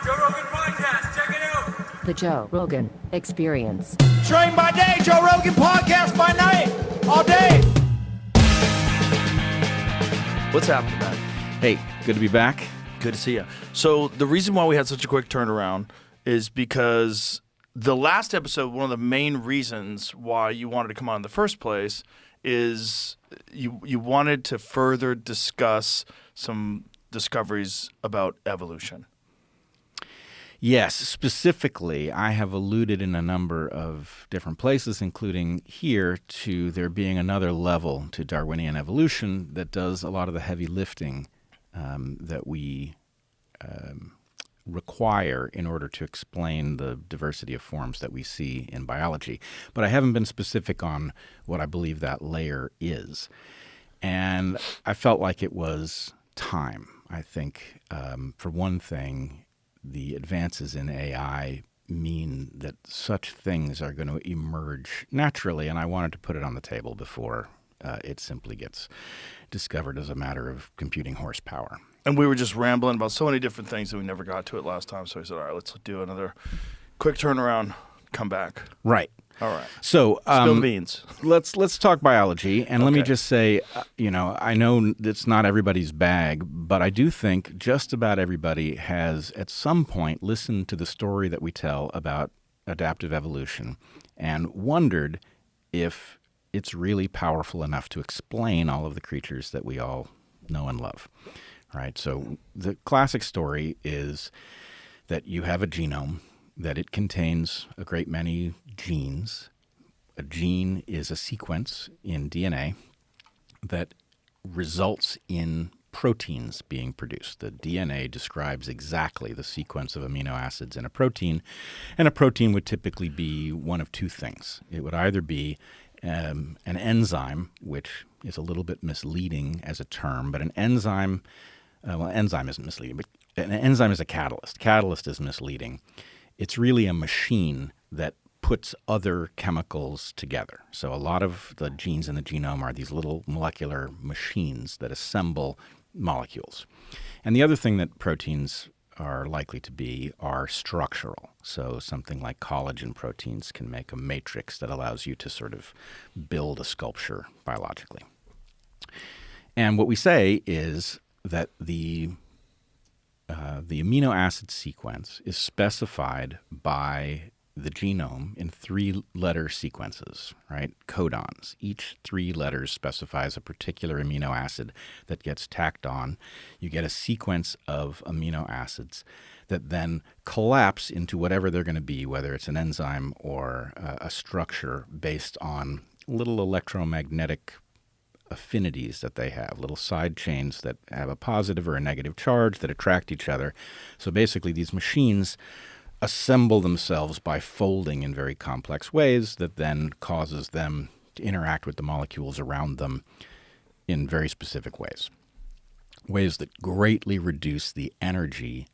Joe Rogan Podcast. Check it out. The Joe Rogan Experience. Train by day, Joe Rogan Podcast by night, all day. What's happening, man? Hey, good to be back. Good to see you. So the reason why we had such a quick turnaround is because the last episode, one of the main reasons why you wanted to come on in the first place is you wanted to further discuss some discoveries about evolution. Yes, specifically, I have alluded in a number of different places, including here, to there being another level to Darwinian evolution that does a lot of the heavy lifting that we require in order to explain the diversity of forms that we see in biology. But I haven't been specific on what I believe that layer is. And I felt like it was time. I think, for one thing, the advances in AI mean that such things are going to emerge naturally, and I wanted to put it on the table before it simply gets discovered as a matter of computing horsepower. And we were just rambling about so many different things that we never got to it last time, so I said, all right, let's do another quick turnaround, come back. Right. All right. So spill the beans. Let's talk biology, and let me Okay. just say, I know it's not everybody's bag, but I do think just about everybody has at some point listened to the story that we tell about adaptive evolution and wondered if it's really powerful enough to explain all of the creatures that we all know and love. Right? So the classic story is that you have a genome, that it contains a great many genes. A gene is a sequence in DNA that results in proteins being produced. The DNA describes exactly the sequence of amino acids in a protein, and a protein would typically be one of two things. It would either be an enzyme, which is a little bit misleading as a term, but an enzyme, enzyme isn't misleading, but an enzyme is a catalyst. Catalyst is misleading. It's really a machine that puts other chemicals together. So a lot of the genes in the genome are these little molecular machines that assemble molecules. And the other thing that proteins are likely to be are structural. So something like collagen proteins can make a matrix that allows you to sort of build a sculpture biologically. And what we say is that the amino acid sequence is specified by the genome in three-letter sequences, right? Codons. Each three letters specifies a particular amino acid that gets tacked on. You get a sequence of amino acids that then collapse into whatever they're going to be, whether it's an enzyme or a structure based on little electromagnetic affinities that they have, little side chains that have a positive or a negative charge that attract each other. So basically these machines assemble themselves by folding in very complex ways that then causes them to interact with the molecules around them in very specific ways that greatly reduce the energy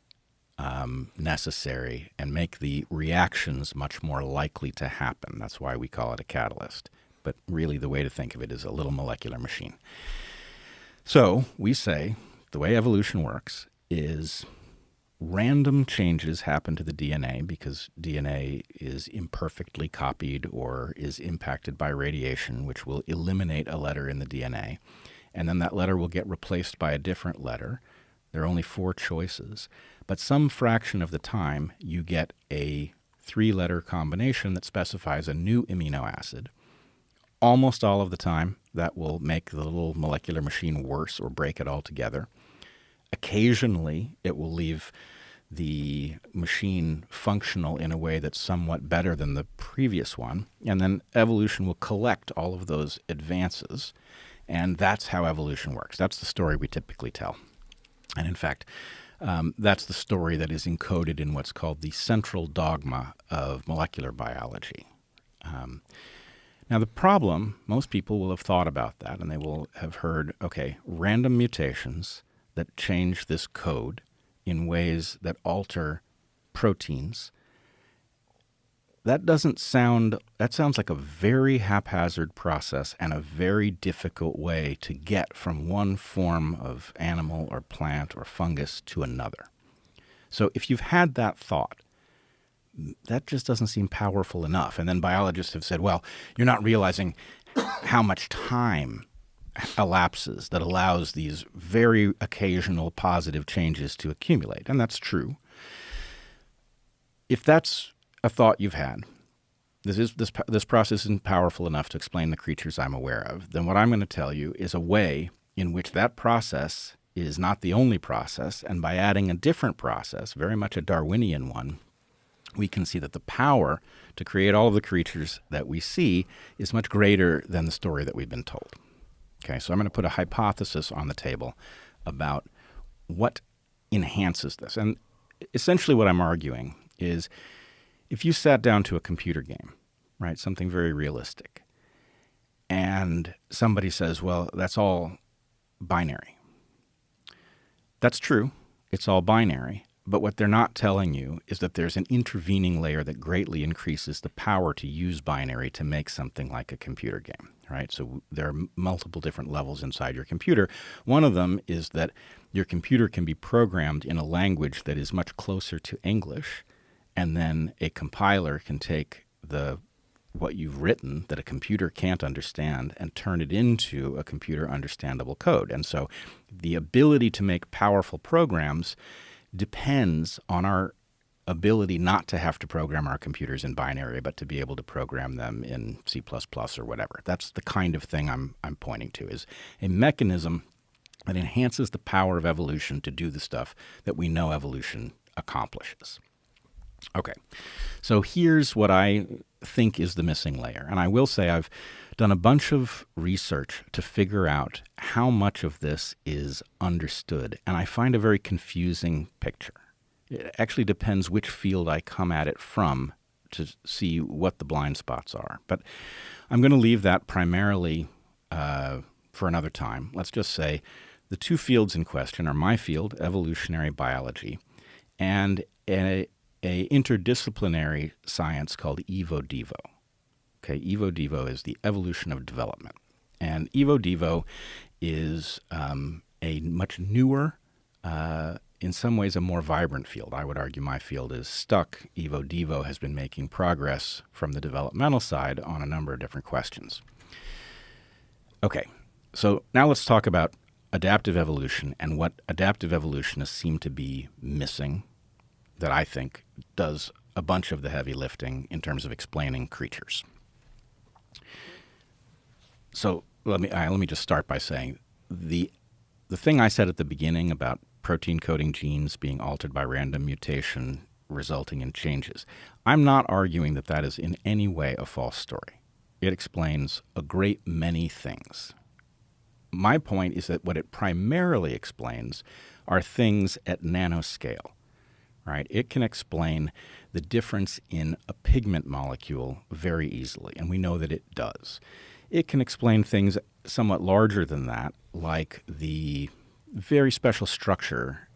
necessary and make the reactions much more likely to happen. That's why we call it a catalyst. But really the way to think of it is a little molecular machine. So we say the way evolution works is random changes happen to the DNA because DNA is imperfectly copied or is impacted by radiation, which will eliminate a letter in the DNA. And then that letter will get replaced by a different letter. There are only 4 choices. But some fraction of the time, you get a 3-letter combination that specifies a new amino acid. Almost all of the time, that will make the little molecular machine worse or break it altogether. Occasionally, it will leave the machine functional in a way that's somewhat better than the previous one. And then evolution will collect all of those advances. And that's how evolution works. That's the story we typically tell. And in fact, that's the story that is encoded in what's called the central dogma of molecular biology. Now, the problem, most people will have thought about that, and they will have heard, okay, random mutations that change this code in ways that alter proteins. That sounds like a very haphazard process and a very difficult way to get from one form of animal or plant or fungus to another. So if you've had that thought, that just doesn't seem powerful enough. And then biologists have said, well, you're not realizing how much time elapses that allows these very occasional positive changes to accumulate. And that's true. If that's a thought you've had, this process isn't powerful enough to explain the creatures I'm aware of, then what I'm going to tell you is a way in which that process is not the only process, and by adding a different process, very much a Darwinian one, we can see that the power to create all of the creatures that we see is much greater than the story that we've been told. Okay, so I'm going to put a hypothesis on the table about what enhances this. And essentially what I'm arguing is if you sat down to a computer game, right, something very realistic, and somebody says, well, that's all binary. That's true. It's all binary. But what they're not telling you is that there's an intervening layer that greatly increases the power to use binary to make something like a computer game, right? So there are multiple different levels inside your computer. One of them is that your computer can be programmed in a language that is much closer to English, and then a compiler can take what you've written that a computer can't understand and turn it into a computer understandable code. And so the ability to make powerful programs depends on our ability not to have to program our computers in binary, but to be able to program them in C++ or whatever. That's the kind of thing I'm pointing to, is a mechanism that enhances the power of evolution to do the stuff that we know evolution accomplishes. Okay, so here's what I think is the missing layer. And I will say I've done a bunch of research to figure out how much of this is understood. And I find a very confusing picture. It actually depends which field I come at it from to see what the blind spots are. But I'm going to leave that primarily for another time. Let's just say the two fields in question are my field, evolutionary biology, and a interdisciplinary science called Evo-Devo. Okay, Evo-Devo is the evolution of development. And Evo-Devo is a much newer, in some ways a more vibrant field. I would argue my field is stuck. Evo-Devo has been making progress from the developmental side on a number of different questions. Okay, so now let's talk about adaptive evolution and what adaptive evolutionists seem to be missing that I think does a bunch of the heavy lifting in terms of explaining creatures. So let me just start by saying the thing I said at the beginning about protein coding genes being altered by random mutation resulting in changes, I'm not arguing that that is in any way a false story. It explains a great many things. My point is that what it primarily explains are things at nanoscale. Right? It can explain the difference in a pigment molecule very easily, and we know that it does. It can explain things somewhat larger than that, like the very special structure.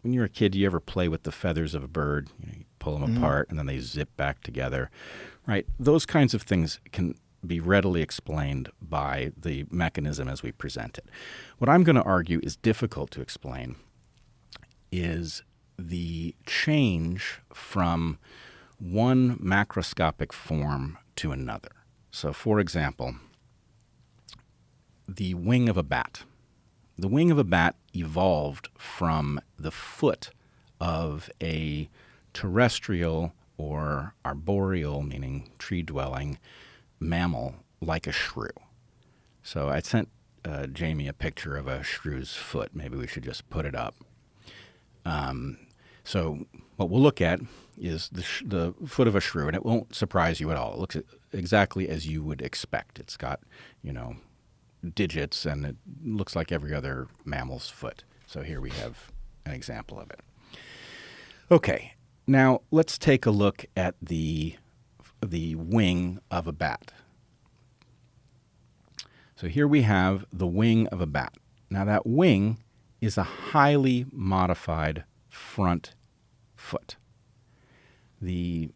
When you're a kid, you ever play with the feathers of a bird? You pull them apart, and then they zip back together. Right? Those kinds of things can be readily explained by the mechanism as we present it. What I'm going to argue is difficult to explain is the change from one macroscopic form to another. So, for example, the wing of a bat. The wing of a bat evolved from the foot of a terrestrial or arboreal, meaning tree-dwelling, mammal like a shrew. So I sent Jamie a picture of a shrew's foot. Maybe we should just put it up. So what we'll look at is the foot of a shrew, and it won't surprise you at all. It looks exactly as you would expect. It's got, digits, and it looks like every other mammal's foot. So here we have an example of it. Okay, now let's take a look at the wing of a bat. So here we have the wing of a bat. Now that wing is a highly modified front foot. The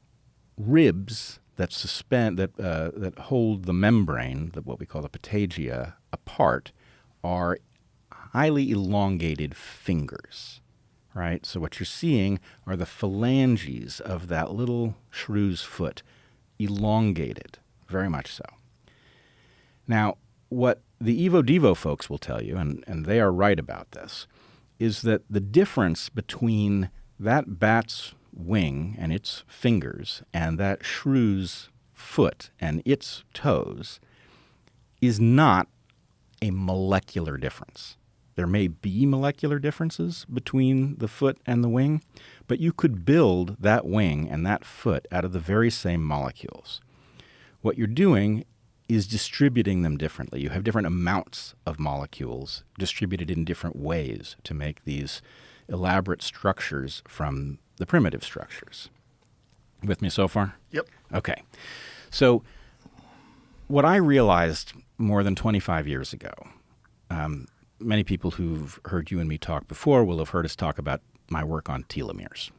ribs that that hold the membrane, what we call the patagia, apart, are highly elongated fingers. right? So what you're seeing are the phalanges of that little shrew's foot, elongated, very much so. Now, what the Evo Devo folks will tell you, and they are right about this, is that the difference between that bat's wing and its fingers and that shrew's foot and its toes is not a molecular difference. There may be molecular differences between the foot and the wing, but you could build that wing and that foot out of the very same molecules. What you're doing is distributing them differently. You have different amounts of molecules distributed in different ways to make these elaborate structures from the primitive structures. With me so far? Yep. Okay. So what I realized more than 25 years ago, many people who've heard you and me talk before will have heard us talk about my work on telomeres.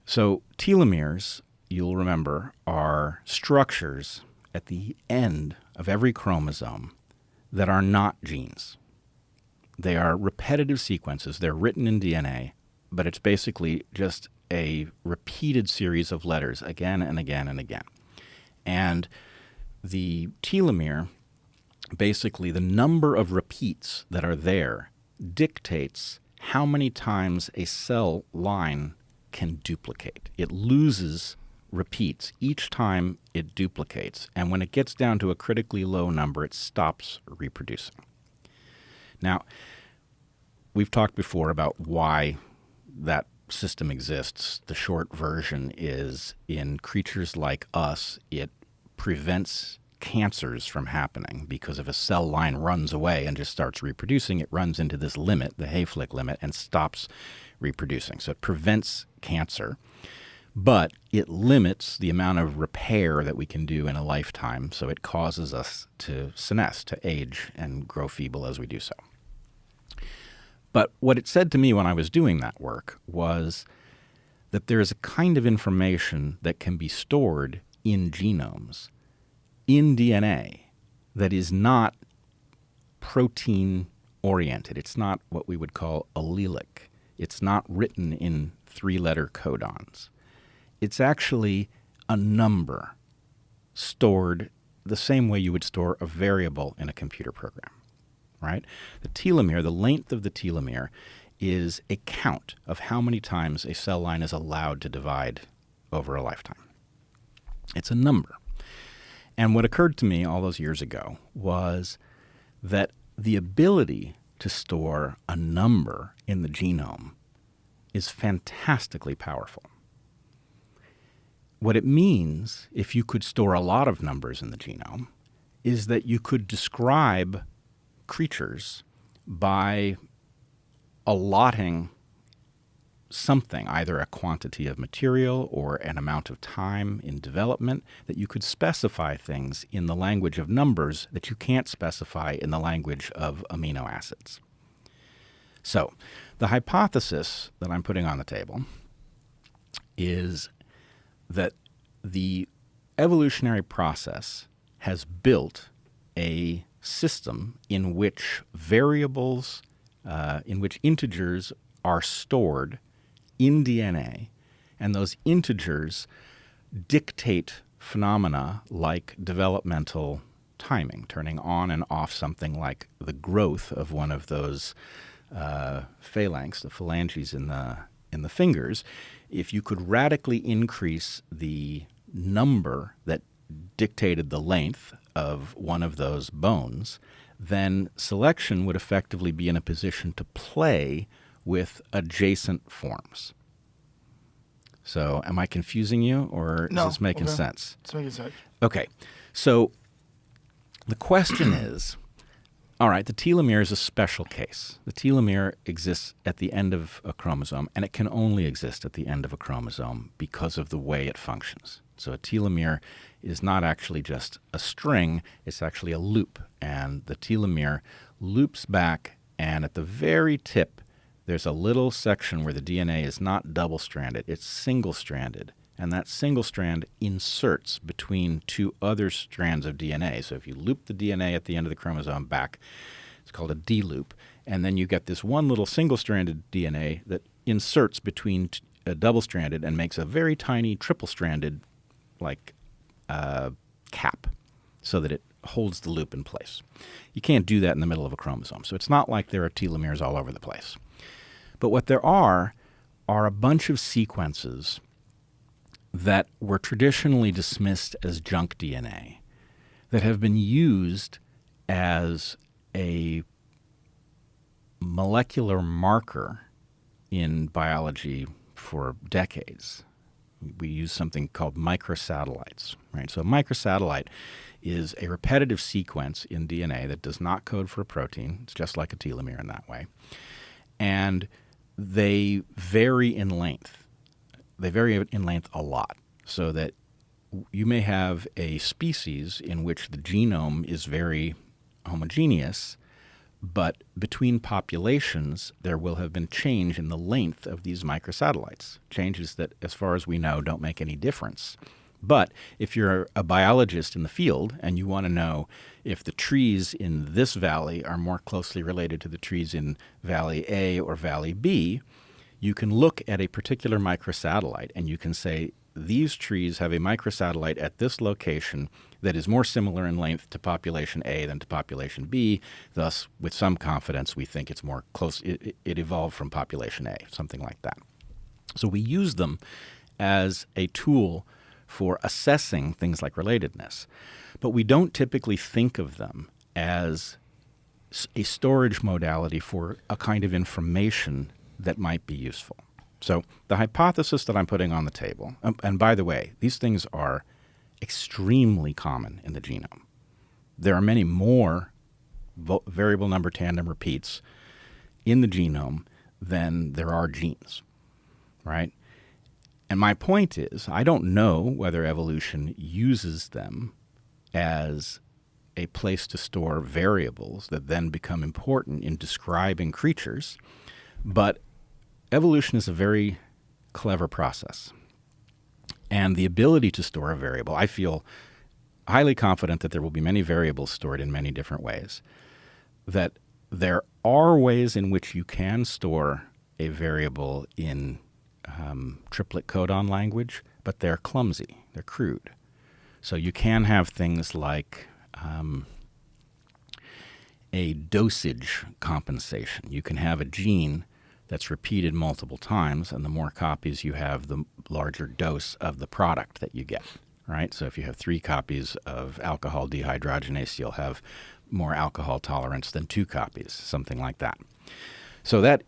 So telomeres, you'll remember, are structures at the end of every chromosome that are not genes. They are repetitive sequences. They're written in DNA, but it's basically just a repeated series of letters again and again and again. And the telomere, basically the number of repeats that are there, dictates how many times a cell line can duplicate. It loses repeats each time it duplicates, and when it gets down to a critically low number, it stops reproducing. Now, we've talked before about why that system exists. The short version is, in creatures like us, it prevents cancers from happening, because if a cell line runs away and just starts reproducing, it runs into this limit, the Hayflick limit, and stops reproducing. So it prevents cancer, but it limits the amount of repair that we can do in a lifetime, so it causes us to senesce, to age and grow feeble as we do so. But what it said to me when I was doing that work was that there is a kind of information that can be stored in genomes, in DNA, that is not protein-oriented. It's not what we would call allelic. It's not written in three-letter codons. It's actually a number stored the same way you would store a variable in a computer program, right? The telomere, the length of the telomere, is a count of how many times a cell line is allowed to divide over a lifetime. It's a number. And what occurred to me all those years ago was that the ability to store a number in the genome is fantastically powerful. What it means, if you could store a lot of numbers in the genome, is that you could describe creatures by allotting something, either a quantity of material or an amount of time in development, that you could specify things in the language of numbers that you can't specify in the language of amino acids. So, the hypothesis that I'm putting on the table is that the evolutionary process has built a system in which variables, in which integers are stored in DNA, and those integers dictate phenomena like developmental timing, turning on and off something like the growth of one of those phalanx, the phalanges in the fingers. If you could radically increase the number that dictated the length of one of those bones, then selection would effectively be in a position to play with adjacent forms. So am I confusing you, or is this making sense? It's making sense. Okay. So the question is, all right, the telomere is a special case. The telomere exists at the end of a chromosome, and it can only exist at the end of a chromosome because of the way it functions. So a telomere is not actually just a string, it's actually a loop. And the telomere loops back, and at the very tip, there's a little section where the DNA is not double-stranded, it's single-stranded. And that single strand inserts between two other strands of DNA. So if you loop the DNA at the end of the chromosome back, it's called a D-loop, And then you get this one little single-stranded DNA that inserts between a double-stranded and makes a very tiny triple-stranded cap so that it holds the loop in place. You can't do that in the middle of a chromosome. So it's not like there are telomeres all over the place. But what there are a bunch of sequences that were traditionally dismissed as junk DNA that have been used as a molecular marker in biology for decades. We use something called microsatellites, right? So a microsatellite is a repetitive sequence in DNA that does not code for a protein. It's just like a telomere in that way. And they vary in length. They vary in length a lot, so that you may have a species in which the genome is very homogeneous, but between populations, there will have been change in the length of these microsatellites, changes that, as far as we know, don't make any difference. But if you're a biologist in the field and you want to know if the trees in this valley are more closely related to the trees in Valley A or Valley B, you can look at a particular microsatellite and you can say, these trees have a microsatellite at this location that is more similar in length to population A than to population B. Thus, with some confidence, we think it's more close. It evolved from population A, something like that. So we use them as a tool for assessing things like relatedness. But we don't typically think of them as a storage modality for a kind of information that might be useful. So the hypothesis that I'm putting on the table, and by the way, these things are extremely common in the genome. There are many more variable number tandem repeats in the genome than there are genes, right? And my point is, I don't know whether evolution uses them as a place to store variables that then become important in describing creatures, but evolution is a very clever process. And the ability to store a variable, I feel highly confident that there will be many variables stored in many different ways, that there are ways in which you can store a variable in triplet codon language, but they're clumsy, they're crude. So you can have things like a dosage compensation. You can have a gene that's repeated multiple times, and the more copies you have, the larger dose of the product that you get, right? So if you have 3 copies of alcohol dehydrogenase, you'll have more alcohol tolerance than 2 copies, something like that. So that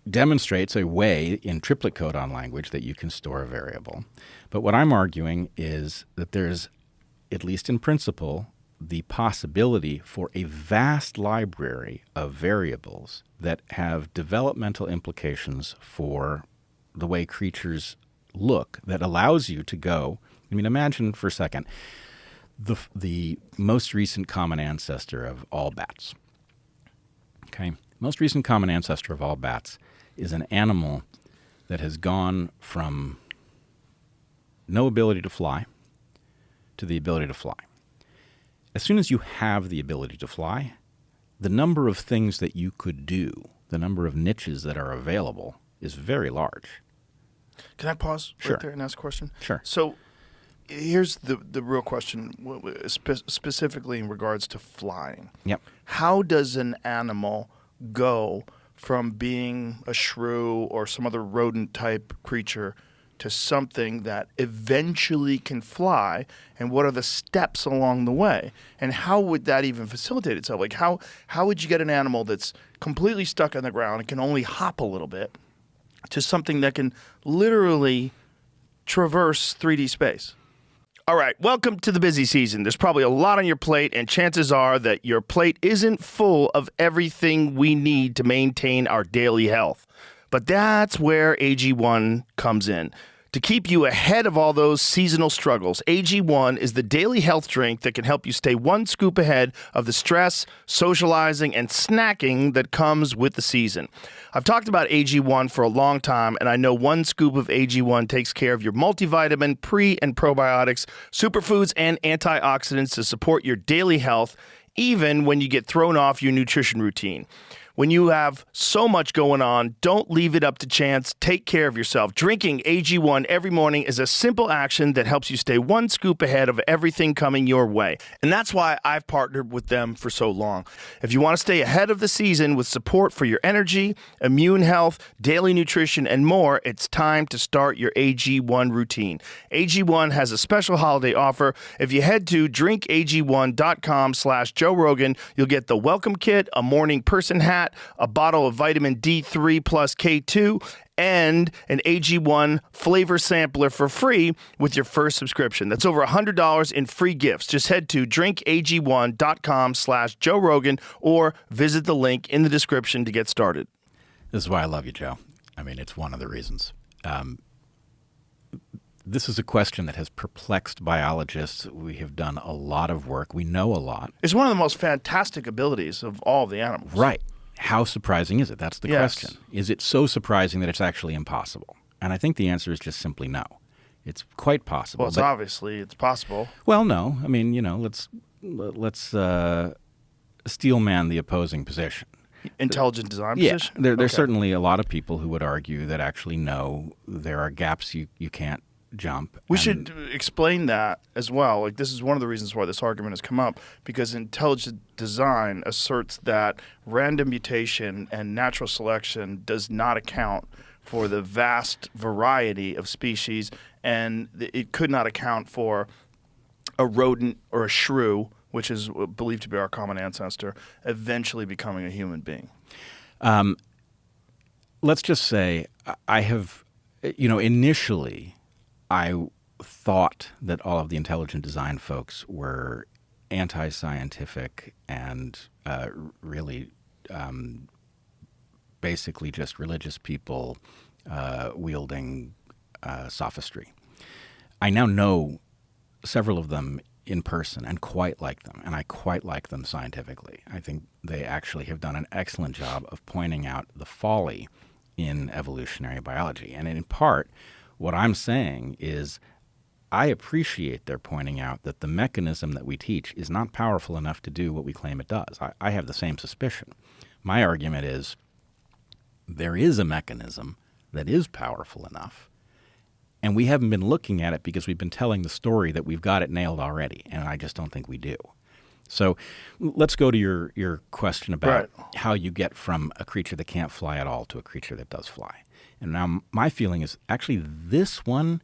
demonstrates a way in triplet codon language that you can store a variable. But what I'm arguing is that there's, at least in principle, the possibility for a vast library of variables that have developmental implications for the way creatures look that allows you to go. I mean, imagine for a second the most recent common ancestor of all bats. Okay? Most recent common ancestor of all bats is an animal that has gone from no ability to fly to the ability to fly. As soon as you have the ability to fly, the number of things that you could do, the number of niches that are available, is very large. Can I pause Sure. right there and ask a question? Sure. So here's the real question, specifically in regards to flying. Yep. How does an animal go from being a shrew or some other rodent-type creature to something that eventually can fly, and what are the steps along the way? And how would that even facilitate itself? Like how would you get an animal that's completely stuck on the ground and can only hop a little bit to something that can literally traverse 3D space? All right, welcome to the busy season. There's probably a lot on your plate, and chances are that your plate isn't full of everything we need to maintain our daily health. But that's where AG1 comes in. To keep you ahead of all those seasonal struggles, AG1 is the daily health drink that can help you stay one scoop ahead of the stress, socializing, and snacking that comes with the season. I've talked about AG1 for a long time, and I know one scoop of AG1 takes care of your multivitamin, pre- and probiotics, superfoods, and antioxidants to support your daily health, even when you get thrown off your nutrition routine. When you have so much going on, don't leave it up to chance. Take care of yourself. Drinking AG1 every morning is a simple action that helps you stay one scoop ahead of everything coming your way. And that's why I've partnered with them for so long. If you want to stay ahead of the season with support for your energy, immune health, daily nutrition, and more, it's time to start your AG1 routine. AG1 has a special holiday offer. If you head to drinkag1.com/Joe Rogan, you'll get the welcome kit, a morning person hat, a bottle of vitamin D3 plus K2, and an AG1 flavor sampler for free with your first subscription. That's over $100 in free gifts. Just head to drinkag1.com/Joe Rogan or visit the link in the description to get started. This is why I love you, Joe. I mean, it's one of the reasons. This is a question that has perplexed biologists. We have done a lot of work. We know a lot. It's one of the most fantastic abilities of all the animals. Right. How surprising is it? That's the question. Is it so surprising that it's actually impossible? And I think the answer is just simply no. It's quite possible. Well, obviously it's possible. Well, no. I mean, let's steel man the opposing position. Intelligent design position? There's certainly a lot of people who would argue that actually no, there are gaps you can't jump. We should explain that as well. Like, this is one of the reasons why this argument has come up, because intelligent design asserts that random mutation and natural selection does not account for the vast variety of species, and it could not account for a rodent or a shrew, which is believed to be our common ancestor, eventually becoming a human being. Let's just say I have, initially I thought that all of the intelligent design folks were anti-scientific and really basically just religious people wielding sophistry. I now know several of them in person and quite like them, and I quite like them scientifically. I think they actually have done an excellent job of pointing out the folly in evolutionary biology. And in part, what I'm saying is I appreciate their pointing out that the mechanism that we teach is not powerful enough to do what we claim it does. I have the same suspicion. My argument is there is a mechanism that is powerful enough, and we haven't been looking at it because we've been telling the story that we've got it nailed already, and I just don't think we do. So let's go to your question about how you get from a creature that can't fly at all to a creature that does fly. And now my feeling is actually this one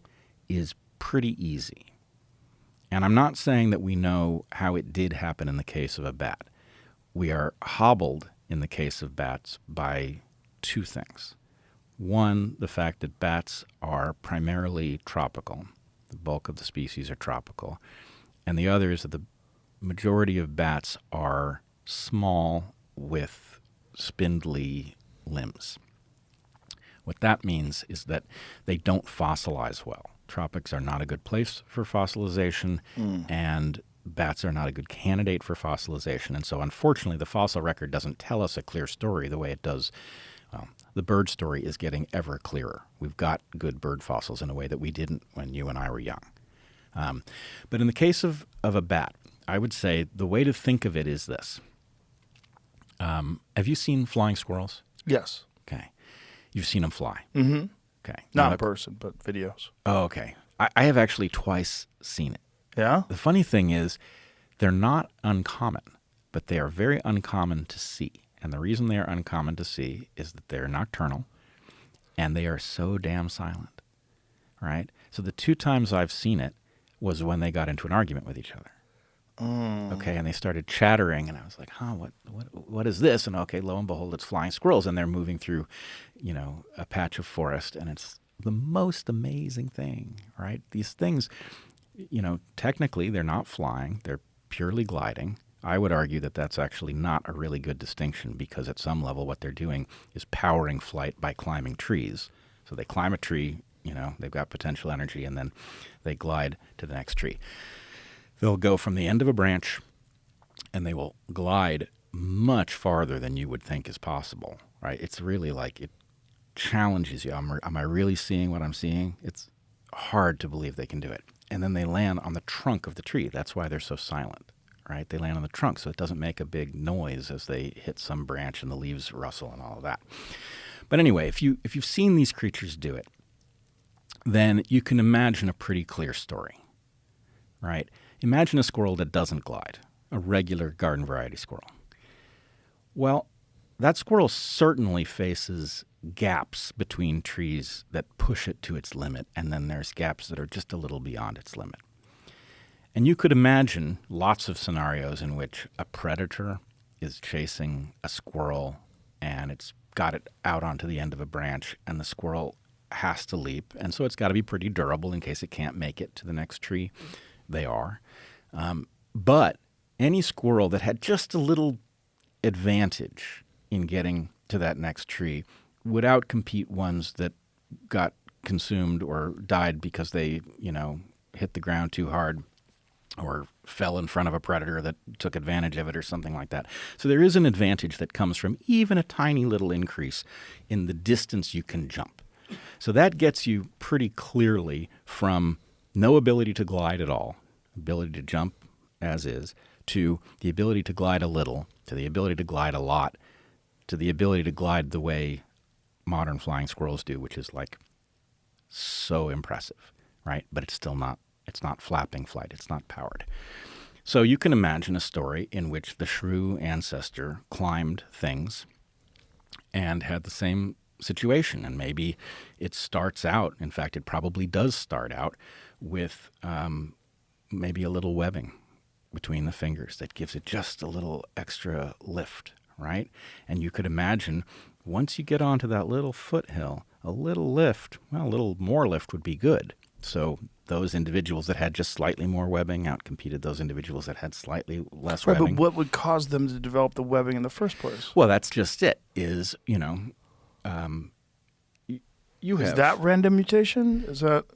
is pretty easy. And I'm not saying that we know how it did happen in the case of a bat. We are hobbled in the case of bats by two things. One, the fact that bats are primarily tropical. The bulk of the species are tropical. And the other is that the majority of bats are small with spindly limbs. What that means is that they don't fossilize well. Tropics are not a good place for fossilization, and bats are not a good candidate for fossilization. And so, unfortunately, the fossil record doesn't tell us a clear story the way it does. Well, the bird story is getting ever clearer. We've got good bird fossils in a way that we didn't when you and I were young. But in the case of a bat, I would say the way to think of it is this. Have you seen flying squirrels? Yes. Okay. You've seen them fly? Mm-hmm. Okay. Not in person, but videos. Oh, okay. I have actually twice seen it. Yeah? The funny thing is they're not uncommon, but they are very uncommon to see. And the reason they are uncommon to see is that they're nocturnal and they are so damn silent, right? So the two times I've seen it was when they got into an argument with each other. Okay, and they started chattering, and I was like, what is this? And okay, lo and behold, it's flying squirrels, and they're moving through, a patch of forest, and it's the most amazing thing, right? These things, technically they're not flying, they're purely gliding. I would argue that that's actually not a really good distinction because at some level what they're doing is powering flight by climbing trees. So they climb a tree, they've got potential energy, and then they glide to the next tree. They'll go from the end of a branch, and they will glide much farther than you would think is possible, right? It's really like it challenges you. Am I really seeing what I'm seeing? It's hard to believe they can do it. And then they land on the trunk of the tree. That's why they're so silent, right? They land on the trunk, so it doesn't make a big noise as they hit some branch and the leaves rustle and all of that. But anyway, if you've seen these creatures do it, then you can imagine a pretty clear story, right? Imagine a squirrel that doesn't glide, a regular garden variety squirrel. Well, that squirrel certainly faces gaps between trees that push it to its limit, and then there's gaps that are just a little beyond its limit. And you could imagine lots of scenarios in which a predator is chasing a squirrel and it's got it out onto the end of a branch and the squirrel has to leap. And so it's got to be pretty durable in case it can't make it to the next tree. They are. But any squirrel that had just a little advantage in getting to that next tree would outcompete ones that got consumed or died because they, hit the ground too hard or fell in front of a predator that took advantage of it or something like that. So there is an advantage that comes from even a tiny little increase in the distance you can jump. So that gets you pretty clearly from no ability to glide at all, ability to jump as is, to the ability to glide a little, to the ability to glide a lot, to the ability to glide the way modern flying squirrels do, which is like so impressive, right? But it's still not. It's not flapping flight. It's not powered. So you can imagine a story in which the shrew ancestor climbed things and had the same situation. And maybe it starts out, in fact, it probably does start out with maybe a little webbing between the fingers that gives it just a little extra lift, right? And you could imagine once you get onto that little foothill, a little lift, well, a little more lift would be good. So those individuals that had just slightly more webbing outcompeted those individuals that had slightly less Right, webbing. but what would cause them to develop the webbing in the first place? Well, that's just it, is, you Is have... that random mutation? Is that...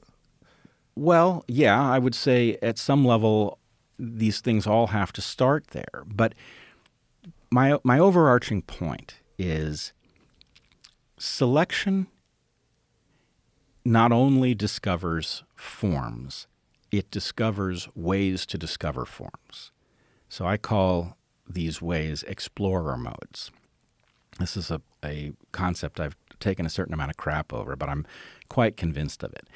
Well, yeah, I would say at some level these things all have to start there. But my overarching point is selection not only discovers forms, it discovers ways to discover forms. So I call these ways explorer modes. This is a concept I've taken a certain amount of crap over, but I'm quite convinced of it.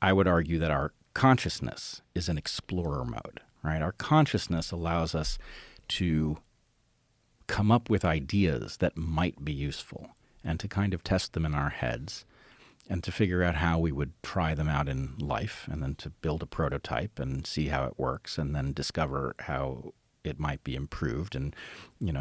I would argue that our consciousness is an explorer mode, right? Our consciousness allows us to come up with ideas that might be useful and to kind of test them in our heads and to figure out how we would try them out in life and then to build a prototype and see how it works and then discover how it might be improved. And,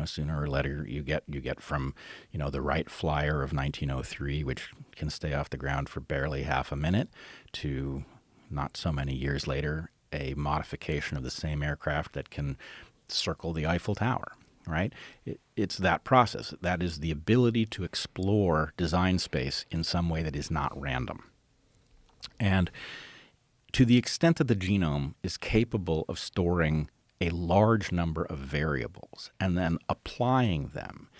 sooner or later you get from, the Wright Flyer of 1903, which can stay off the ground for barely half a minute, to not so many years later, a modification of the same aircraft that can circle the Eiffel Tower. Right? It's that process. That is the ability to explore design space in some way that is not random. And to the extent that the genome is capable of storing a large number of variables and then applying them,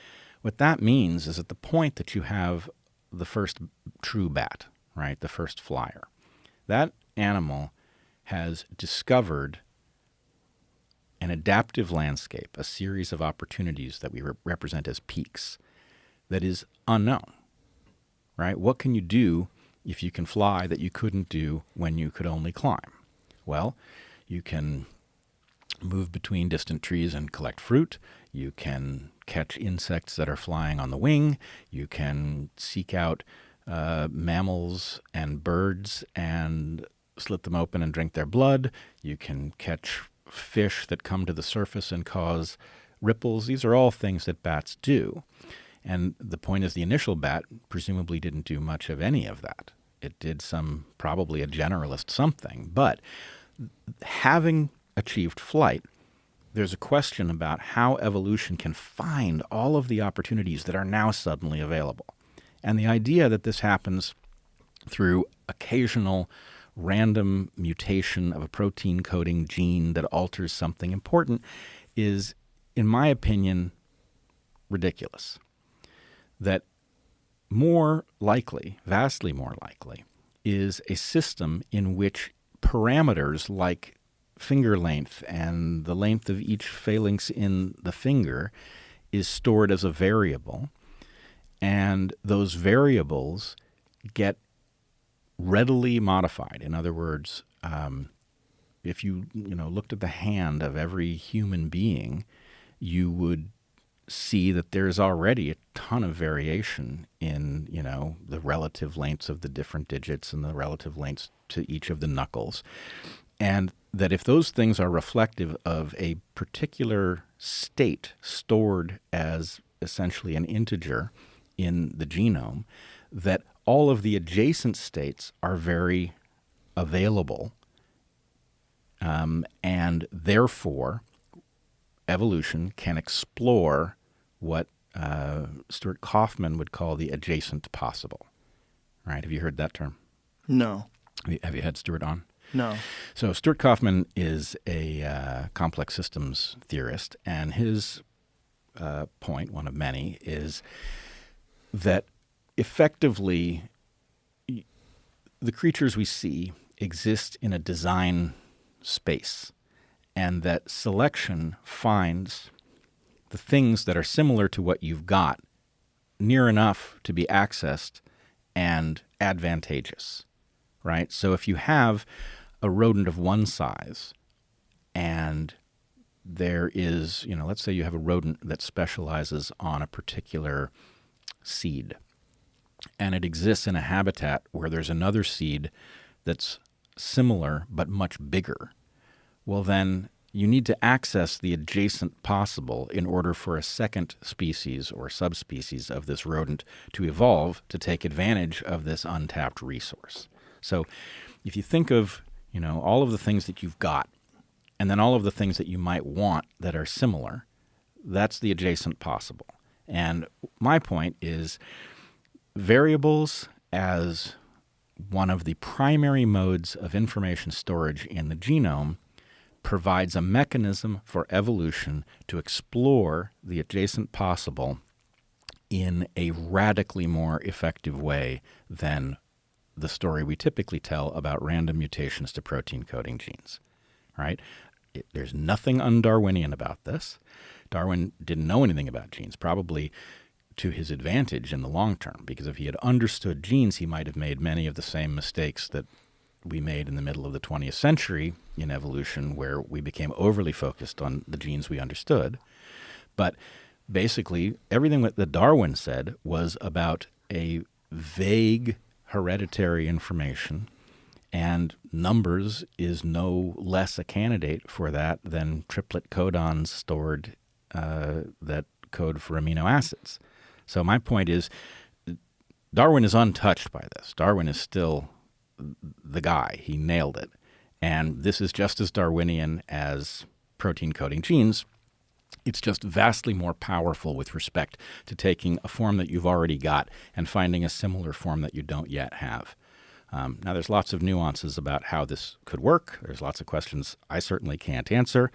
what that means is at the point that you have the first true bat, right, the first flyer, that animal has discovered an adaptive landscape, a series of opportunities that we represent as peaks, that is unknown, right? What can you do if you can fly that you couldn't do when you could only climb? Well, you can move between distant trees and collect fruit. You can catch insects that are flying on the wing. You can seek out mammals and birds and slit them open and drink their blood. You can catch fish that come to the surface and cause ripples. These are all things that bats do. And the point is the initial bat presumably didn't do much of any of that. It did probably a generalist something. But having achieved flight, there's a question about how evolution can find all of the opportunities that are now suddenly available. And the idea that this happens through occasional random mutation of a protein coding gene that alters something important is, in my opinion, ridiculous. That more likely, vastly more likely, is a system in which parameters like finger length and the length of each phalanx in the finger is stored as a variable, and those variables get readily modified. In other words, if you looked at the hand of every human being, you would see that there's already a ton of variation in, the relative lengths of the different digits and the relative lengths to each of the knuckles. And that if those things are reflective of a particular state stored as essentially an integer in the genome, that all of the adjacent states are very available, and therefore evolution can explore what Stuart Kauffman would call the adjacent possible. Right? Have you heard that term? No. Have you had Stuart on? No. So Stuart Kauffman is a complex systems theorist, and his point, one of many, is that effectively the creatures we see exist in a design space, and that selection finds the things that are similar to what you've got near enough to be accessed and advantageous, right? So if you have a rodent of one size and there is, let's say you have a rodent that specializes on a particular seed, and it exists in a habitat where there's another seed that's similar but much bigger, well then you need to access the adjacent possible in order for a second species or subspecies of this rodent to evolve to take advantage of this untapped resource. So if you think of, all of the things that you've got and then all of the things that you might want that are similar, that's the adjacent possible. And my point is variables as one of the primary modes of information storage in the genome provides a mechanism for evolution to explore the adjacent possible in a radically more effective way than the story we typically tell about random mutations to protein coding genes, right? There's nothing un-Darwinian about this. Darwin didn't know anything about genes, probably to his advantage in the long term, because if he had understood genes, he might have made many of the same mistakes that we made in the middle of the 20th century in evolution, where we became overly focused on the genes we understood. But basically, everything that Darwin said was about a vague hereditary information, and numbers is no less a candidate for that than triplet codons stored that code for amino acids. So my point is, Darwin is untouched by this. Darwin is still the guy. He nailed it. And this is just as Darwinian as protein coding genes. It's just vastly more powerful with respect to taking a form that you've already got and finding a similar form that you don't yet have. Now, there's lots of nuances about how this could work. There's lots of questions I certainly can't answer.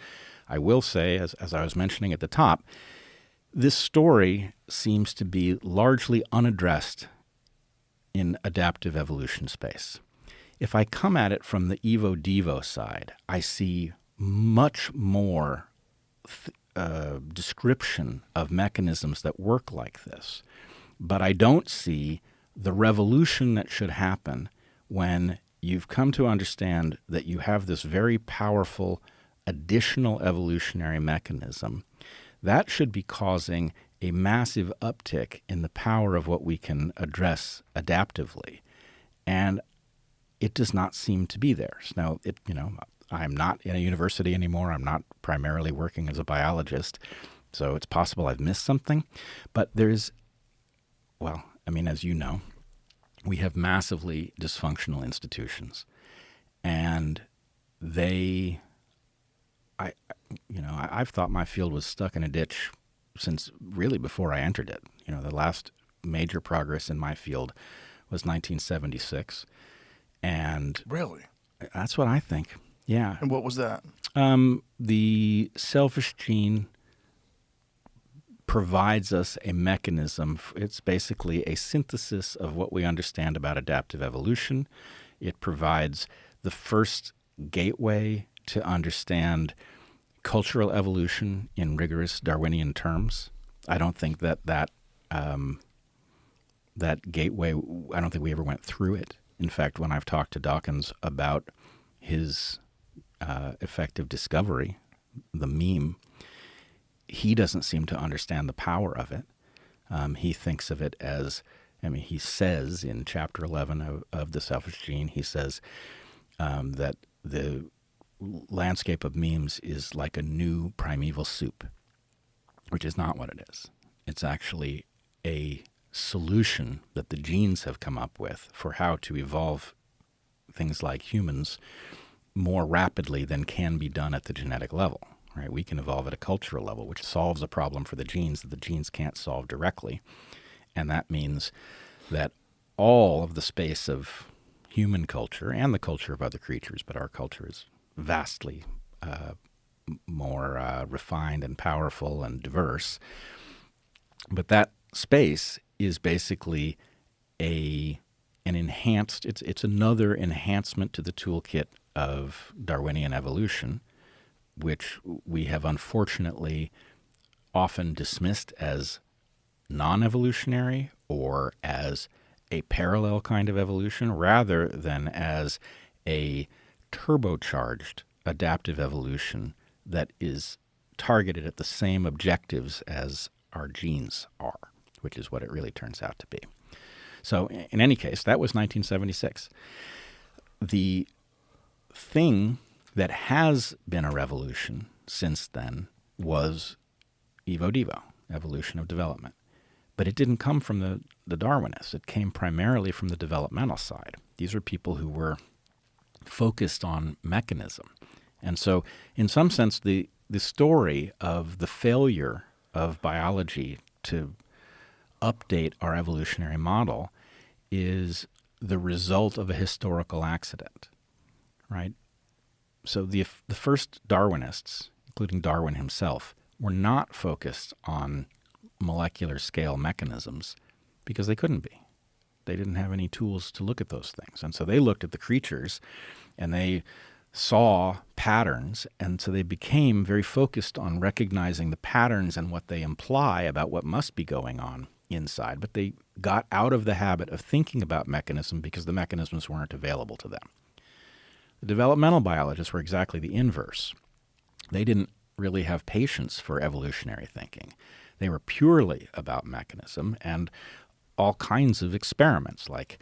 I will say, as I was mentioning at the top, this story seems to be largely unaddressed in adaptive evolution space. If I come at it from the Evo-Devo side, I see much more description of mechanisms that work like this. But I don't see the revolution that should happen when you've come to understand that you have this very powerful additional evolutionary mechanism. That should be causing a massive uptick in the power of what we can address adaptively. And it does not seem to be there. Now, I'm not in a university anymore. I'm not primarily working as a biologist. So it's possible I've missed something. But as you know, we have massively dysfunctional institutions. And I've thought my field was stuck in a ditch since really before I entered it. The last major progress in my field was 1976. And Really? That's what I think. Yeah. And what was that? The selfish gene provides us a mechanism. It's basically a synthesis of what we understand about adaptive evolution. It provides the first gateway to understand cultural evolution in rigorous Darwinian terms. I don't think that gateway, I don't think we ever went through it. In fact, when I've talked to Dawkins about his effective discovery, the meme, he doesn't seem to understand the power of it. He thinks of it as, he says in chapter 11 of The Selfish Gene, he says that the landscape of memes is like a new primeval soup, which is not what it is. It's actually a solution that the genes have come up with for how to evolve things like humans more rapidly than can be done at the genetic level. Right? We can evolve at a cultural level, which solves a problem for the genes that the genes can't solve directly. And that means that all of the space of human culture and the culture of other creatures, but our culture is vastly more refined and powerful and diverse. But that space is basically an enhanced, it's another enhancement to the toolkit of Darwinian evolution, which we have unfortunately often dismissed as non-evolutionary or as a parallel kind of evolution rather than as a turbocharged adaptive evolution that is targeted at the same objectives as our genes are, which is what it really turns out to be. So in any case, that was 1976. The thing that has been a revolution since then was Evo-Devo, evolution of development. But it didn't come from the Darwinists. It came primarily from the developmental side. These are people who were focused on mechanism. And so in some sense, the story of the failure of biology to update our evolutionary model is the result of a historical accident, right? So the first Darwinists, including Darwin himself, were not focused on molecular scale mechanisms because they couldn't be. They didn't have any tools to look at those things. And so they looked at the creatures and they saw patterns, and so they became very focused on recognizing the patterns and what they imply about what must be going on inside. But they got out of the habit of thinking about mechanism because the mechanisms weren't available to them. The developmental biologists were exactly the inverse. They didn't really have patience for evolutionary thinking. They were purely about mechanism and all kinds of experiments, like,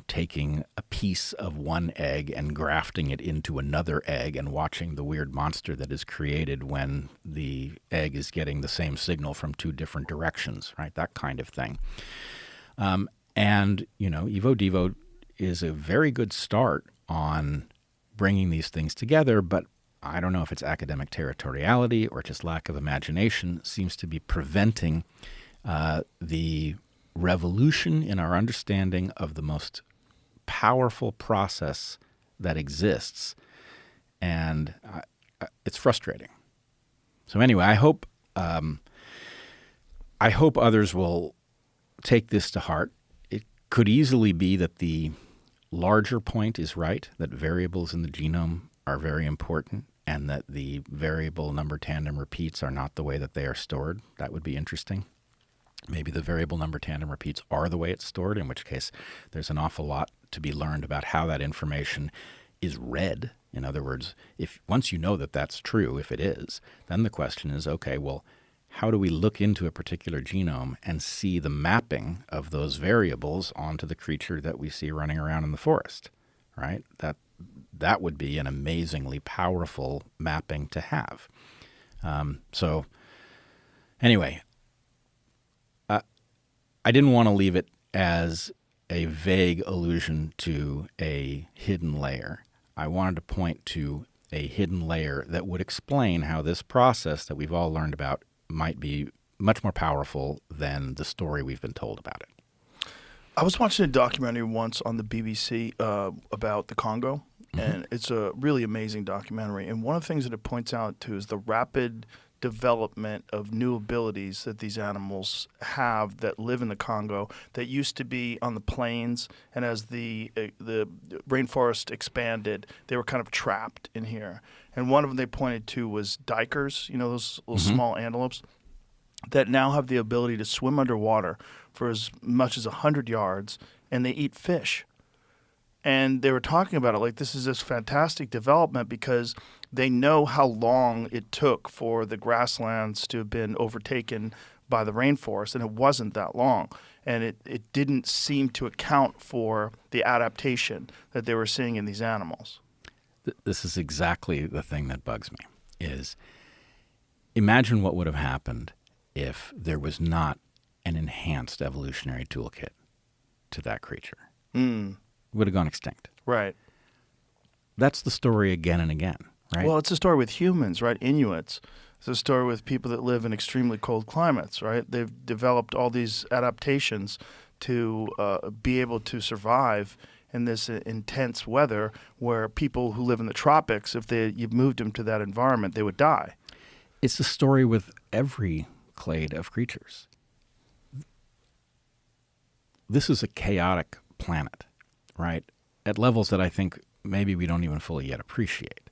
taking a piece of one egg and grafting it into another egg and watching the weird monster that is created when the egg is getting the same signal from two different directions, right? That kind of thing. Evo-Devo is a very good start on bringing these things together, but I don't know if it's academic territoriality or just lack of imagination seems to be preventing the revolution in our understanding of the most powerful process that exists, and it's frustrating. So anyway, I hope others will take this to heart. It could easily be that the larger point is right, that variables in the genome are very important, and that the variable number tandem repeats are not the way that they are stored. That would be interesting. Maybe the variable number tandem repeats are the way it's stored, in which case there's an awful lot to be learned about how that information is read. In other words, once you know that that's true, if it is, then the question is, okay, well, how do we look into a particular genome and see the mapping of those variables onto the creature that we see running around in the forest, right? That would be an amazingly powerful mapping to have. So anyway, I didn't want to leave it as a vague allusion to a hidden layer. I wanted to point to a hidden layer that would explain how this process that we've all learned about might be much more powerful than the story we've been told about it. I was watching a documentary once on the BBC about the Congo, and it's a really amazing documentary. And one of the things that it points out to is the rapid development of new abilities that these animals have that live in the Congo that used to be on the plains, and as the rainforest expanded, they were kind of trapped in here. And one of them they pointed to was duikers, those little small antelopes that now have the ability to swim underwater for as much as 100 yards, and they eat fish. And they were talking about it like this is this fantastic development because they know how long it took for the grasslands to have been overtaken by the rainforest, and it wasn't that long. And it didn't seem to account for the adaptation that they were seeing in these animals. This is exactly the thing that bugs me, is imagine what would have happened if there was not an enhanced evolutionary toolkit to that creature. Would have gone extinct. Right. That's the story again and again, right? Well, it's a story with humans, right? Inuits. It's a story with people that live in extremely cold climates, right? They've developed all these adaptations to be able to survive in this intense weather where people who live in the tropics, if you moved them to that environment, they would die. It's the story with every clade of creatures. This is a chaotic planet, right? At levels that I think maybe we don't even fully yet appreciate.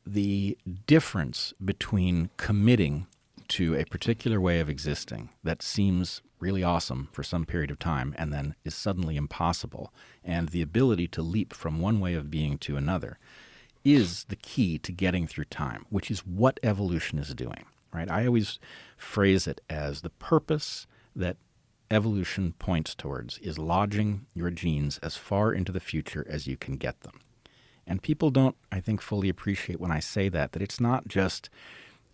The difference between committing to a particular way of existing that seems really awesome for some period of time and then is suddenly impossible, and the ability to leap from one way of being to another is the key to getting through time, which is what evolution is doing, right? I always phrase it as the purpose that evolution points towards is lodging your genes as far into the future as you can get them. And people don't, I think, fully appreciate when I say that it's not just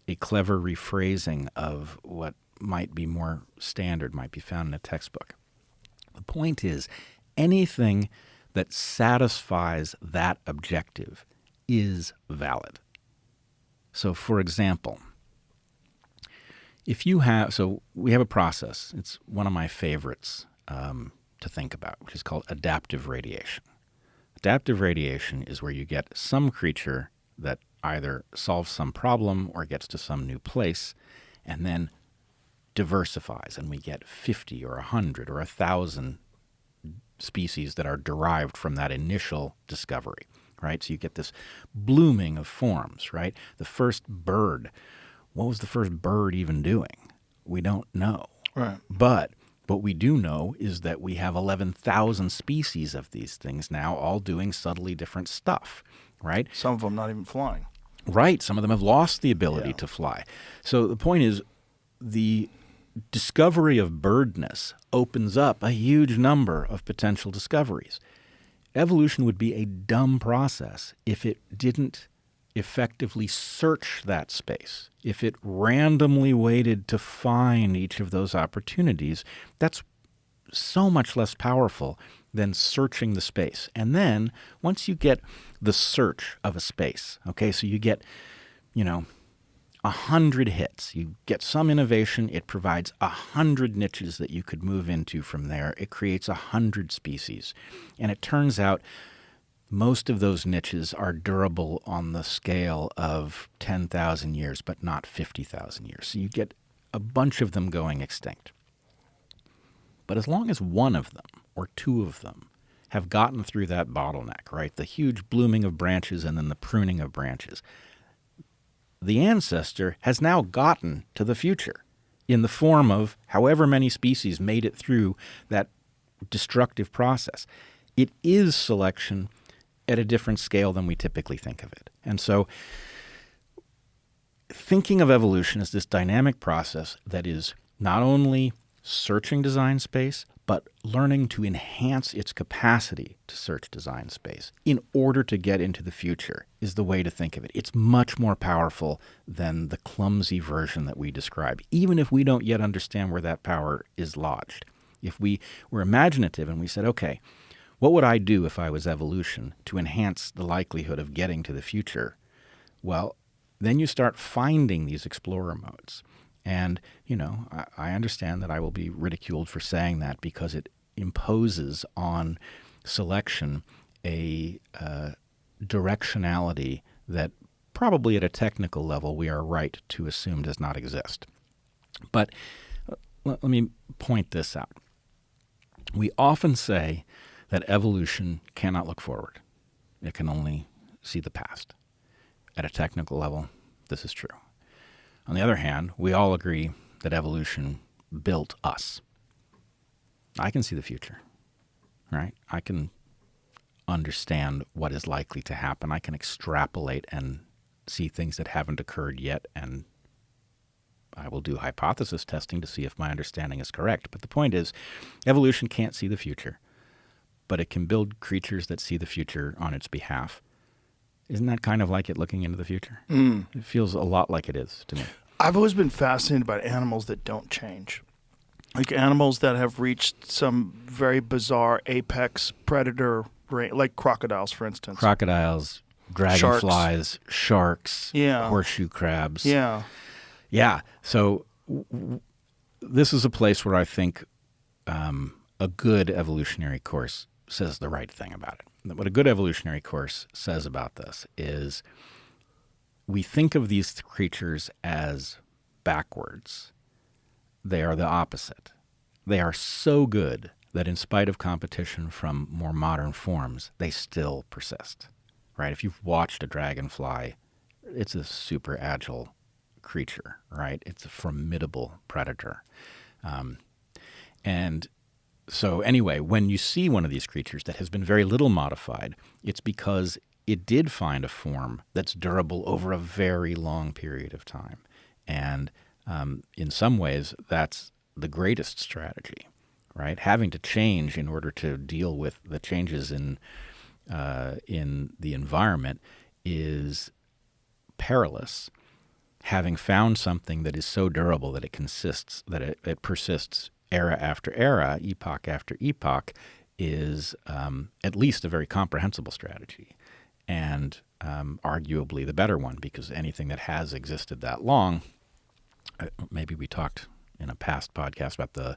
a clever rephrasing of what might be more standard, might be found in a textbook. The point is, anything that satisfies that objective is valid. So, for example, we have a process. It's one of my favorites to think about, which is called adaptive radiation. Adaptive radiation is where you get some creature that either solves some problem or gets to some new place and then diversifies, and we get 50 or 100 or 1,000 species that are derived from that initial discovery, right? So you get this blooming of forms, right? The first bird, what was the first bird even doing? We don't know. Right. But what we do know is that we have 11,000 species of these things now, all doing subtly different stuff, right? Some of them not even flying. Right. Some of them have lost the ability to fly. So the point is, the discovery of birdness opens up a huge number of potential discoveries. Evolution would be a dumb process if it didn't effectively search that space. If it randomly waited to find each of those opportunities, that's so much less powerful than searching the space. And then once you get the search of a space, okay, so you get, 100 hits, you get some innovation, it provides 100 niches that you could move into from there. It creates 100 species. And it turns out most of those niches are durable on the scale of 10,000 years, but not 50,000 years. So you get a bunch of them going extinct. But as long as one of them or two of them have gotten through that bottleneck, right, the huge blooming of branches and then the pruning of branches, the ancestor has now gotten to the future in the form of however many species made it through that destructive process. It is selection at a different scale than we typically think of it. And so thinking of evolution as this dynamic process that is not only searching design space, but learning to enhance its capacity to search design space in order to get into the future is the way to think of it. It's much more powerful than the clumsy version that we describe, even if we don't yet understand where that power is lodged. If we were imaginative and we said, okay, what would I do if I was evolution to enhance the likelihood of getting to the future? Well, then you start finding these explorer modes. And, I understand that I will be ridiculed for saying that because it imposes on selection a directionality that probably at a technical level we are right to assume does not exist. But let me point this out. We often say that evolution cannot look forward. It can only see the past. At a technical level, this is true. On the other hand, we all agree that evolution built us. I can see the future, right? I can understand what is likely to happen. I can extrapolate and see things that haven't occurred yet, and I will do hypothesis testing to see if my understanding is correct. But the point is, evolution can't see the future, but it can build creatures that see the future on its behalf. Isn't that kind of like it looking into the future? It feels a lot like it is to me. I've always been fascinated by animals that don't change. Like animals that have reached some very bizarre apex predator range, like crocodiles, for instance. Crocodiles, dragonflies, sharks, Yeah. horseshoe crabs. Yeah. Yeah. So this is a place where I think a good evolutionary course says the right thing about it. What a good evolutionary course says about this is we think of these creatures as backwards. They are the opposite. They are so good that in spite of competition from more modern forms, they still persist, right? If you've watched a dragonfly, it's a super agile creature, right? It's a formidable predator. And so anyway, when you see one of these creatures that has been very little modified, it's because it did find a form that's durable over a very long period of time. And in some ways, that's the greatest strategy, right? Having to change in order to deal with the changes in the environment is perilous. Having found something that is so durable that it persists era after era, epoch after epoch, is at least a very comprehensible strategy, and arguably the better one, because anything that has existed that long, maybe we talked in a past podcast about the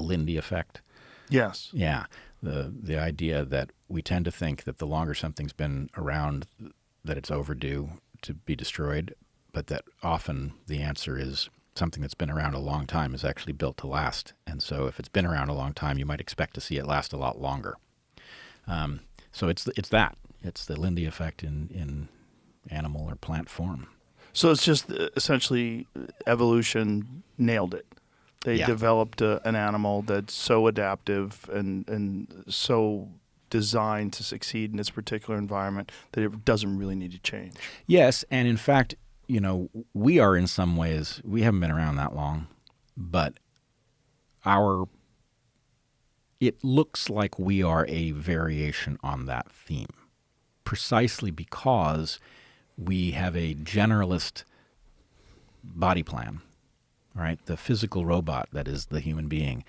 Lindy effect. Yes. Yeah, the idea that we tend to think that the longer something's been around, that it's overdue to be destroyed, but that often the answer is something that's been around a long time is actually built to last. And so if it's been around a long time, you might expect to see it last a lot longer. So it's that. It's the Lindy effect in animal or plant form. So it's just essentially evolution nailed it. They developed an animal that's so adaptive and so designed to succeed in its particular environment that it doesn't really need to change. Yes, and in fact, we are in some ways, we haven't been around that long, but it looks like we are a variation on that theme, precisely because we have a generalist body plan, right? The physical robot that is the human being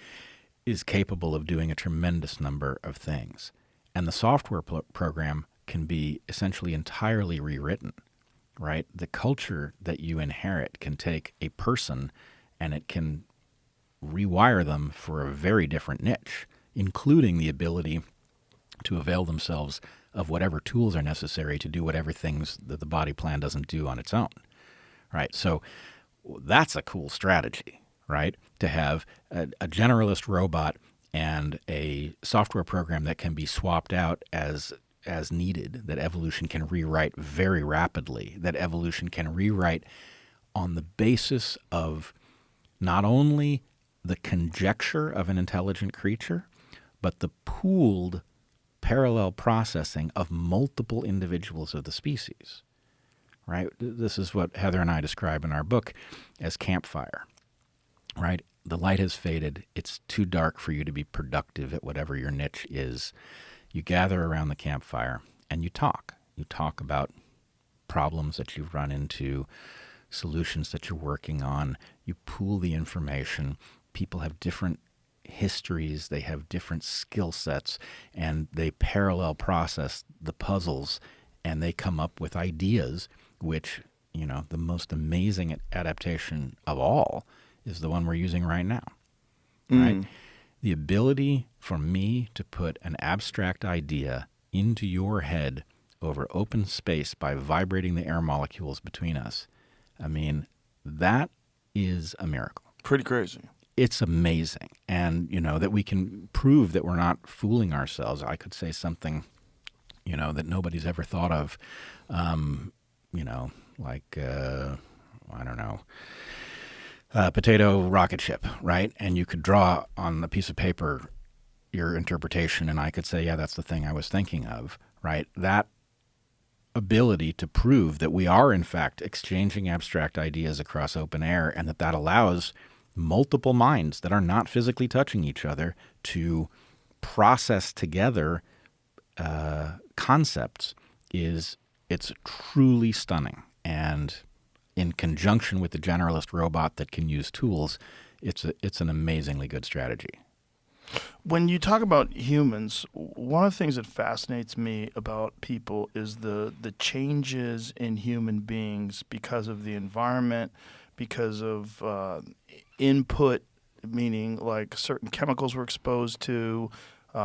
is capable of doing a tremendous number of things. And the software program can be essentially entirely rewritten, right? The culture that you inherit can take a person and it can rewire them for a very different niche, including the ability to avail themselves of whatever tools are necessary to do whatever things that the body plan doesn't do on its own, right? So that's a cool strategy, right? To have a generalist robot and a software program that can be swapped out as needed, that evolution can rewrite very rapidly, that evolution can rewrite on the basis of not only the conjecture of an intelligent creature, but the pooled parallel processing of multiple individuals of the species, right? This is what Heather and I describe in our book as campfire, right? The light has faded. It's too dark for you to be productive at whatever your niche is. You gather around the campfire and you talk. You talk about problems that you've run into, solutions that you're working on. You pool the information. People have different histories, they have different skill sets, and they parallel process the puzzles, and they come up with ideas, which, the most amazing adaptation of all is the one we're using right now, right? The ability for me to put an abstract idea into your head over open space by vibrating the air molecules between us. I mean, that is a miracle. Pretty crazy. It's amazing. And, that we can prove that we're not fooling ourselves. I could say something, that nobody's ever thought of, like, I don't know, potato rocket ship, right? And you could draw on a piece of paper your interpretation, and I could say, yeah, that's the thing I was thinking of, right? That ability to prove that we are, in fact, exchanging abstract ideas across open air, and that allows multiple minds that are not physically touching each other to process together concepts it's truly stunning. And in conjunction with the generalist robot that can use tools, it's an amazingly good strategy. When you talk about humans, one of the things that fascinates me about people is the changes in human beings because of the environment, because of input, meaning like certain chemicals we're exposed to,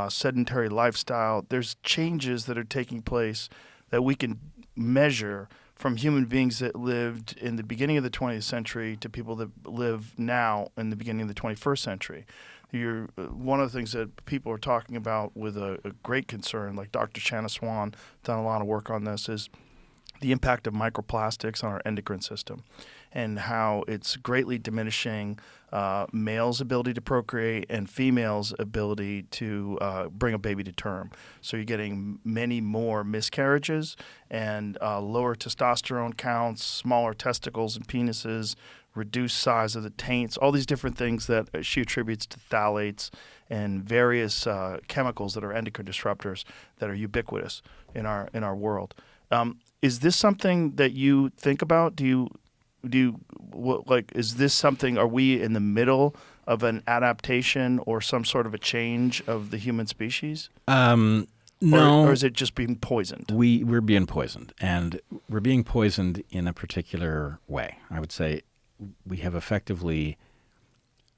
sedentary lifestyle. There's changes that are taking place that we can measure from human beings that lived in the beginning of the 20th century to people that live now in the beginning of the 21st century. One of the things that people are talking about with a great concern, like Dr. Shanna Swan done a lot of work on this, is the impact of microplastics on our endocrine system and how it's greatly diminishing males' ability to procreate and females' ability to bring a baby to term. So you're getting many more miscarriages and lower testosterone counts, smaller testicles and penises, reduced size of the taints, all these different things that she attributes to phthalates and various chemicals that are endocrine disruptors that are ubiquitous in our world. Is this something that you think about? Is this something, are we in the middle of an adaptation or some sort of a change of the human species? No. Or is it just being poisoned? We're being poisoned, and we're being poisoned in a particular way. I would say we have effectively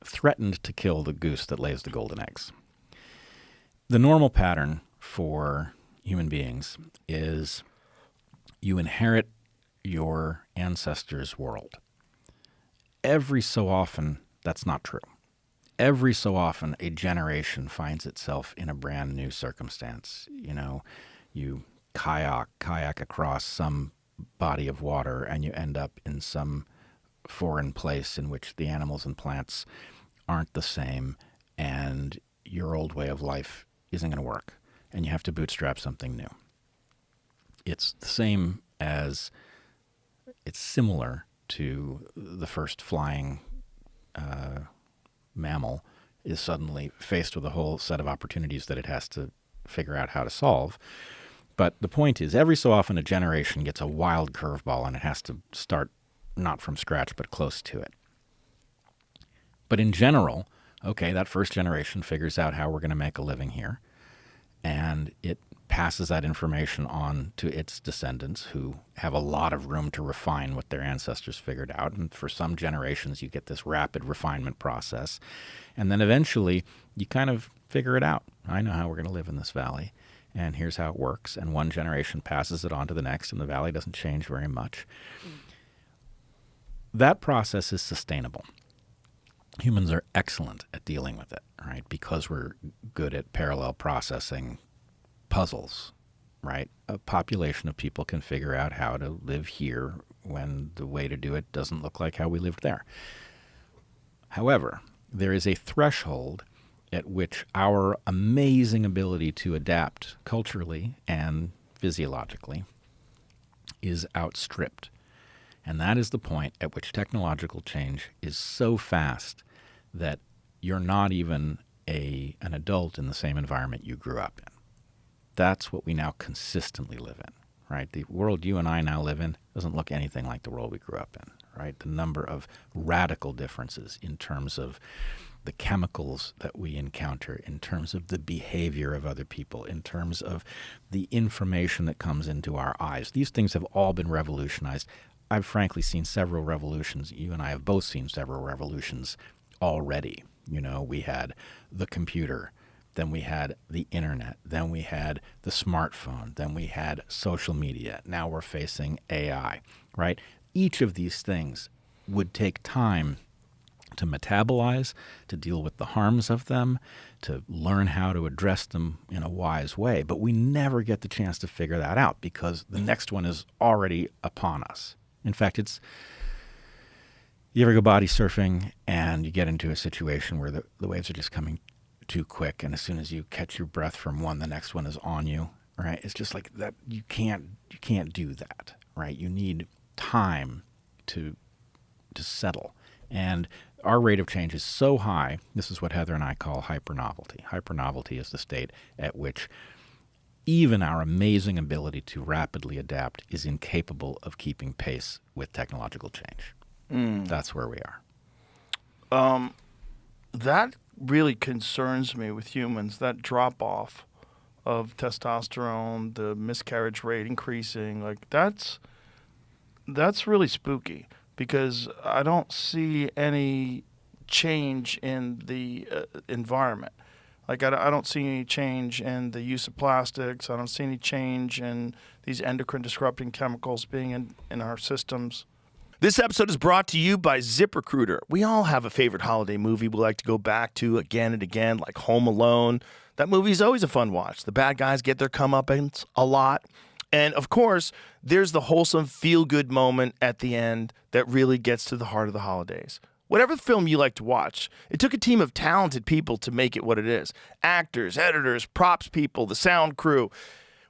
threatened to kill the goose that lays the golden eggs. The normal pattern for human beings is you inherit your ancestors' world. Every so often, that's not true. Every so often, a generation finds itself in a brand new circumstance. You kayak across some body of water, and you end up in some foreign place in which the animals and plants aren't the same, and your old way of life isn't going to work, and you have to bootstrap something new. It's the same as, it's similar to the first flying mammal is suddenly faced with a whole set of opportunities that it has to figure out how to solve. But the point is, every so often a generation gets a wild curveball, and it has to start not from scratch, but close to it. But in general, okay, that first generation figures out how we're going to make a living here, and it passes that information on to its descendants, who have a lot of room to refine what their ancestors figured out. And for some generations, you get this rapid refinement process. And then eventually, you kind of figure it out. I know how we're going to live in this valley, and here's how it works. And one generation passes it on to the next, and the valley doesn't change very much. That process is sustainable. Humans are excellent at dealing with it, right? Because we're good at parallel processing puzzles, right? A population of people can figure out how to live here when the way to do it doesn't look like how we lived there. However, there is a threshold at which our amazing ability to adapt culturally and physiologically is outstripped. And that is the point at which technological change is so fast that you're not even an adult in the same environment you grew up in. That's what we now consistently live in, right? The world you and I now live in doesn't look anything like the world we grew up in, right? The number of radical differences in terms of the chemicals that we encounter, in terms of the behavior of other people, in terms of the information that comes into our eyes. These things have all been revolutionized. I've frankly seen several revolutions. You and I have both seen several revolutions already. We had the computer Then we had the internet. Then we had the smartphone. Then we had social media. Now we're facing AI, right? Each of these things would take time to metabolize, to deal with the harms of them, to learn how to address them in a wise way. But we never get the chance to figure that out because the next one is already upon us. In fact, you ever go body surfing and you get into a situation where the waves are just coming too quick, and as soon as you catch your breath from one, the next one is on you, right? It's just like that. You can't do that, right? You need time to settle. And our rate of change is so high, this is what Heather and I call hypernovelty. Hypernovelty is the state at which even our amazing ability to rapidly adapt is incapable of keeping pace with technological change. That's where we are. That really concerns me with humans, that drop-off of testosterone, the miscarriage rate increasing. Like, that's really spooky because I don't see any change in the environment. Like, I don't see any change in the use of plastics. I don't see any change in these endocrine-disrupting chemicals being in our systems. This episode is brought to you by ZipRecruiter. We all have a favorite holiday movie we like to go back to again and again, like Home Alone. That movie is always a fun watch. The bad guys get their comeuppance a lot. And, of course, there's the wholesome, feel-good moment at the end that really gets to the heart of the holidays. Whatever film you like to watch, it took a team of talented people to make it what it is. Actors, editors, props people, the sound crew.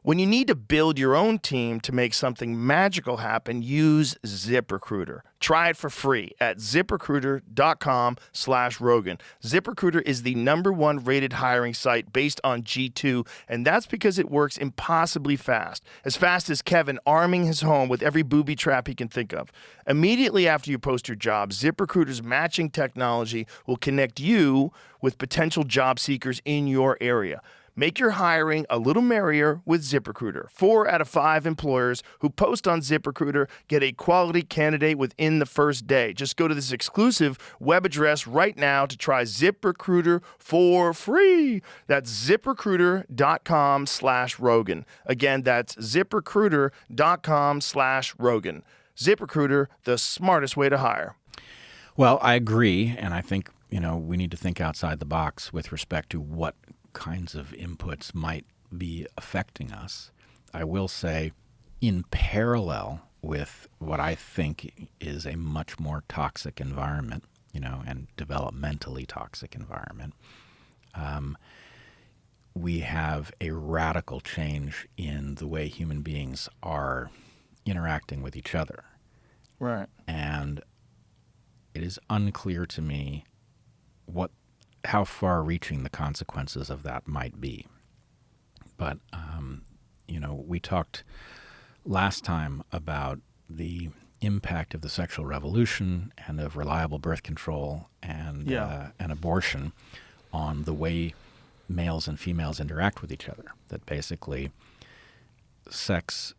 When you need to build your own team to make something magical happen, use ZipRecruiter. Try it for free at ZipRecruiter.com/Rogan. ZipRecruiter is the #1 rated hiring site based on G2, and that's because it works impossibly fast as Kevin arming his home with every booby trap he can think of. Immediately after you post your job, ZipRecruiter's matching technology will connect you with potential job seekers in your area. Make your hiring a little merrier with ZipRecruiter. 4 out of 5 employers who post on ZipRecruiter get a quality candidate within the first day. Just go to this exclusive web address right now to try ZipRecruiter for free. That's ZipRecruiter.com/Rogan. Again, that's ZipRecruiter.com/Rogan. ZipRecruiter, the smartest way to hire. Well, I agree, and I think we need to think outside the box with respect to what kinds of inputs might be affecting us. I will say, in parallel with what I think is a much more toxic environment, and developmentally toxic environment, we have a radical change in the way human beings are interacting with each other. Right. And it is unclear to me how far-reaching the consequences of that might be. But, we talked last time about the impact of the sexual revolution and of reliable birth control and abortion on the way males and females interact with each other. That basically sex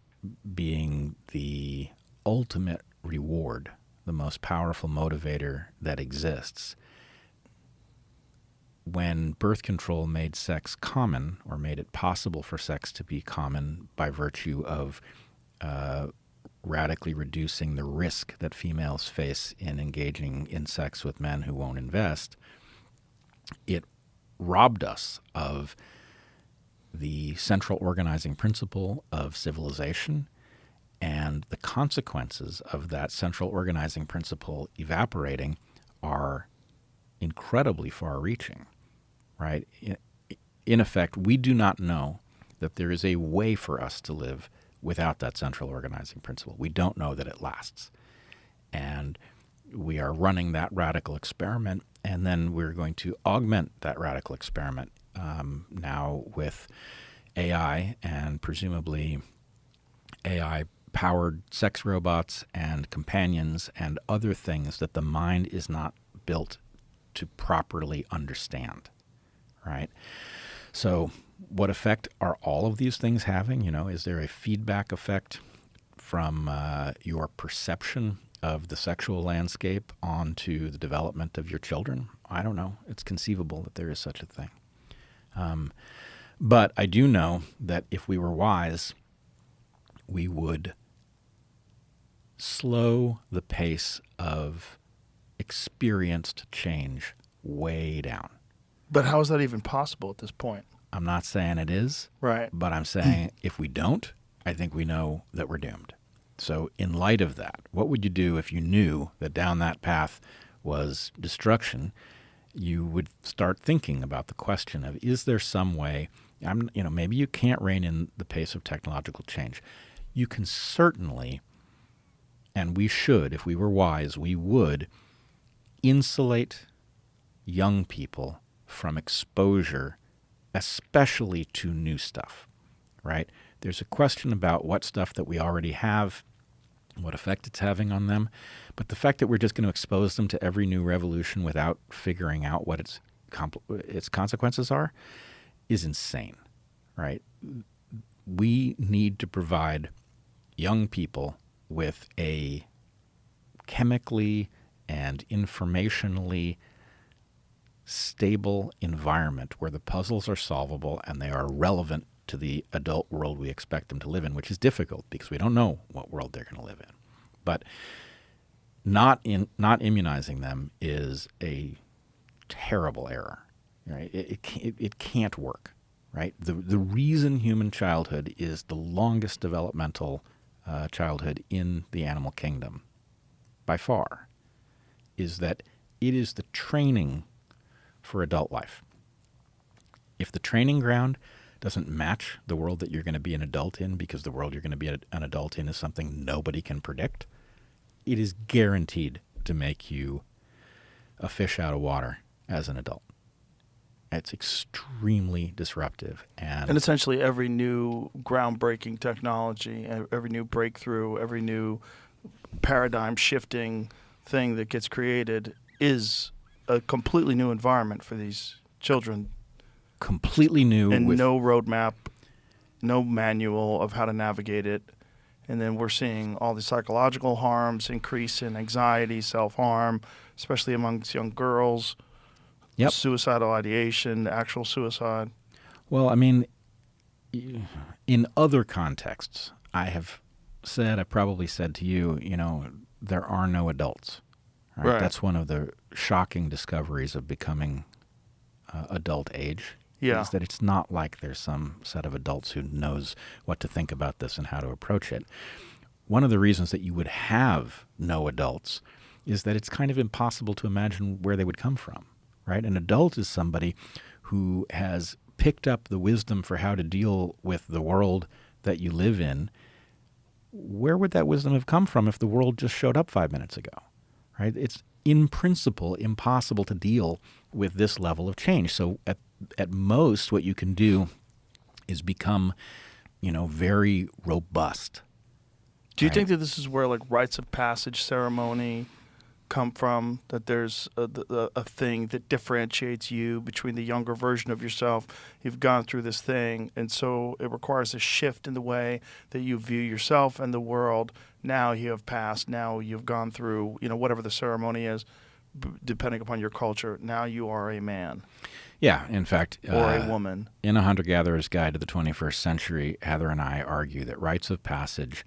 being the ultimate reward, the most powerful motivator that exists. When birth control made sex common, or made it possible for sex to be common by virtue of radically reducing the risk that females face in engaging in sex with men who won't invest, it robbed us of the central organizing principle of civilization, and the consequences of that central organizing principle evaporating are incredibly far-reaching. Right? In effect, we do not know that there is a way for us to live without that central organizing principle. We don't know that it lasts. And we are running that radical experiment, and then we're going to augment that radical experiment now with AI and presumably AI-powered sex robots and companions and other things that the mind is not built to properly understand. Right? So what effect are all of these things having? Is there a feedback effect from your perception of the sexual landscape onto the development of your children? I don't know. It's conceivable that there is such a thing. But I do know that if we were wise, we would slow the pace of experienced change way down. But how is that even possible at this point? I'm not saying it is, Right. but I'm saying if we don't, I think we know that we're doomed. So in light of that, what would you do if you knew that down that path was destruction? You would start thinking about the question of, is there some way, maybe you can't rein in the pace of technological change. You can certainly, and we should, if we were wise, we would insulate young people from exposure, especially to new stuff, right? There's a question about what stuff that we already have, what effect it's having on them. But the fact that we're just going to expose them to every new revolution without figuring out what its consequences are is insane, right? We need to provide young people with a chemically and informationally stable environment where the puzzles are solvable and they are relevant to the adult world we expect them to live in, which is difficult because we don't know what world they're going to live in. But not immunizing them is a terrible error, right? It can't work, right? The reason human childhood is the longest developmental childhood in the animal kingdom, by far, is that it is the training for adult life. If the training ground doesn't match the world that you're going to be an adult in, because the world you're going to be an adult in is something nobody can predict, it is guaranteed to make you a fish out of water as an adult. It's extremely disruptive. And essentially every new groundbreaking technology, every new breakthrough, every new paradigm-shifting thing that gets created is a completely new environment for these children. Completely new. And no roadmap, no manual of how to navigate it. And then we're seeing all the psychological harms, increase in anxiety, self-harm, especially amongst young girls. Yep. Suicidal ideation, actual suicide. Well, I mean, in other contexts, I probably said to you, there are no adults. Right? That's one of the shocking discoveries of becoming adult age. Yeah. Is that it's not like there's some set of adults who knows what to think about this and how to approach it. One of the reasons that you would have no adults is that it's kind of impossible to imagine where they would come from, right? An adult is somebody who has picked up the wisdom for how to deal with the world that you live in. Where would that wisdom have come from if the world just showed up 5 minutes ago, right? It's in principle impossible to deal with this level of change. So at most, what you can do is become, very robust. Do you think that this is where rites of passage ceremony come from? That there's a thing that differentiates you between the younger version of yourself. You've gone through this thing, and so it requires a shift in the way that you view yourself and the world. Now you have passed. Now you've gone through, whatever the ceremony is, depending upon your culture. Now you are a man. Yeah, in fact, or a woman. In A Hunter-Gatherer's Guide to the 21st Century, Heather and I argue that rites of passage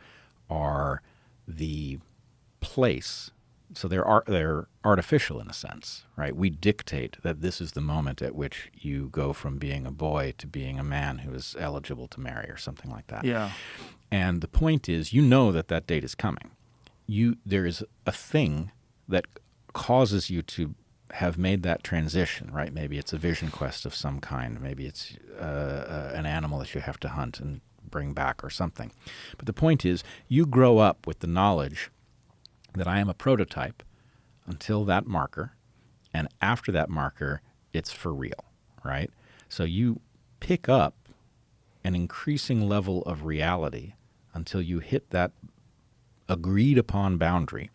are the place. So they're artificial in a sense, right? We dictate that this is the moment at which you go from being a boy to being a man who is eligible to marry or something like that. Yeah. And the point is, that date is coming. There is a thing that causes you to have made that transition, right? Maybe it's a vision quest of some kind. Maybe it's an animal that you have to hunt and bring back or something. But the point is, you grow up with the knowledge that I am a prototype until that marker, and after that marker, it's for real, right? So you pick up an increasing level of reality until you hit that agreed upon boundary,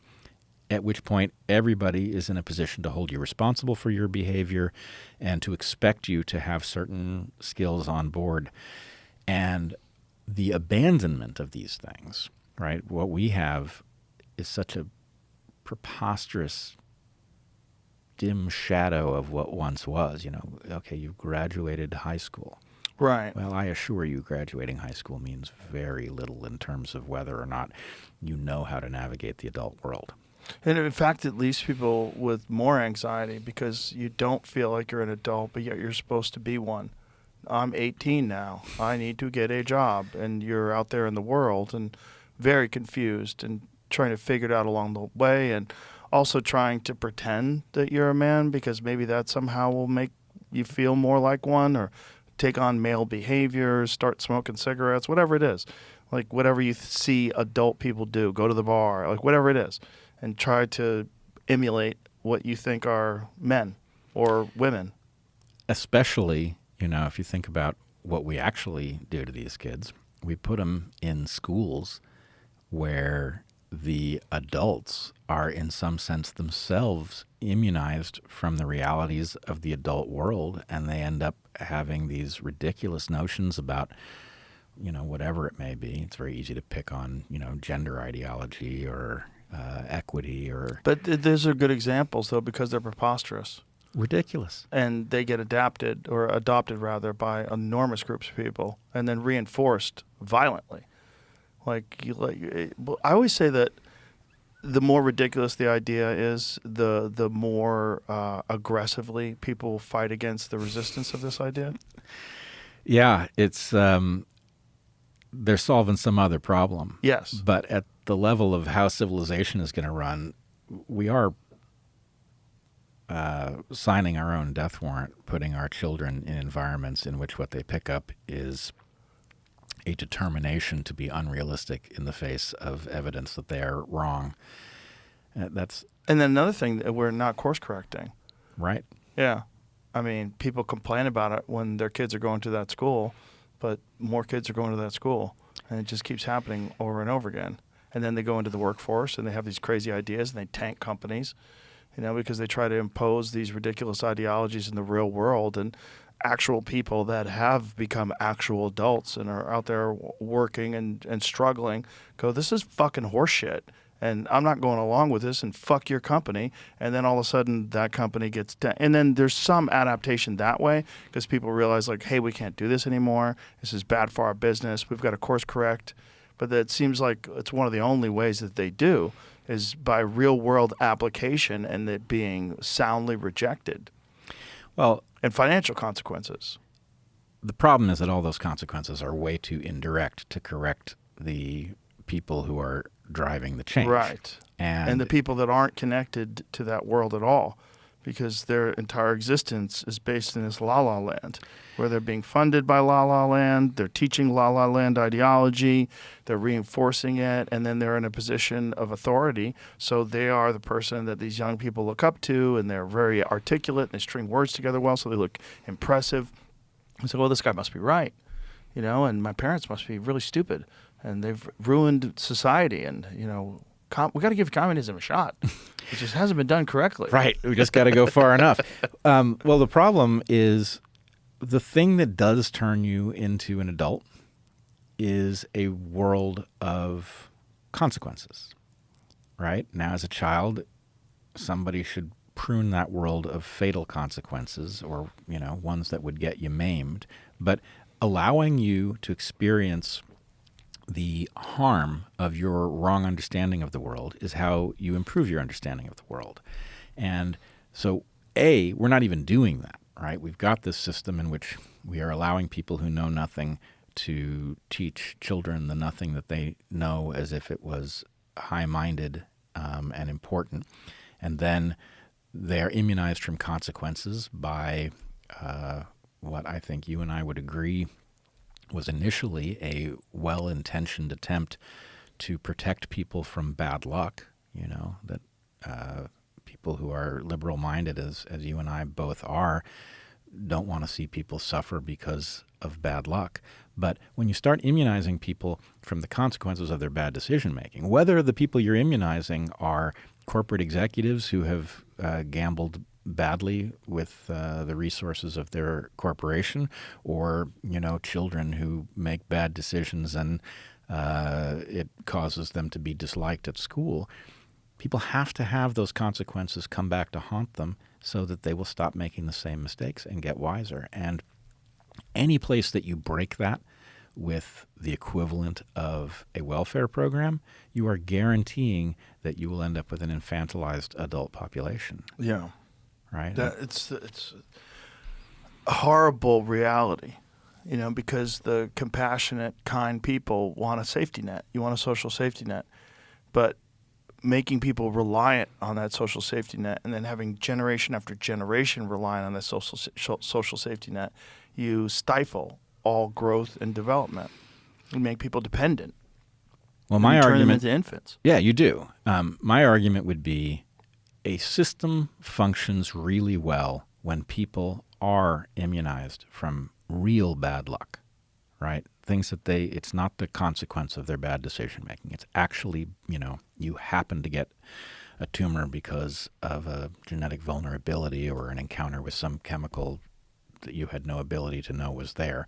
at which point everybody is in a position to hold you responsible for your behavior and to expect you to have certain skills on board. And the abandonment of these things, right? What we have is such a preposterous dim shadow of what once was. Okay, you've graduated high school. Right. Well, I assure you, graduating high school means very little in terms of whether or not you know how to navigate the adult world. And in fact, it leaves people with more anxiety because you don't feel like you're an adult, but yet you're supposed to be one. I'm 18 now. I need to get a job. And you're out there in the world and very confused and trying to figure it out along the way, and also trying to pretend that you're a man because maybe that somehow will make you feel more like one, or take on male behaviors, start smoking cigarettes, whatever it is. Like whatever you see adult people do, go to the bar, like whatever it is, and try to emulate what you think are men or women. Especially, if you think about what we actually do to these kids, we put them in schools where the adults are in some sense themselves immunized from the realities of the adult world, and they end up having these ridiculous notions about, whatever it may be. It's very easy to pick on, gender ideology or equity or... But those are good examples, though, because they're preposterous. Ridiculous. And they get adopted by enormous groups of people and then reinforced violently. I always say that the more ridiculous the idea is, the more aggressively people fight against the resistance of this idea. Yeah, it's they're solving some other problem. Yes. But at the level of how civilization is going to run, we are signing our own death warrant, putting our children in environments in which what they pick up is a determination to be unrealistic in the face of evidence that they are wrong. And then another thing, that we're not course correcting. Right. Yeah. I mean, people complain about it when their kids are going to that school, but more kids are going to that school, and it just keeps happening over and over again. And then they go into the workforce and they have these crazy ideas and they tank companies, because they try to impose these ridiculous ideologies in the real world, and actual people that have become actual adults and are out there working and struggling go, this is fucking horseshit, and I'm not going along with this, and fuck your company. And then all of a sudden that company gets and then there's some adaptation that way because people realize, like, hey, we can't do this anymore. This is bad for our business. We've got to course correct. But that seems like it's one of the only ways that they do is by real world application and it being soundly rejected. Well, and financial consequences. The problem is that all those consequences are way too indirect to correct the people who are driving the change. Right. And the people that aren't connected to that world at all, because their entire existence is based in this la-la land, where they're being funded by la-la land, they're teaching la-la land ideology, they're reinforcing it, and then they're in a position of authority. So they are the person that these young people look up to, and they're very articulate, and they string words together well, so they look impressive. And so, well, this guy must be right, and my parents must be really stupid, and they've ruined society, and, we got to give communism a shot. It just hasn't been done correctly. Right. We just got to go far enough. Well, the problem is the thing that does turn you into an adult is a world of consequences, right? Now, as a child, somebody should prune that world of fatal consequences or, ones that would get you maimed. But allowing you to experience the harm of your wrong understanding of the world is how you improve your understanding of the world. And so, we're not even doing that, right? We've got this system in which we are allowing people who know nothing to teach children the nothing that they know as if it was high-minded and important. And then they're immunized from consequences by what I think you and I would agree was initially a well-intentioned attempt to protect people from bad luck, that people who are liberal-minded, as you and I both are, don't want to see people suffer because of bad luck. But when you start immunizing people from the consequences of their bad decision-making, whether the people you're immunizing are corporate executives who have gambled badly with the resources of their corporation, or children who make bad decisions and it causes them to be disliked at school, People have to have those consequences come back to haunt them so that they will stop making the same mistakes and get wiser. And any place that you break that with the equivalent of a welfare program, you are guaranteeing that you will end up with an infantilized adult population. Yeah. Right? It's a horrible reality, because the compassionate, kind people want a safety net. You want a social safety net. But making people reliant on that social safety net and then having generation after generation reliant on that social safety net, you stifle all growth and development. You make people dependent. Well, my turn argument, them into infants. Yeah, you do. My argument would be a system functions really well when people are immunized from real bad luck, right? Things that it's not the consequence of their bad decision making. It's actually, you happen to get a tumor because of a genetic vulnerability or an encounter with some chemical that you had no ability to know was there.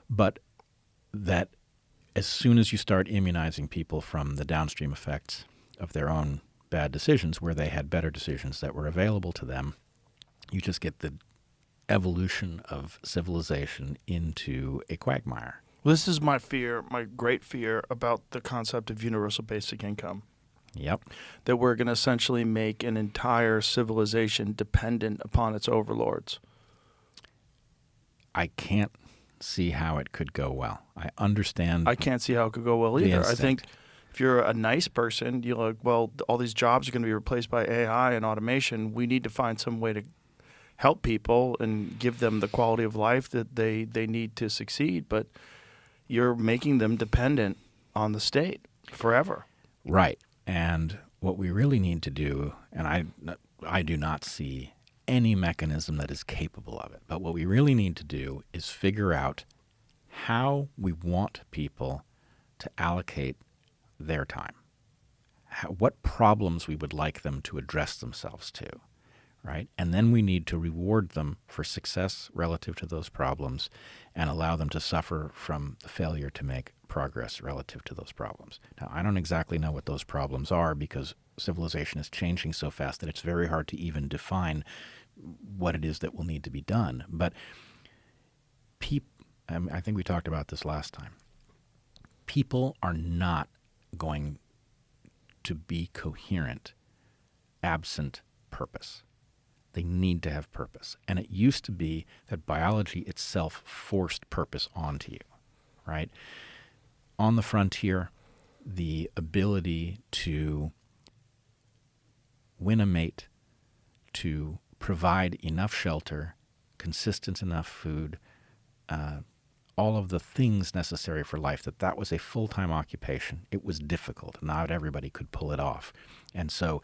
But that as soon as you start immunizing people from the downstream effects of their own bad decisions, where they had better decisions that were available to them, you just get the evolution of civilization into a quagmire. This is my fear, my great fear about the concept of universal basic income. Yep. That we're going to essentially make an entire civilization dependent upon its overlords. I can't see how it could go well. I understand. I can't see how it could go well either. I think if you're a nice person, you're like, well, all these jobs are going to be replaced by AI and automation. We need to find some way to help people and give them the quality of life that they need to succeed. But you're making them dependent on the state forever. Right. And what we really need to do, and I do not see any mechanism that is capable of it, but what we really need to do is figure out how we want people to allocate their time, what problems we would like them to address themselves to, right? And then we need to reward them for success relative to those problems and allow them to suffer from the failure to make progress relative to those problems. Now, I don't exactly know what those problems are because civilization is changing so fast that it's very hard to even define what it is that will need to be done. But I think we talked about this last time. People are not going to be coherent absent purpose. They need to have purpose. And it used to be that biology itself forced purpose onto you, right? On the frontier, the ability to win a mate, to provide enough shelter, consistent enough food, all of the things necessary for life, that was a full-time occupation. It was difficult. Not everybody could pull it off. And so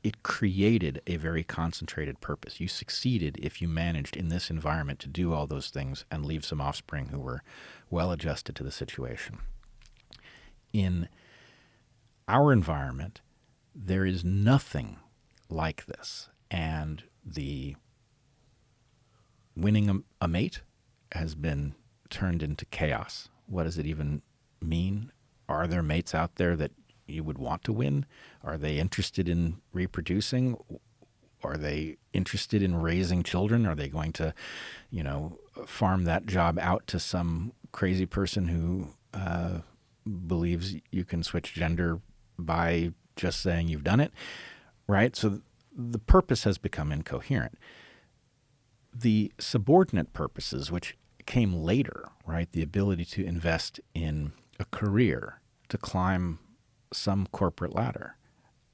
it created a very concentrated purpose. You succeeded if you managed in this environment to do all those things and leave some offspring who were well adjusted to the situation. In our environment, there is nothing like this. And the winning a mate has been turned into chaos. What does it even mean? Are there mates out there that you would want to win? Are they interested in reproducing? Are they interested in raising children? Are they going to, farm that job out to some crazy person who believes you can switch gender by just saying you've done it, right? So the purpose has become incoherent. The subordinate purposes, which came later, right? The ability to invest in a career, to climb some corporate ladder.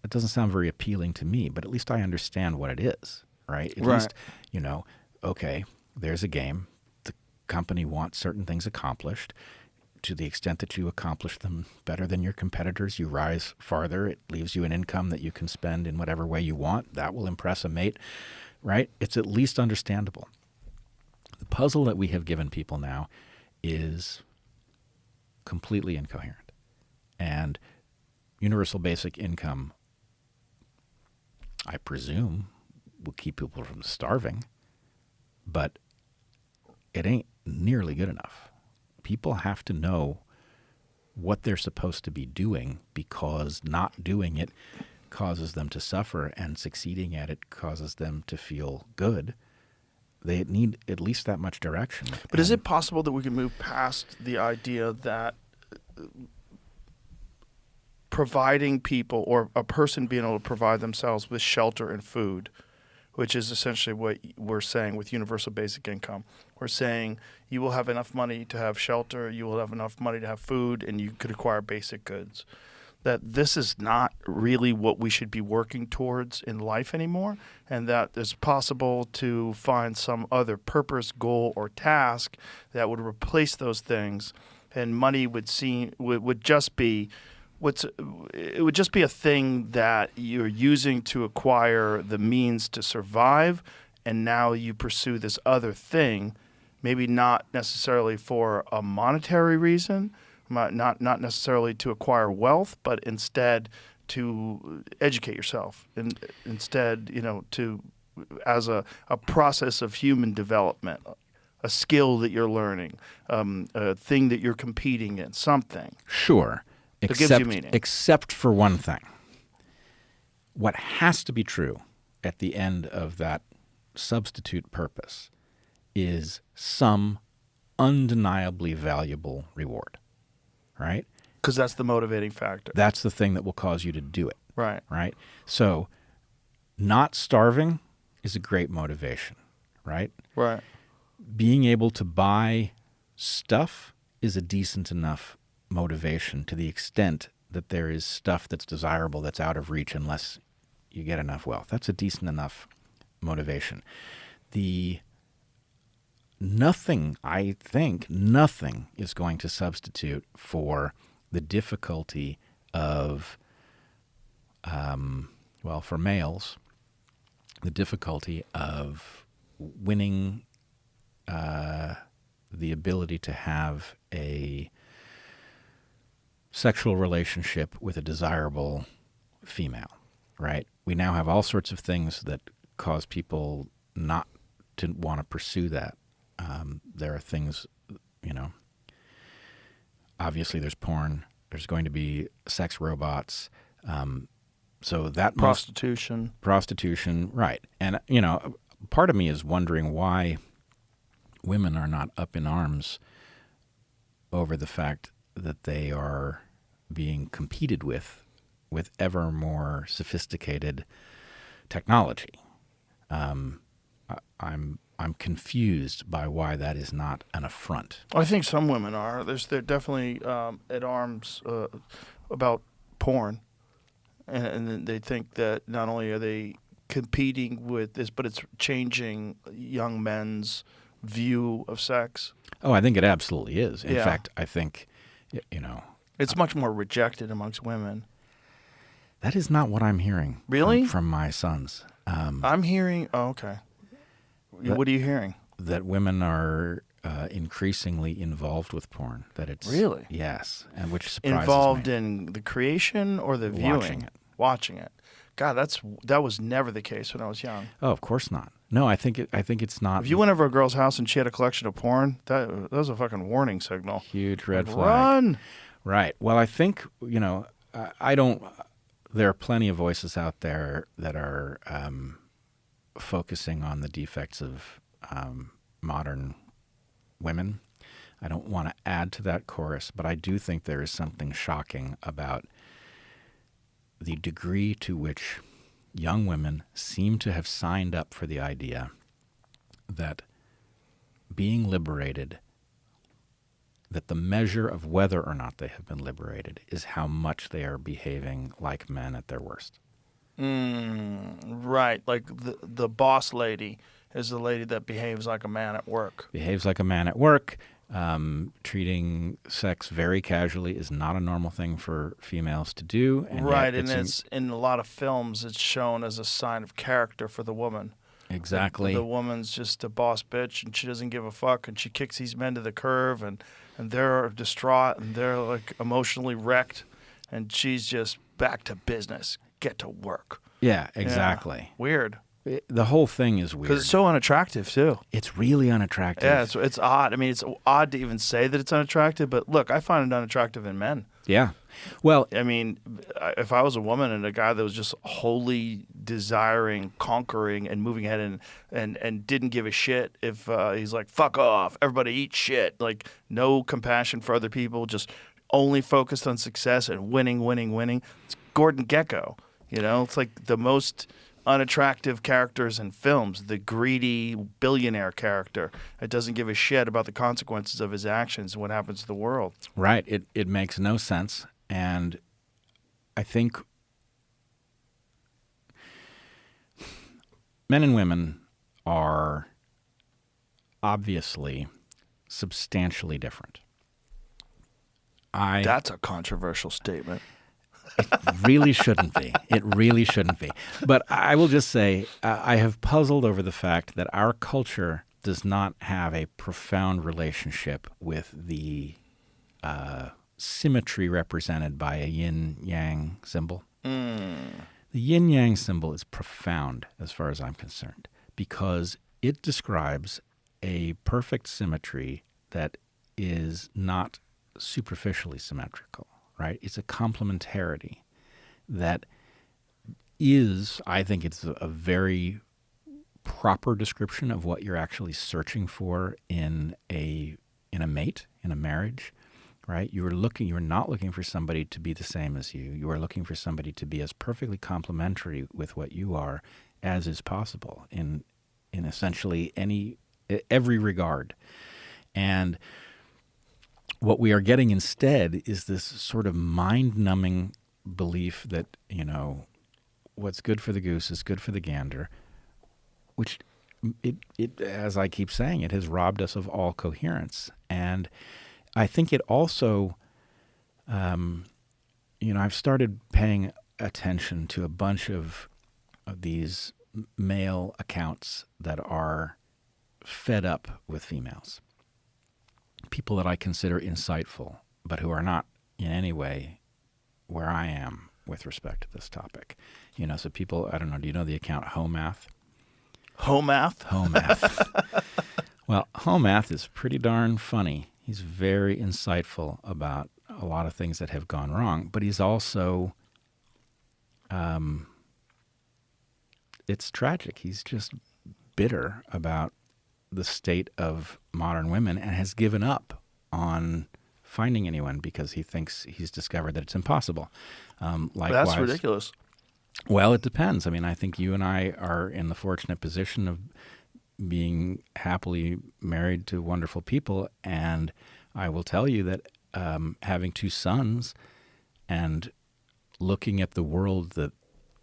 It doesn't sound very appealing to me, but at least I understand what it is, right? At least, okay, there's a game. The company wants certain things accomplished. To the extent that you accomplish them better than your competitors, you rise farther. It leaves you an income that you can spend in whatever way you want. That will impress a mate, right? It's at least understandable. The puzzle that we have given people now is completely incoherent. And universal basic income, I presume, will keep people from starving, but it ain't nearly good enough. People have to know what they're supposed to be doing, because not doing it causes them to suffer and succeeding at it causes them to feel good, they need at least that much direction. But is it possible that we can move past the idea that providing people or a person being able to provide themselves with shelter and food, which is essentially what we're saying with universal basic income. We're saying you will have enough money to have shelter, you will have enough money to have food, and you could acquire basic goods. That this is not really what we should be working towards in life anymore, and that it's possible to find some other purpose, goal, or task that would replace those things, and money would just be it would just be a thing that you're using to acquire the means to survive, and now you pursue this other thing, maybe not necessarily for a monetary reason, not necessarily to acquire wealth, but instead to educate yourself, and instead, to as a process of human development, a skill that you're learning, a thing that you're competing in, something. Sure. It gives you meaning. Except for one thing. What has to be true at the end of that substitute purpose is some undeniably valuable reward, right? Because that's the motivating factor. That's the thing that will cause you to do it. Right. Right? So not starving is a great motivation, right? Right. Being able to buy stuff is a decent enough motivation to the extent that there is stuff that's desirable that's out of reach unless you get enough wealth. That's a decent enough motivation. I think nothing is going to substitute for the difficulty of, for males, the difficulty of winning the ability to have a sexual relationship with a desirable female, right? We now have all sorts of things that cause people not to want to pursue that. There are things, obviously there's porn, there's going to be sex robots, so that prostitution, right. And, part of me is wondering why women are not up in arms over the fact that they are being competed with ever more sophisticated technology. I'm confused by why that is not an affront. I think some women are. They're definitely at arms about porn, and they think that not only are they competing with this, but it's changing young men's view of sex. Oh, I think it absolutely is. In fact, I think, it's much more rejected amongst women. That is not what I'm hearing. Really? From my sons. I'm hearing. Oh, okay. What are you hearing? That women are increasingly involved with porn. That it's really, yes, and which surprises involved me. in the creation or the viewing, watching it. God, that was never the case when I was young. Oh, of course not. No, I think it's not. If you went over a girl's house and she had a collection of porn, that was a fucking warning signal. Huge red flag. Run. Right. Well, I think I don't. There are plenty of voices out there that are focusing on the defects of modern women. I don't want to add to that chorus, but I do think there is something shocking about the degree to which young women seem to have signed up for the idea that being liberated, that the measure of whether or not they have been liberated is how much they are behaving like men at their worst. Right. Like the boss lady is the lady that behaves like a man at work. Behaves like a man at work. Treating sex very casually is not a normal thing for females to do. And right, and it's in a lot of films, it's shown as a sign of character for the woman. Exactly. The woman's just a boss bitch, and she doesn't give a fuck, and she kicks these men to the curb, and they're distraught, and they're like emotionally wrecked, and she's just back to business. Get to work. Yeah, exactly. Yeah. Weird. The whole thing is weird. Because it's so unattractive, too. It's really unattractive. Yeah, it's odd. I mean, it's odd to even say that it's unattractive, but look, I find it unattractive in men. Yeah. Well, I mean, if I was a woman and a guy that was just wholly desiring, conquering, and moving ahead and didn't give a shit if he's like, fuck off, everybody eat shit, like no compassion for other people, just only focused on success and winning. It's Gordon Gekko. You know, it's like the most unattractive characters in films, the greedy billionaire character that doesn't give a shit about the consequences of his actions and what happens to the world. Right. It makes no sense. And I think men and women are obviously substantially different. That's a controversial statement. It really shouldn't be. It really shouldn't be. But I will just say I have puzzled over the fact that our culture does not have a profound relationship with the symmetry represented by a yin-yang symbol. The yin-yang symbol is profound as far as I'm concerned because it describes a perfect symmetry that is not superficially symmetrical. Right? It's a complementarity that is, I think it's a very proper description of what you're actually searching for in a mate, in a marriage, right? You're not looking for somebody to be the same as you. You are looking for somebody to be as perfectly complementary with what you are as is possible in essentially every regard. And what we are getting instead is this sort of mind-numbing belief that, you know, what's good for the goose is good for the gander, which, it as I keep saying, it has robbed us of all coherence. And I think it also, I've started paying attention to a bunch of these male accounts that are fed up with females. People that I consider insightful, but who are not in any way where I am with respect to this topic. You know, so people, I don't know, do you know the account Homath? Homath? Homath. Well, Homath is pretty darn funny. He's very insightful about a lot of things that have gone wrong, but he's also, it's tragic. He's just bitter about the state of modern women and has given up on finding anyone because he thinks he's discovered that it's impossible. Likewise, That's ridiculous. Well, it depends. I mean, I think you and I are in the fortunate position of being happily married to wonderful people, and I will tell you that having two sons and looking at the world that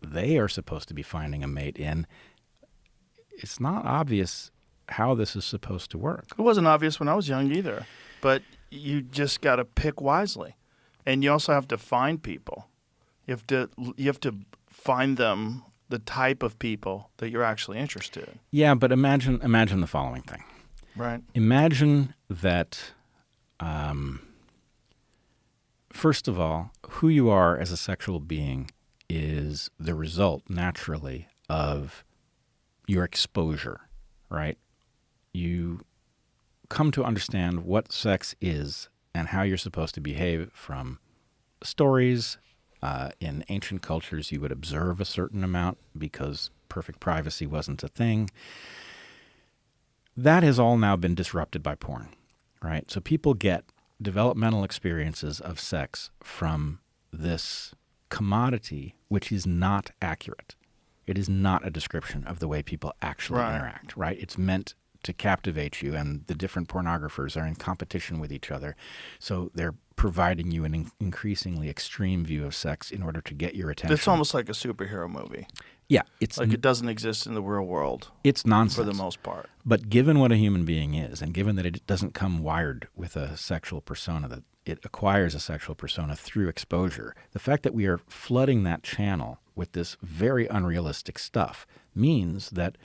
they are supposed to be finding a mate in, it's not obvious how this is supposed to work. It wasn't obvious when I was young either, but you just got to pick wisely, and you also have to find people. You have to find them, the type of people that you're actually interested in. Yeah, but imagine the following thing. Right. Imagine that, first of all, who you are as a sexual being is the result, naturally, of your exposure, right? You come to understand what sex is and how you're supposed to behave from stories. In ancient cultures, you would observe a certain amount because perfect privacy wasn't a thing. That has all now been disrupted by porn, right? So people get developmental experiences of sex from this commodity, which is not accurate. It is not a description of the way people actually interact, right? It's meant to captivate you, and the different pornographers are in competition with each other. So they're providing you an increasingly extreme view of sex in order to get your attention. It's almost like a superhero movie. Yeah. It's like it doesn't exist in the real world. It's nonsense. For the most part. But given what a human being is, and given that it doesn't come wired with a sexual persona, that it acquires a sexual persona through exposure, the fact that we are flooding that channel with this very unrealistic stuff means that,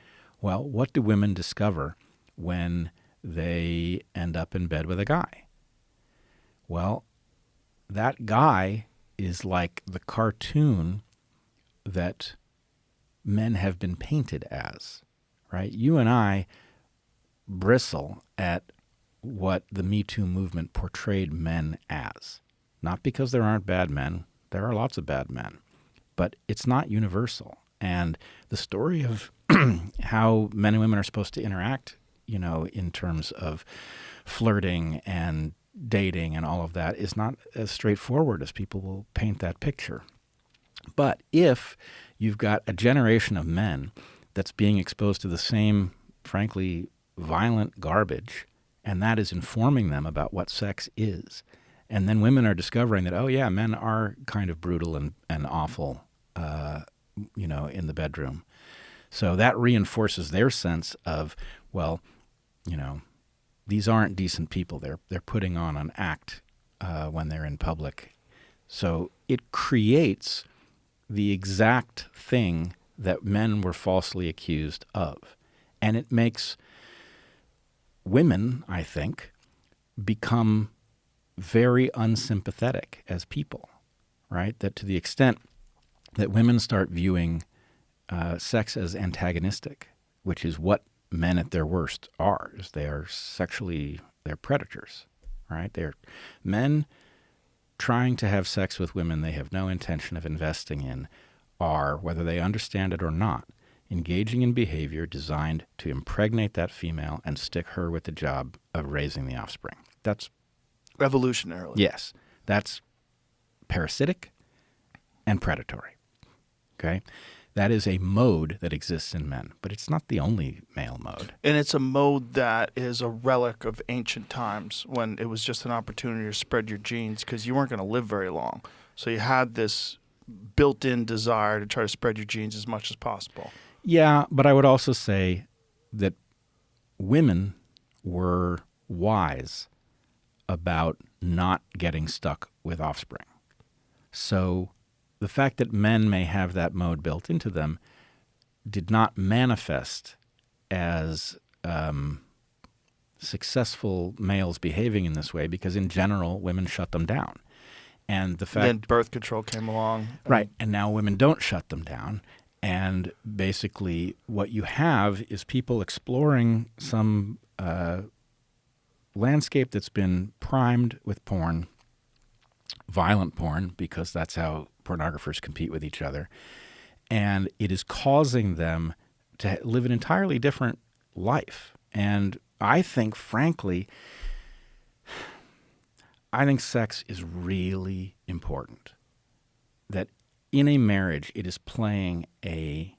well, what do women discover when they end up in bed with a guy? Well, that guy is like the cartoon that men have been painted as, right? You and I bristle at what the Me Too movement portrayed men as. Not because there aren't bad men. There are lots of bad men. But it's not universal. And the story of how men and women are supposed to interact, in terms of flirting and dating and all of that is not as straightforward as people will paint that picture. But if you've got a generation of men that's being exposed to the same, frankly, violent garbage, and that is informing them about what sex is, and then women are discovering that, oh yeah, men are kind of brutal and awful, in the bedroom. So that reinforces their sense of, well, these aren't decent people. They're putting on an act when they're in public. So it creates the exact thing that men were falsely accused of. And it makes women, I think, become very unsympathetic as people, right? That to the extent that women start viewing sex as antagonistic, which is what men at their worst are, is they're predators, right? They're men trying to have sex with women they have no intention of investing in are, whether they understand it or not, engaging in behavior designed to impregnate that female and stick her with the job of raising the offspring. That's evolutionarily. Yes. That's parasitic and predatory. Okay? That is a mode that exists in men, but it's not the only male mode. And it's a mode that is a relic of ancient times when it was just an opportunity to spread your genes because you weren't going to live very long. So you had this built-in desire to try to spread your genes as much as possible. Yeah, but I would also say that women were wise about not getting stuck with offspring. So the fact that men may have that mode built into them did not manifest as successful males behaving in this way because, in general, women shut them down. And the fact then birth control came along. Right, and now women don't shut them down. And basically what you have is people exploring some landscape that's been primed with porn, violent porn, because that's how pornographers compete with each other. And it is causing them to live an entirely different life. And I think, frankly, sex is really important. That in a marriage, it is playing a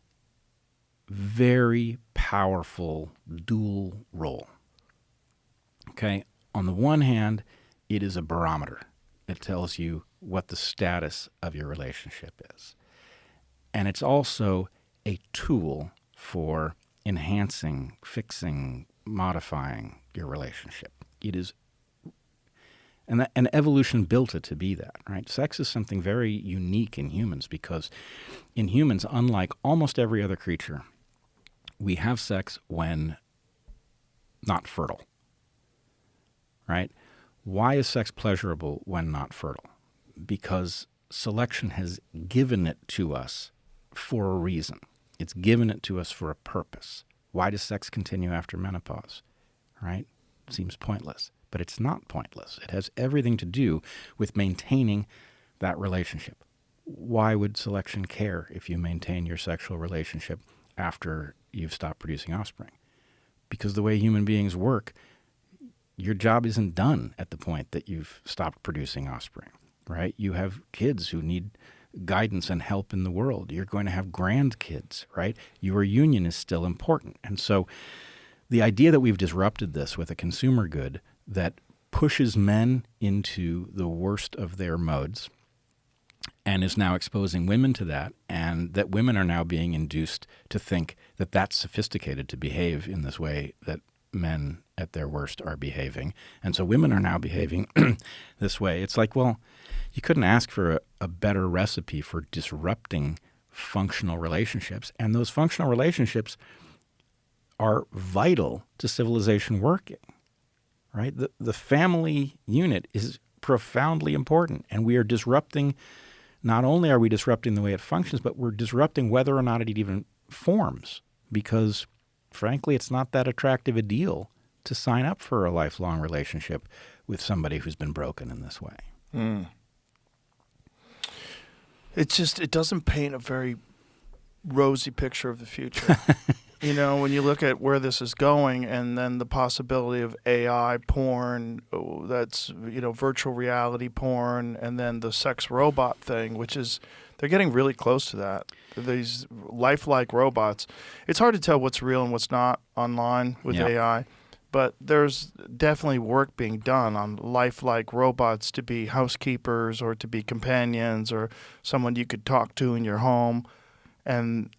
very powerful dual role. Okay? On the one hand, it is a barometer. It tells you what the status of your relationship is. And it's also a tool for enhancing, fixing, modifying your relationship. It is, and evolution built it to be that, right? Sex is something very unique in humans because in humans, unlike almost every other creature, we have sex when not fertile, right? Why is sex pleasurable when not fertile? Because selection has given it to us for a reason. It's given it to us for a purpose. Why does sex continue after menopause? Right? Seems pointless, but it's not pointless. It has everything to do with maintaining that relationship. Why would selection care if you maintain your sexual relationship after you've stopped producing offspring? Because the way human beings work, your job isn't done at the point that you've stopped producing offspring, right? You have kids who need guidance and help in the world. You're going to have grandkids, right? Your union is still important. And so the idea that we've disrupted this with a consumer good that pushes men into the worst of their modes and is now exposing women to that, and that women are now being induced to think that that's sophisticated to behave in this way that men at their worst are behaving. And so women are now behaving this way. It's like, well, you couldn't ask for a better recipe for disrupting functional relationships. And those functional relationships are vital to civilization working, right? The family unit is profoundly important, and we are disrupting not only are we disrupting the way it functions, but we're disrupting whether or not it even forms, because frankly, it's not that attractive a deal to sign up for a lifelong relationship with somebody who's been broken in this way. It doesn't paint a very rosy picture of the future. You know, when you look at where this is going, and then the possibility of AI porn, that's, you know, virtual reality porn, and then the sex robot thing, which is, they're getting really close to that. These lifelike robots. It's hard to tell what's real and what's not online with AI, but there's definitely work being done on lifelike robots to be housekeepers or to be companions or someone you could talk to in your home. And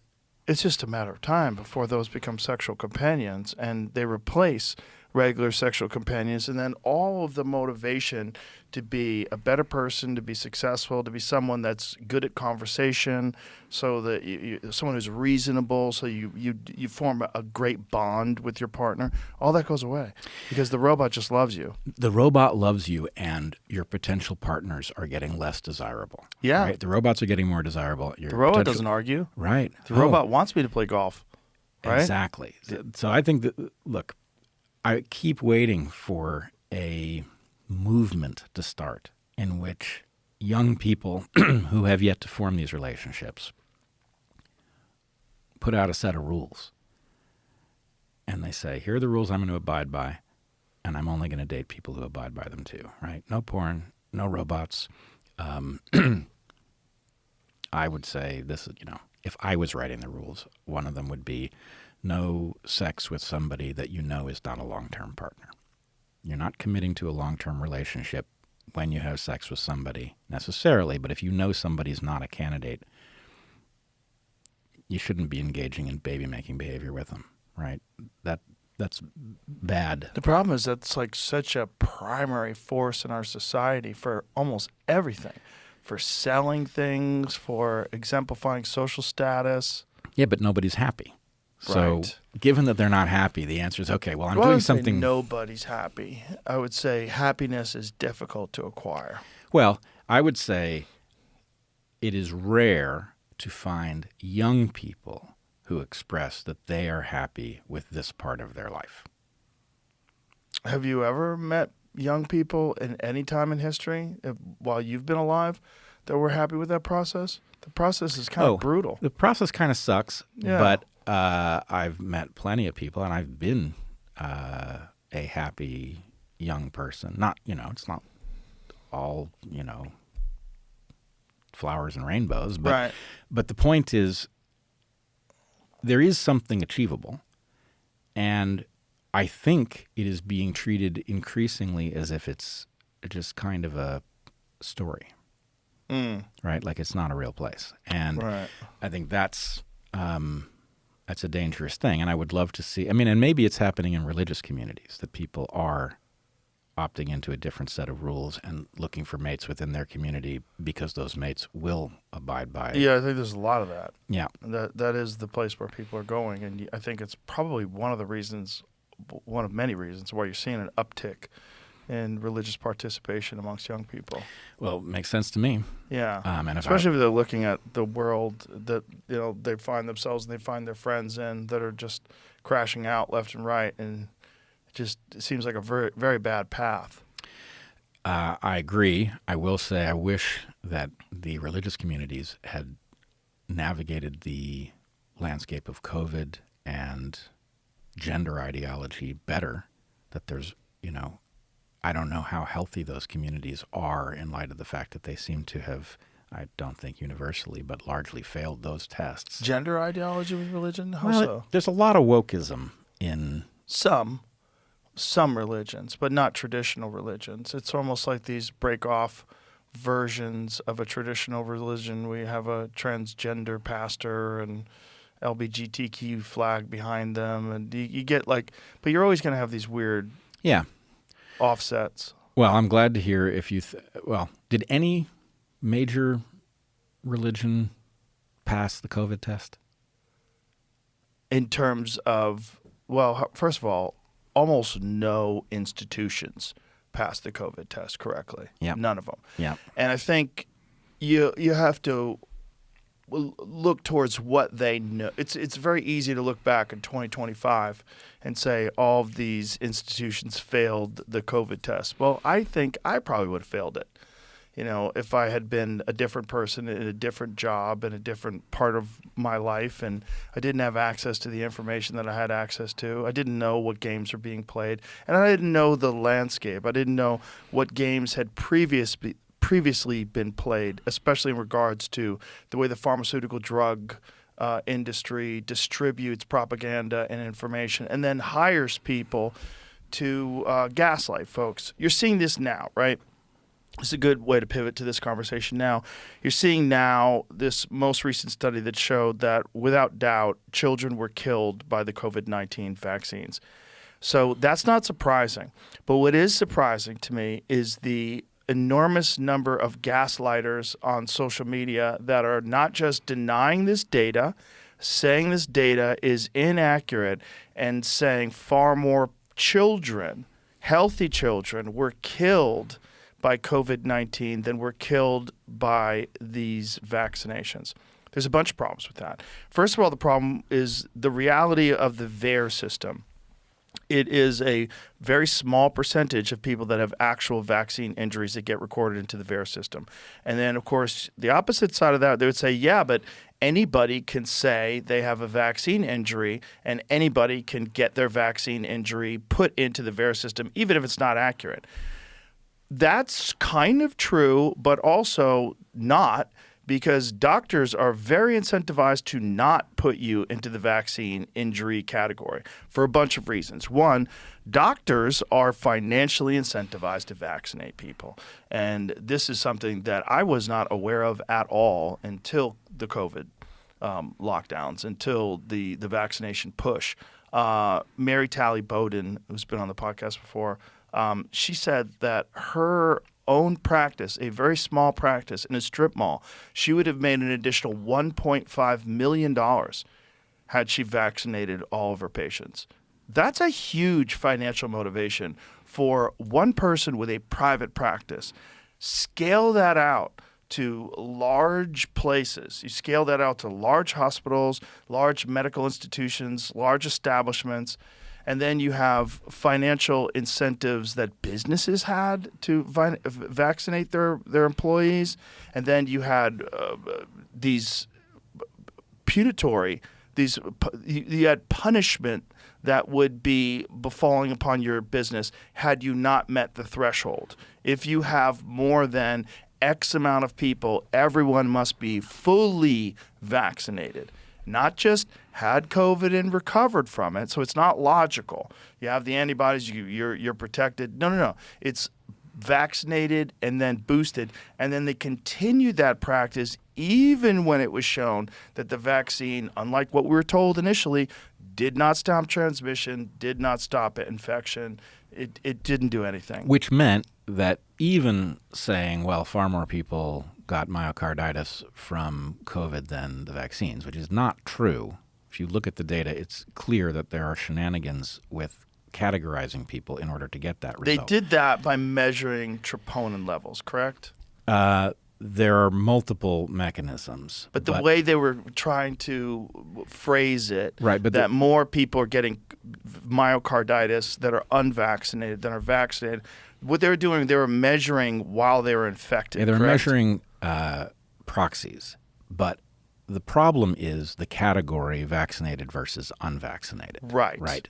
it's just a matter of time before those become sexual companions and they replace regular sexual companions, and then all of the motivation to be a better person, to be successful, to be someone that's good at conversation, so that someone who's reasonable, so you form a great bond with your partner, all that goes away because the robot just loves you. The robot loves you, and your potential partners are getting less desirable. Yeah. Right? The robots are getting more desirable. The robot doesn't argue. Right. The robot wants me to play golf. Right? Exactly. So I think that, look, I keep waiting for a movement to start in which young people who have yet to form these relationships put out a set of rules. And they say, here are the rules I'm going to abide by, and I'm only going to date people who abide by them too, right? No porn, no robots. I would say this is, if I was writing the rules, one of them would be no sex with somebody that you know is not a long-term partner. You're not committing to a long-term relationship when you have sex with somebody necessarily, but if you know somebody's not a candidate, you shouldn't be engaging in baby-making behavior with them, right? That's bad. The problem is that's like such a primary force in our society for almost everything, for selling things, for exemplifying social status. Yeah, but nobody's happy. So given that they're not happy, the answer is, okay, well, I'm doing something. Nobody's happy. I would say happiness is difficult to acquire. Well, I would say it is rare to find young people who express that they are happy with this part of their life. Have you ever met young people in any time in history, while you've been alive, that were happy with that process? The process is kind of brutal. The process kind of sucks, Yeah. but I've met plenty of people, and I've been a happy young person. Not, it's not all, flowers and rainbows, but the point is there is something achievable, and I think it is being treated increasingly as if it's just kind of a story, right? Like it's not a real place, and I think that's a dangerous thing, and I would love to see. And maybe it's happening in religious communities that people are opting into a different set of rules and looking for mates within their community because those mates will abide by. Yeah, I think there's a lot of that. Yeah, that is the place where people are going, and I think it's probably one of many reasons why you're seeing an uptick in religious participation amongst young people. Well, it makes sense to me. Yeah, and especially if they're looking at the world that they find themselves and they find their friends in that are just crashing out left and right, and it seems like a very, very bad path. I agree. I will say I wish that the religious communities had navigated the landscape of COVID and gender ideology better, that there's, I don't know how healthy those communities are in light of the fact that they seem to have, I don't think universally, but largely failed those tests. Gender ideology with religion? How so? There's a lot of wokeism in some religions, but not traditional religions. It's almost like these break-off versions of a traditional religion. We have a transgender pastor and LGBTQ flag behind them, and you get but you're always going to have these weird offsets. Well, I'm glad to hear if you did any major religion pass the COVID test? In terms of, first of all, almost no institutions passed the COVID test correctly. Yeah. None of them. Yeah. And I think you have to look towards what they know. It's very easy to look back in 2025 and say all of these institutions failed the COVID test. Well, I think I probably would have failed it. If I had been a different person in a different job in a different part of my life, and I didn't have access to the information that I had access to. I didn't know what games were being played, and I didn't know the landscape. I didn't know what games had previously been played, especially in regards to the way the pharmaceutical drug industry distributes propaganda and information and then hires people to gaslight folks. You're seeing this now, right? It's a good way to pivot to this conversation now. You're seeing now this most recent study that showed that, without doubt, children were killed by the COVID-19 vaccines. So that's not surprising. But what is surprising to me is the enormous number of gaslighters on social media that are not just denying this data, saying this data is inaccurate, and saying far more children, healthy children, were killed by COVID-19 than were killed by these vaccinations. There's a bunch of problems with that. First of all, the problem is the reality of the VAERS system. It is a very small percentage of people that have actual vaccine injuries that get recorded into the VAERS system. And then, of course, the opposite side of that, they would say, yeah, but anybody can say they have a vaccine injury, and anybody can get their vaccine injury put into the VAERS system, even if it's not accurate. That's kind of true, but also not, because doctors are very incentivized to not put you into the vaccine injury category for a bunch of reasons. One, doctors are financially incentivized to vaccinate people. And this is something that I was not aware of at all until the COVID lockdowns, until the vaccination push. Mary Talley Bowden, who's been on the podcast before, she said that her own practice, a very small practice in a strip mall, she would have made an additional $1.5 million had she vaccinated all of her patients. That's a huge financial motivation for one person with a private practice. Scale that out to large places. You scale that out to large hospitals, large medical institutions, large establishments. And then you have financial incentives that businesses had to vaccinate their employees. And then you had these punitive, you had punishment that would be befalling upon your business had you not met the threshold. If you have more than X amount of people, everyone must be fully vaccinated. Not just had COVID and recovered from it, so it's not logical. You have the antibodies, you're protected. No. It's vaccinated and then boosted, and then they continued that practice even when it was shown that the vaccine, unlike what we were told initially, did not stop transmission, did not stop infection. It didn't do anything. Which meant that even saying, well, far more people got myocarditis from COVID than the vaccines, which is not true. If you look at the data, it's clear that there are shenanigans with categorizing people in order to get that result. They did that by measuring troponin levels, correct? There are multiple mechanisms. But the way they were trying to phrase it, right, but that more people are getting myocarditis that are unvaccinated than are vaccinated, what they were doing, they were measuring while they were infected. Yeah, they were correct? measuring proxies. But the problem is the category vaccinated versus unvaccinated. Right. Right.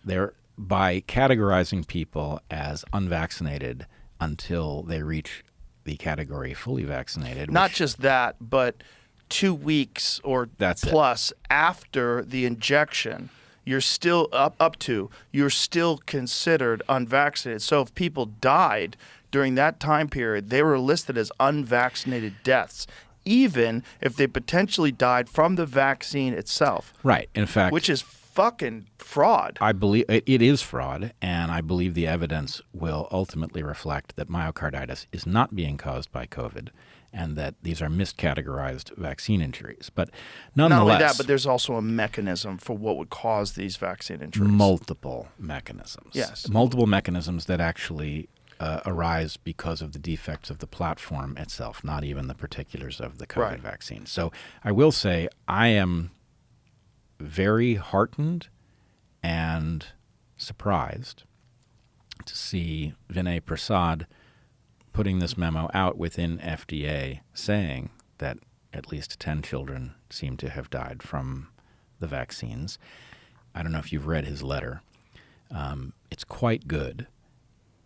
By categorizing people as unvaccinated until they reach the category fully vaccinated. Not just that, but 2 weeks or plus after the injection, you're still you're still considered unvaccinated. So if people died during that time period, they were listed as unvaccinated deaths, even if they potentially died from the vaccine itself. Right. In fact, which is fucking fraud. I believe it is fraud, and I believe the evidence will ultimately reflect that myocarditis is not being caused by COVID and that these are miscategorized vaccine injuries. But nonetheless... Not only that, but there's also a mechanism for what would cause these vaccine injuries. Multiple mechanisms. Yes. Multiple mechanisms that actually arise because of the defects of the platform itself, not even the particulars of the COVID vaccine. So I will say I am very heartened and surprised to see Vinay Prasad putting this memo out within FDA saying that at least 10 children seem to have died from the vaccines. I don't know if you've read his letter. It's quite good.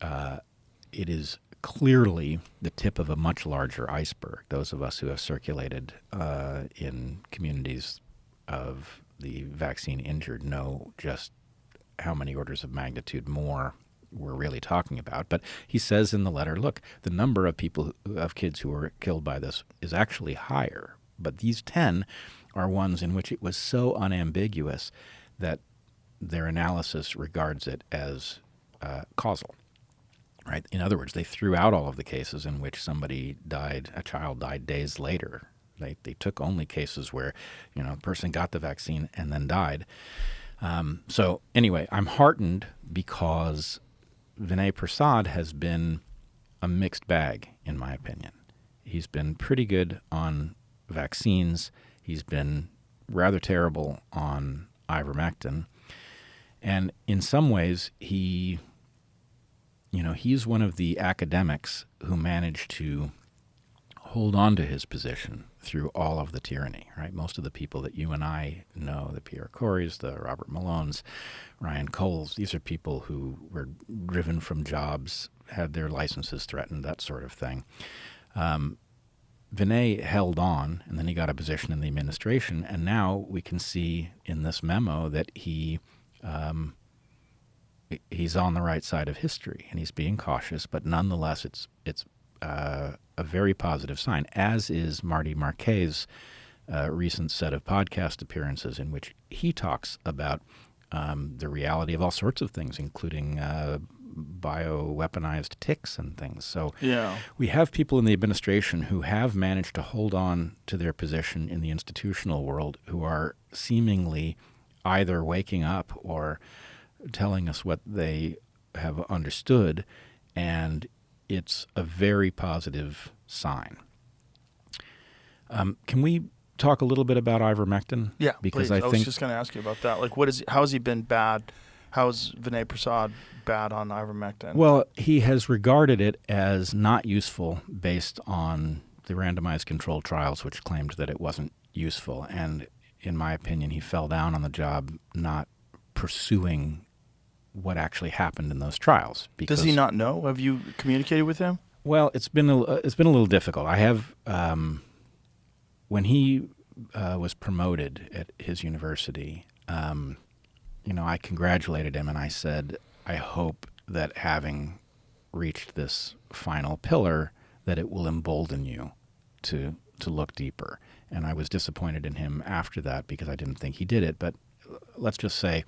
It is clearly the tip of a much larger iceberg. Those of us who have circulated in communities of the vaccine injured know just how many orders of magnitude more we're really talking about. But he says in the letter, look, the number of kids who were killed by this is actually higher. But these 10 are ones in which it was so unambiguous that their analysis regards it as causal. Right? In other words, they threw out all of the cases in which a child died days later. They took only cases where, a person got the vaccine and then died. So anyway, I'm heartened because Vinay Prasad has been a mixed bag, in my opinion. He's been pretty good on vaccines. He's been rather terrible on ivermectin. And in some ways, he's one of the academics who managed to hold on to his position through all of the tyranny, right? Most of the people that you and I know, the Pierre Corys, the Robert Malones, Ryan Coles, these are people who were driven from jobs, had their licenses threatened, that sort of thing. Vinay held on, and then he got a position in the administration, and now we can see in this memo that he's on the right side of history, and he's being cautious, but nonetheless it's a very positive sign, as is Marty Marquez's recent set of podcast appearances in which he talks about the reality of all sorts of things, including bioweaponized ticks and things. So we have people in the administration who have managed to hold on to their position in the institutional world who are seemingly either waking up or telling us what they have understood, and it's a very positive sign. Can we talk a little bit about ivermectin? Yeah, because please. I was think just going to ask you about that. Like, how has he been bad? How is Vinay Prasad bad on ivermectin? Well, he has regarded it as not useful based on the randomized controlled trials, which claimed that it wasn't useful. And in my opinion, he fell down on the job not pursuing what actually happened in those trials. Does he not know? Have you communicated with him? Well, it's been a little difficult. I have when he was promoted at his university. I congratulated him and I said, I hope that having reached this final pillar, that it will embolden you to look deeper. And I was disappointed in him after that because I didn't think he did it. But let's just say,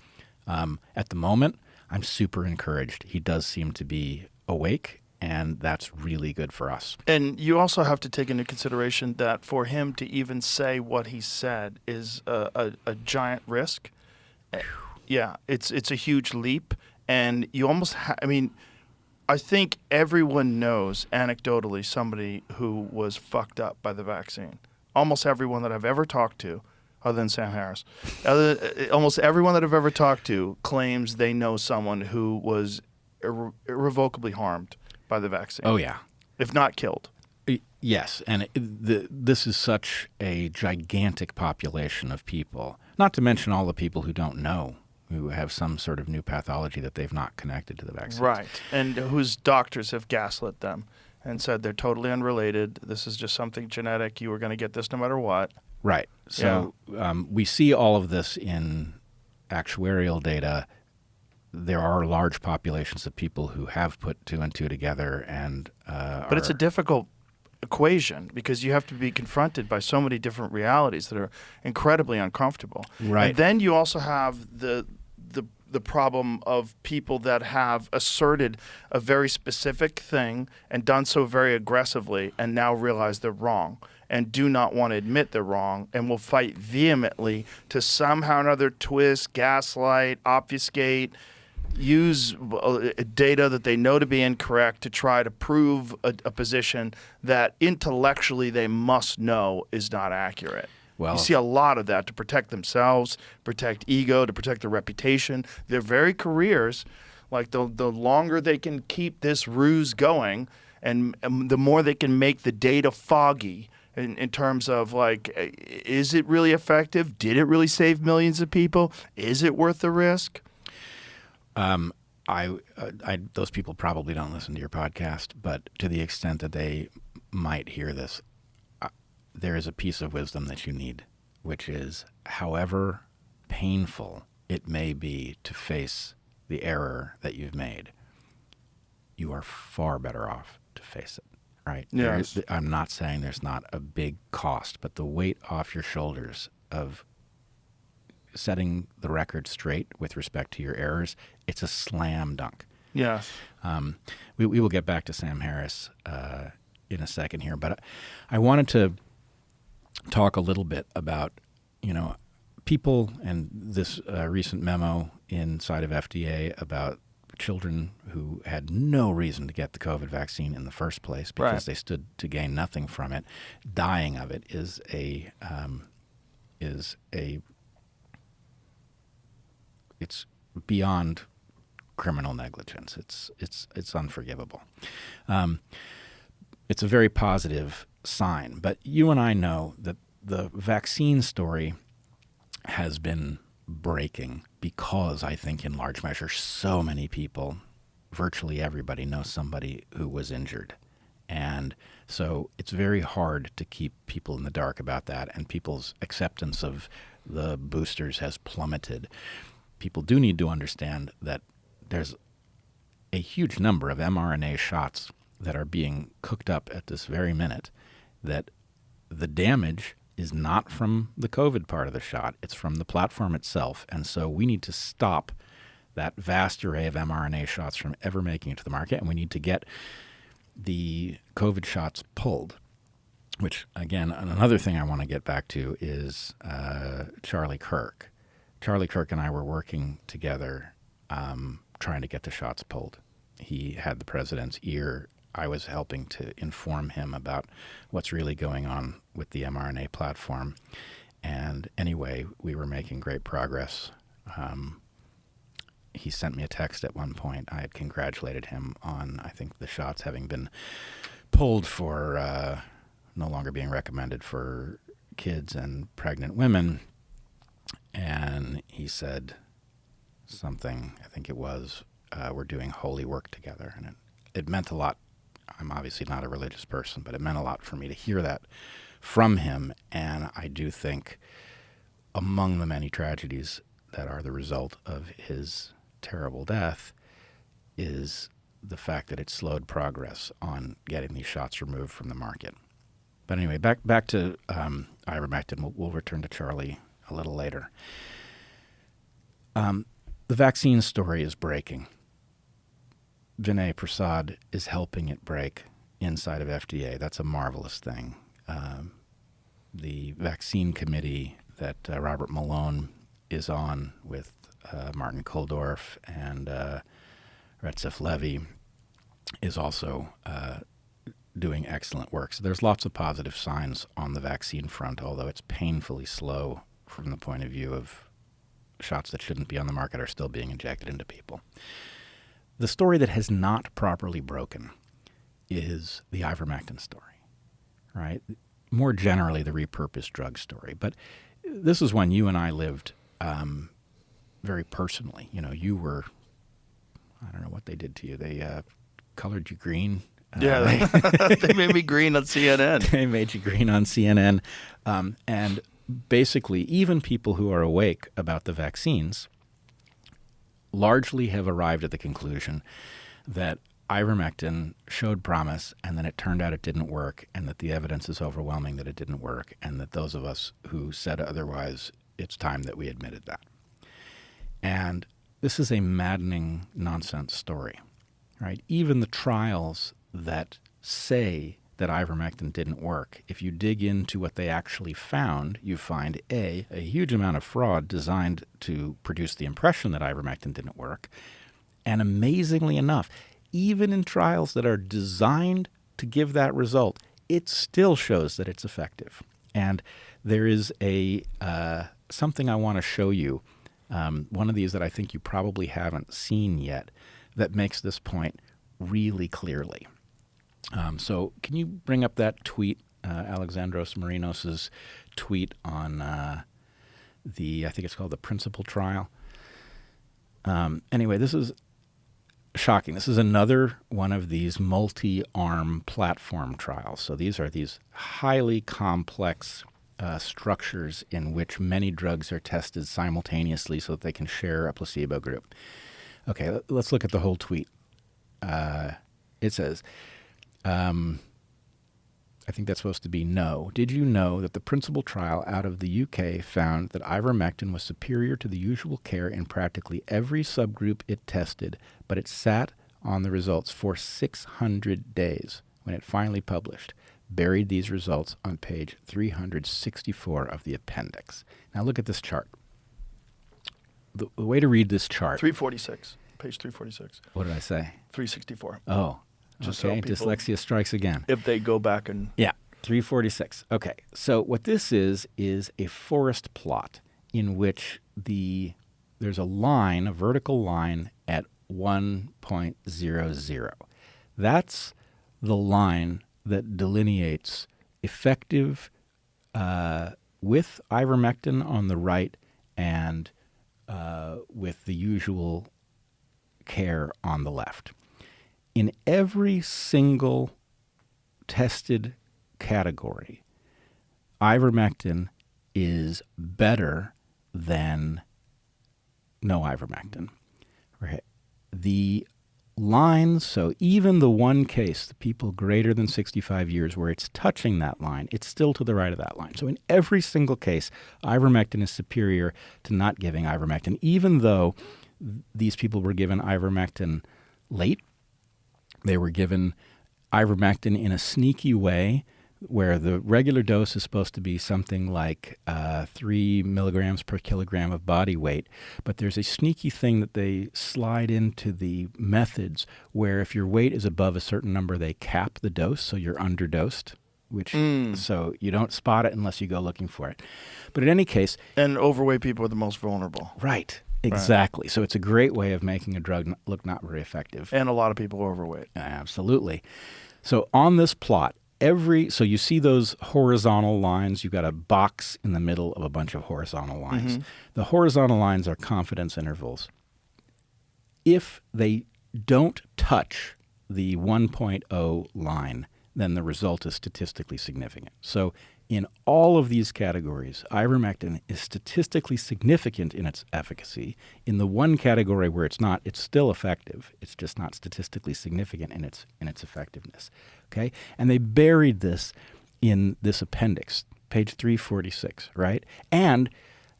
at the moment, I'm super encouraged. He does seem to be awake, and that's really good for us. And you also have to take into consideration that for him to even say what he said is a giant risk. Yeah, it's a huge leap, and you almost I think everyone knows anecdotally somebody who was fucked up by the vaccine. Almost everyone that I've ever talked to, other than Sam Harris, almost everyone that I've ever talked to claims they know someone who was irrevocably harmed by the vaccine. Oh, yeah. If not killed. Yes, and this is such a gigantic population of people, not to mention all the people who don't know, who have some sort of new pathology that they've not connected to the vaccine. Right, and whose doctors have gaslit them and said they're totally unrelated. This is just something genetic. You were going to get this no matter what. Right. So we see all of this in actuarial data. There are large populations of people who have put two and two together, and but it's a difficult equation because you have to be confronted by so many different realities that are incredibly uncomfortable. Right. And then you also have the problem of people that have asserted a very specific thing and done so very aggressively and now realize they're wrong and do not want to admit they're wrong and will fight vehemently to somehow or another twist, gaslight, obfuscate, use data that they know to be incorrect to try to prove a position that intellectually they must know is not accurate. Well, you see a lot of that to protect themselves, protect ego, to protect their reputation, their very careers. Like the longer they can keep this ruse going, and the more they can make the data foggy in terms of like, is it really effective? Did it really save millions of people? Is it worth the risk? Those people probably don't listen to your podcast, but to the extent that they might hear this, there is a piece of wisdom that you need, which is however painful it may be to face the error that you've made, you are far better off to face it, right? Yes. I'm not saying there's not a big cost, but the weight off your shoulders of setting the record straight with respect to your errors, it's a slam dunk. Yes. We will get back to Sam Harris in a second here, but I wanted to talk a little bit about, people and this recent memo inside of FDA about children who had no reason to get the COVID vaccine in the first place because Right. they stood to gain nothing from it. Dying of it is it's beyond criminal negligence. It's unforgivable. It's a very positive sign, but you and I know that the vaccine story has been breaking because I think in large measure so many people, virtually everybody, knows somebody who was injured. And so it's very hard to keep people in the dark about that, and people's acceptance of the boosters has plummeted. People do need to understand that there's a huge number of mRNA shots that are being cooked up at this very minute, that the damage is not from the COVID part of the shot, it's from the platform itself. And so we need to stop that vast array of mRNA shots from ever making it to the market, and we need to get the COVID shots pulled, which, again, another thing I want to get back to is Charlie Kirk. Charlie Kirk and I were working together trying to get the shots pulled. He had the president's ear. I was helping to inform him about what's really going on with the mRNA platform. And anyway, we were making great progress. He sent me a text at one point. I had congratulated him on, I think, the shots having been pulled for no longer being recommended for kids and pregnant women. And he said something, I think it was, we're doing holy work together. And it meant a lot. I'm obviously not a religious person, but it meant a lot for me to hear that from him. And I do think among the many tragedies that are the result of his terrible death is the fact that it slowed progress on getting these shots removed from the market. But anyway, back to ivermectin. We'll return to Charlie a little later. The vaccine story is breaking. Vinay Prasad is helping it break inside of FDA. That's a marvelous thing. The vaccine committee that Robert Malone is on with Martin Kulldorff and Recep Levy is also doing excellent work. So there's lots of positive signs on the vaccine front, although it's painfully slow from the point of view of shots that shouldn't be on the market are still being injected into people. The story that has not properly broken is the ivermectin story, right? More generally, the repurposed drug story. But this is when you and I lived very personally. You were, I don't know what they did to you. They colored you green. Yeah, they made me green on CNN. They made you green on CNN. And basically, even people who are awake about the vaccines largely have arrived at the conclusion that ivermectin showed promise, and then it turned out it didn't work, and that the evidence is overwhelming that it didn't work, and that those of us who said otherwise, it's time that we admitted that. And this is a maddening nonsense story, right? Even the trials that say that ivermectin didn't work, if you dig into what they actually found, you find a huge amount of fraud designed to produce the impression that ivermectin didn't work, And amazingly enough, even in trials that are designed to give that result, it still shows that it's effective. And there is a something I want to show you, one of these that I think you probably haven't seen yet, that makes this point really clearly. So can you bring up that tweet, Alexandros Marinos' tweet on I think it's called the Principal Trial. Anyway, this is shocking. This is another one of these multi-arm platform trials. So these are these highly complex structures in which many drugs are tested simultaneously so that they can share a placebo group. Okay, let's look at the whole tweet. It says, I think that's supposed to be no. Did you know that the Principal Trial out of the UK found that ivermectin was superior to the usual care in practically every subgroup it tested, but it sat on the results for 600 days when it finally published? Buried these results on page 364 of the appendix. Now look at this chart. The way to read this chart. 346. Page 346. What did I say? 364. Oh, Just okay. so people, Dyslexia strikes again. if they go back and... Yeah, 346. Okay, so what this is a forest plot in which there's a line, a vertical line at 1.00. That's the line that delineates effective with ivermectin on the right and with the usual care on the left. In every single tested category, ivermectin is better than no ivermectin. Right? The lines, so even the one case, the people greater than 65 years where it's touching that line, it's still to the right of that line. So in every single case, ivermectin is superior to not giving ivermectin, even though these people were given ivermectin late. They were given ivermectin in a sneaky way where the regular dose is supposed to be something like 3 milligrams per kilogram of body weight. But there's a sneaky thing that they slide into the methods where if your weight is above a certain number, they cap the dose, so you're underdosed, so you don't spot it unless you go looking for it. But in any case... And overweight people are the most vulnerable. Right. Exactly. Right. So it's a great way of making a drug look not very effective. And a lot of people are overweight. Absolutely. So on this plot, so you see those horizontal lines. You've got a box in the middle of a bunch of horizontal lines. Mm-hmm. The horizontal lines are confidence intervals. If they don't touch the 1.0 line, then the result is statistically significant. So in all of these categories, ivermectin is statistically significant in its efficacy. In the one category where it's not, it's still effective. It's just not statistically significant in its effectiveness. Okay? And they buried this in this appendix, page 346, right? And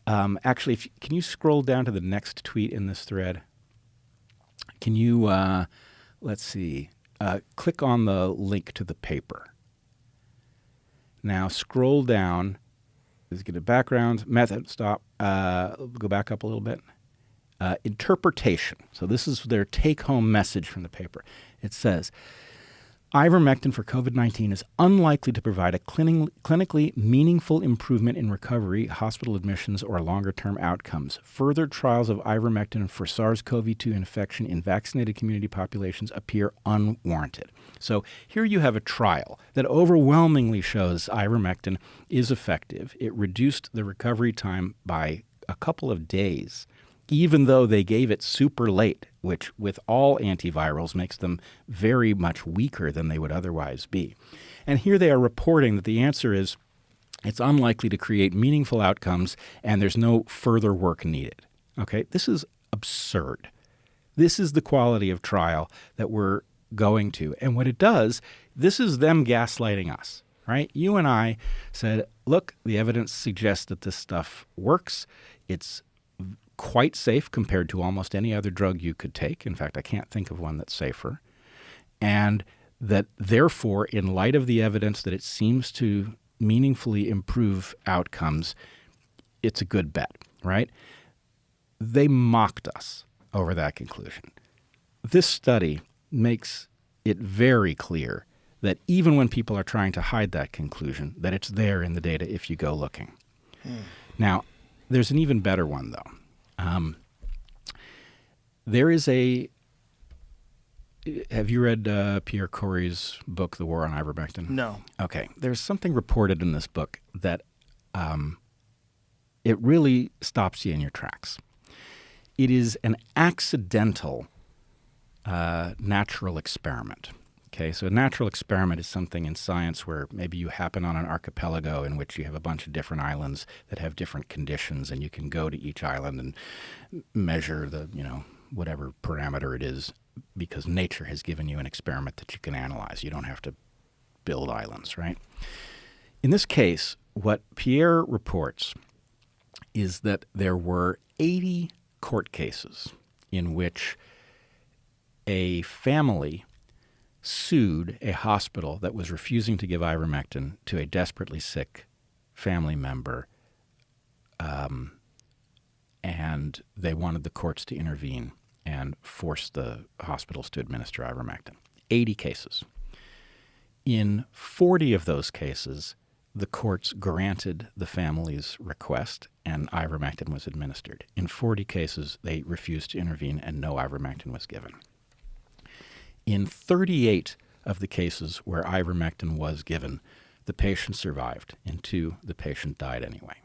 actually, can you scroll down to the next tweet in this thread? Can you, let's see, click on the link to the paper. Now scroll down. Let's get a background, method, stop, go back up a little bit. Interpretation. So this is their take-home message from the paper. It says, ivermectin for COVID-19 is unlikely to provide a clinically meaningful improvement in recovery, hospital admissions, or longer-term outcomes. Further trials of ivermectin for SARS-CoV-2 infection in vaccinated community populations appear unwarranted. So here you have a trial that overwhelmingly shows ivermectin is effective. It reduced the recovery time by a couple of days, even though they gave it super late, which with all antivirals makes them very much weaker than they would otherwise be. And here they are reporting that the answer is it's unlikely to create meaningful outcomes and there's no further work needed. Okay, this is absurd. This is the quality of trial that we're going to. And what it does, this is them gaslighting us, right? You and I said, look, the evidence suggests that this stuff works. It's quite safe compared to almost any other drug you could take. In fact, I can't think of one that's safer. And that therefore, in light of the evidence that it seems to meaningfully improve outcomes, it's a good bet, right? They mocked us over that conclusion. this study makes it very clear that even when people are trying to hide that conclusion, that it's there in the data if you go looking. Now, there's an even better one, though. There is have you read Pierre Corey's book, The War on Ivermectin? No. Okay. There's something reported in this book that it really stops you in your tracks. It is an accidental natural experiment. Okay, so a natural experiment is something in science where maybe you happen on an archipelago in which you have a bunch of different islands that have different conditions, and you can go to each island and measure the, whatever parameter it is, because nature has given you an experiment that you can analyze. You don't have to build islands, right? In this case, what Pierre reports is that there were 80 court cases in which a family sued a hospital that was refusing to give ivermectin to a desperately sick family member, and they wanted the courts to intervene and force the hospitals to administer ivermectin. 80 cases. In 40 of those cases, the courts granted the family's request and ivermectin was administered. In 40 cases, they refused to intervene and no ivermectin was given. In 38 of the cases where ivermectin was given, the patient survived. In 2, the patient died anyway.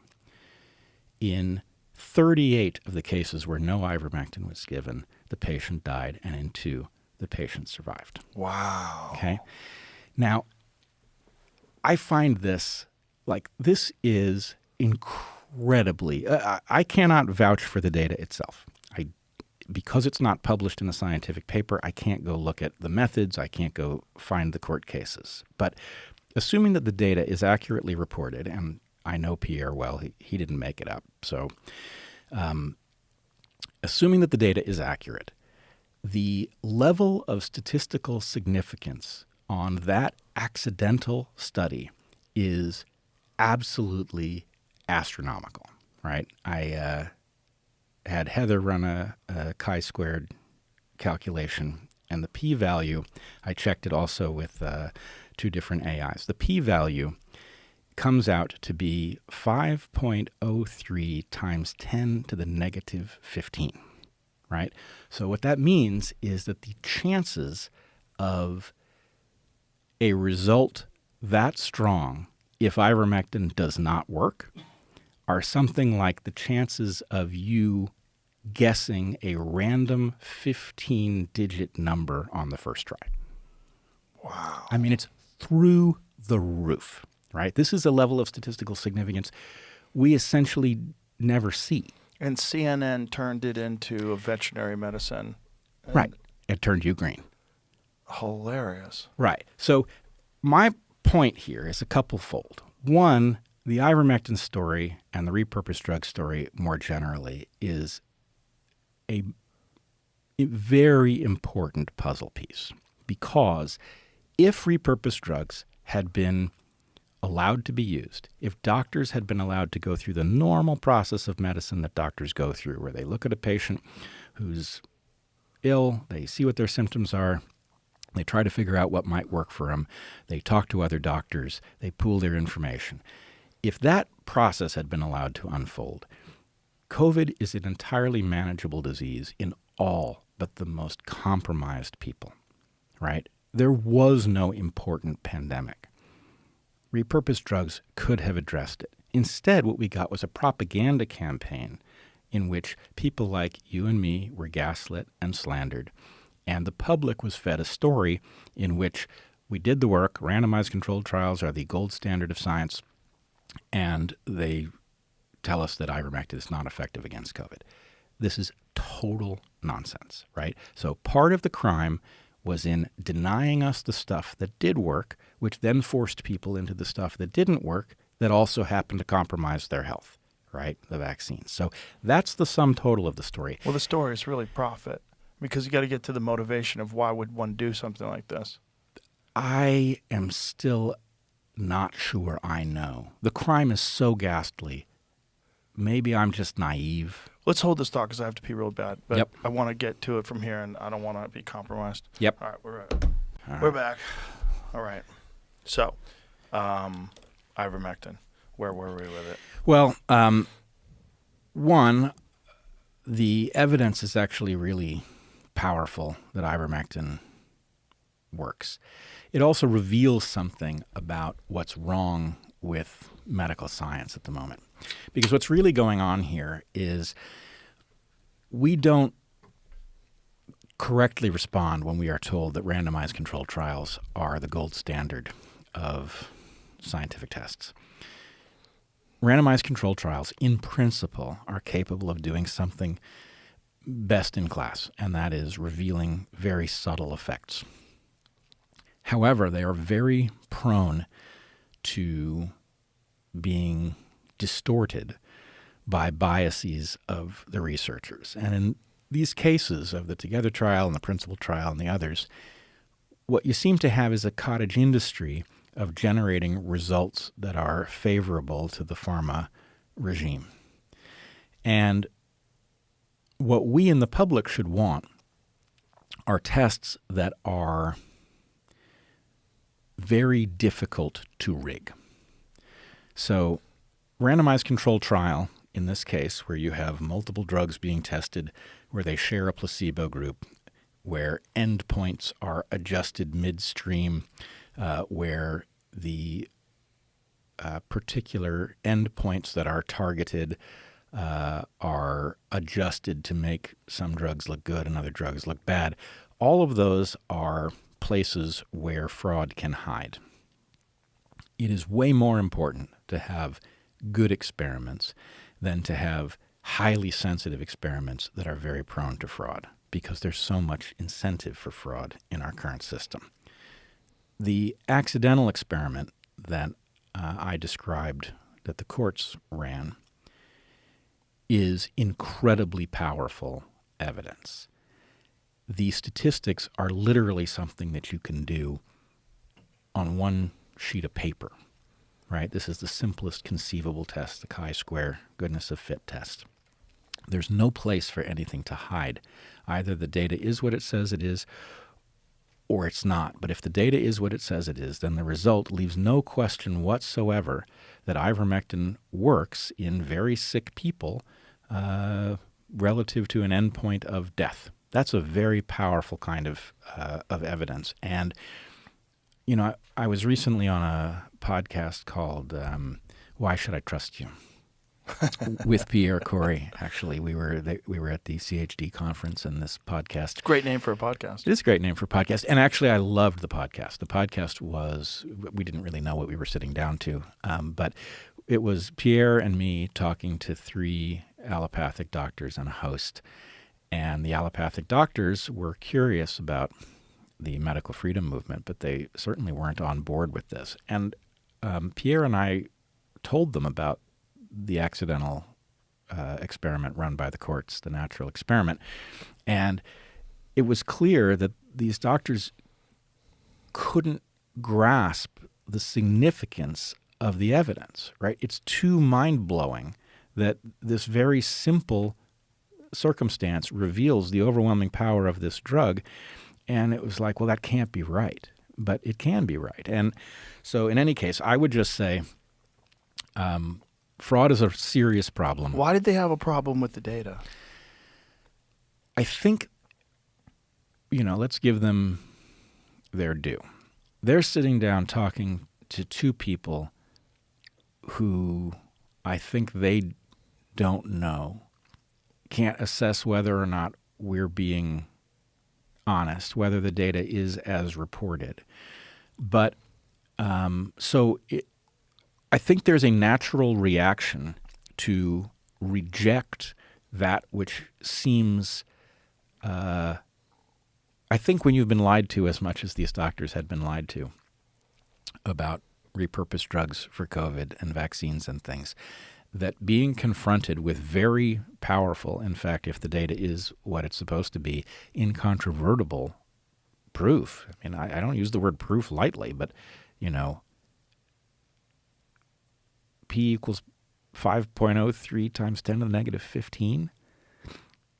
In 38 of the cases where no ivermectin was given, the patient died, and in 2, the patient survived. Wow. Okay? Now, I find this is incredibly... I cannot vouch for the data itself. Because it's not published in a scientific paper, I can't go look at the methods. I can't go find the court cases. But assuming that the data is accurately reported, and I know Pierre well, he didn't make it up. So assuming that the data is accurate, the level of statistical significance on that accidental study is absolutely astronomical, right? I had Heather run a chi-squared calculation, and the p-value, I checked it also with 2 different AIs. The p-value comes out to be 5.03 times 10 to the negative 15, right? So what that means is that the chances of a result that strong if ivermectin does not work are something like the chances of you guessing a random 15-digit number on the first try. Wow. I mean, it's through the roof, right? This is a level of statistical significance we essentially never see. And CNN turned it into a veterinary medicine. Right. It turned you green. Hilarious. Right. So my point here is a couple-fold. One, the ivermectin story and the repurposed drug story more generally is a very important puzzle piece, because if repurposed drugs had been allowed to be used, if doctors had been allowed to go through the normal process of medicine that doctors go through, where they look at a patient who's ill, they see what their symptoms are, they try to figure out what might work for them, they talk to other doctors, they pool their information. If that process had been allowed to unfold, COVID is an entirely manageable disease in all but the most compromised people, right? There was no important pandemic. Repurposed drugs could have addressed it. Instead, what we got was a propaganda campaign in which people like you and me were gaslit and slandered, and the public was fed a story in which we did the work, randomized controlled trials are the gold standard of science, and they tell us that ivermectin is not effective against COVID. This is total nonsense, right? So part of the crime was in denying us the stuff that did work, which then forced people into the stuff that didn't work that also happened to compromise their health, right? The vaccines. So that's the sum total of the story. Well, the story is really profit, because you got to get to the motivation of why would one do something like this. I am still not sure I know. The crime is so ghastly. Maybe I'm just naive, Let's hold this thought because I have to pee real bad. But Yep. I want to get to it from here, and I don't want to be compromised. Yep. All right, we're All we're right. back. All right. So, ivermectin. Where were we with it? Well, one, the evidence is actually really powerful that ivermectin works. It also reveals something about what's wrong with medical science at the moment. Because what's really going on here is we don't correctly respond when we are told that randomized controlled trials are the gold standard of scientific tests. Randomized controlled trials, in principle, are capable of doing something best in class, and that is revealing very subtle effects. However, they are very prone to being distorted by biases of the researchers. And in these cases of the Together trial and the Principle trial and the others, what you seem to have is a cottage industry of generating results that are favorable to the pharma regime. And what we in the public should want are tests that are very difficult to rig. So, randomized controlled trial, in this case, where you have multiple drugs being tested, where they share a placebo group, where endpoints are adjusted midstream, where the particular endpoints that are targeted are adjusted to make some drugs look good and other drugs look bad. All of those are places where fraud can hide. It is way more important to have good experiments than to have highly sensitive experiments that are very prone to fraud, because there's so much incentive for fraud in our current system. The accidental experiment that I described that the courts ran is incredibly powerful evidence. The statistics are literally something that you can do on one sheet of paper, right? This is the simplest conceivable test, the chi-square goodness of fit test. There's no place for anything to hide. Either the data is what it says it is, or it's not. But if the data is what it says it is, then the result leaves no question whatsoever that ivermectin works in very sick people relative to an endpoint of death. That's a very powerful kind of evidence. And, you know, I was recently on a podcast called Why Should I Trust You? with Pierre Corey. Actually, we were at the CHD conference, and this podcast. Great name for a podcast. It is a great name for a podcast. And actually, I loved the podcast. The podcast was, we didn't really know what we were sitting down to, but it was Pierre and me talking to 3 allopathic doctors and a host. And the allopathic doctors were curious about the medical freedom movement, but they certainly weren't on board with this. And Pierre and I told them about the accidental experiment run by the courts, the natural experiment. And it was clear that these doctors couldn't grasp the significance of the evidence, right? It's too mind-blowing that this very simple circumstance reveals the overwhelming power of this drug. And it was like, well, that can't be right. But it can be right. And so in any case, I would just say fraud is a serious problem. Why did they have a problem with the data? I think, let's give them their due. They're sitting down talking to 2 people who I think they don't know, can't assess whether or not we're being honest, whether the data is as reported. But I think there's a natural reaction to reject that which seems, I think when you've been lied to as much as these doctors had been lied to about repurposed drugs for COVID and vaccines and things, that being confronted with very powerful, in fact, if the data is what it's supposed to be, incontrovertible proof. I mean, I don't use the word proof lightly, but, P equals 5.03 times 10 to the negative 15.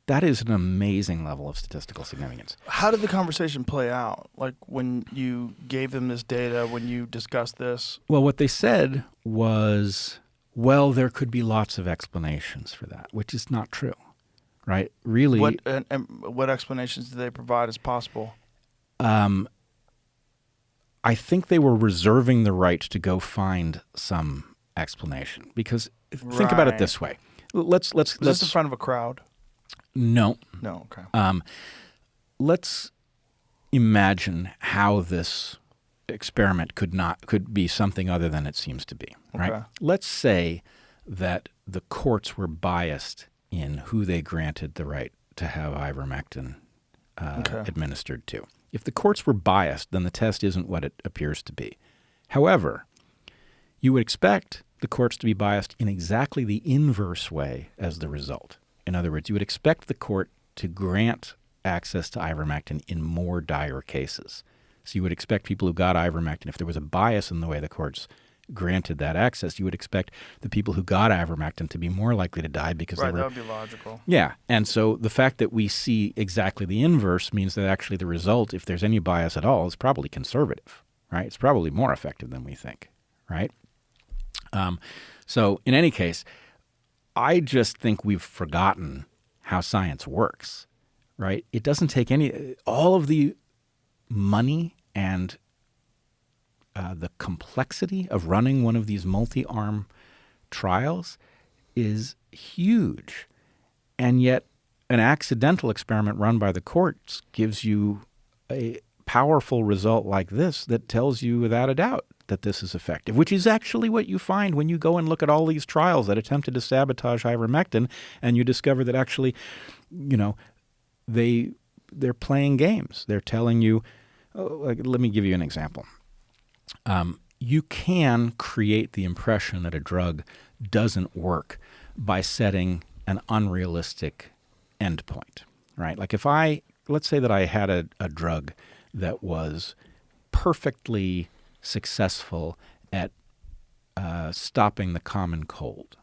That is an amazing level of statistical significance. How did the conversation play out? Like when you gave them this data, when you discussed this? Well, what they said was, well, there could be lots of explanations for that, which is not true, right? Really. What explanations did they provide as possible? I think they were reserving the right to go find some explanation because think about it this way. Let's this in front of a crowd? No. No, okay. Let's imagine how this experiment could be something other than it seems to be, right? Okay. Let's say that the courts were biased in who they granted the right to have ivermectin administered to. If the courts were biased, then the test isn't what it appears to be. However, you would expect the courts to be biased in exactly the inverse way as the result. In other words, you would expect the court to grant access to ivermectin in more dire cases. So you would expect people who got ivermectin, if there was a bias in the way the courts granted that access, you would expect the people who got ivermectin to be more likely to die because they were... Right, that would be logical. Yeah, and so the fact that we see exactly the inverse means that actually the result, if there's any bias at all, is probably conservative, right? It's probably more effective than we think, right? So in any case, I just think we've forgotten how science works, right? It doesn't take all of the money and the complexity of running one of these multi-arm trials is huge. And yet an accidental experiment run by the courts gives you a powerful result like this that tells you without a doubt that this is effective, which is actually what you find when you go and look at all these trials that attempted to sabotage ivermectin, and you discover that actually, they're playing games. They're telling you, let me give you an example. You can create the impression that a drug doesn't work by setting an unrealistic endpoint, right? Like let's say that I had a drug that was perfectly successful at stopping the common cold,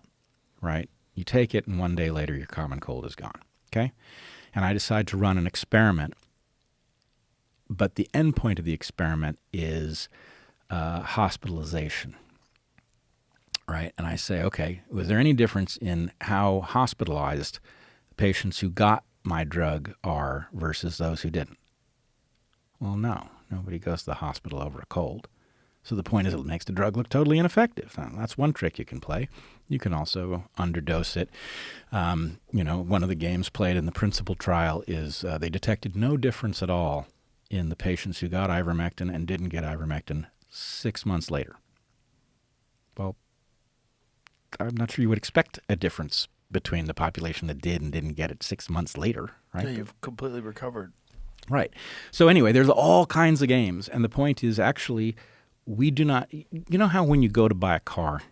right? You take it and one day later your common cold is gone, okay? And I decide to run an experiment, but the end point of the experiment is hospitalization, right? And I say, okay, was there any difference in how hospitalized patients who got my drug are versus those who didn't? Well, no. Nobody goes to the hospital over a cold. So the point is it makes the drug look totally ineffective. That's one trick you can play. You can also underdose it. One of the games played in the principal trial is they detected no difference at all in the patients who got ivermectin and didn't get ivermectin 6 months later. Well, I'm not sure you would expect a difference between the population that did and didn't get it 6 months later, right? Yeah, you've completely recovered. Right. So anyway, there's all kinds of games, and the point is actually we do not – you know how when you go to buy a car,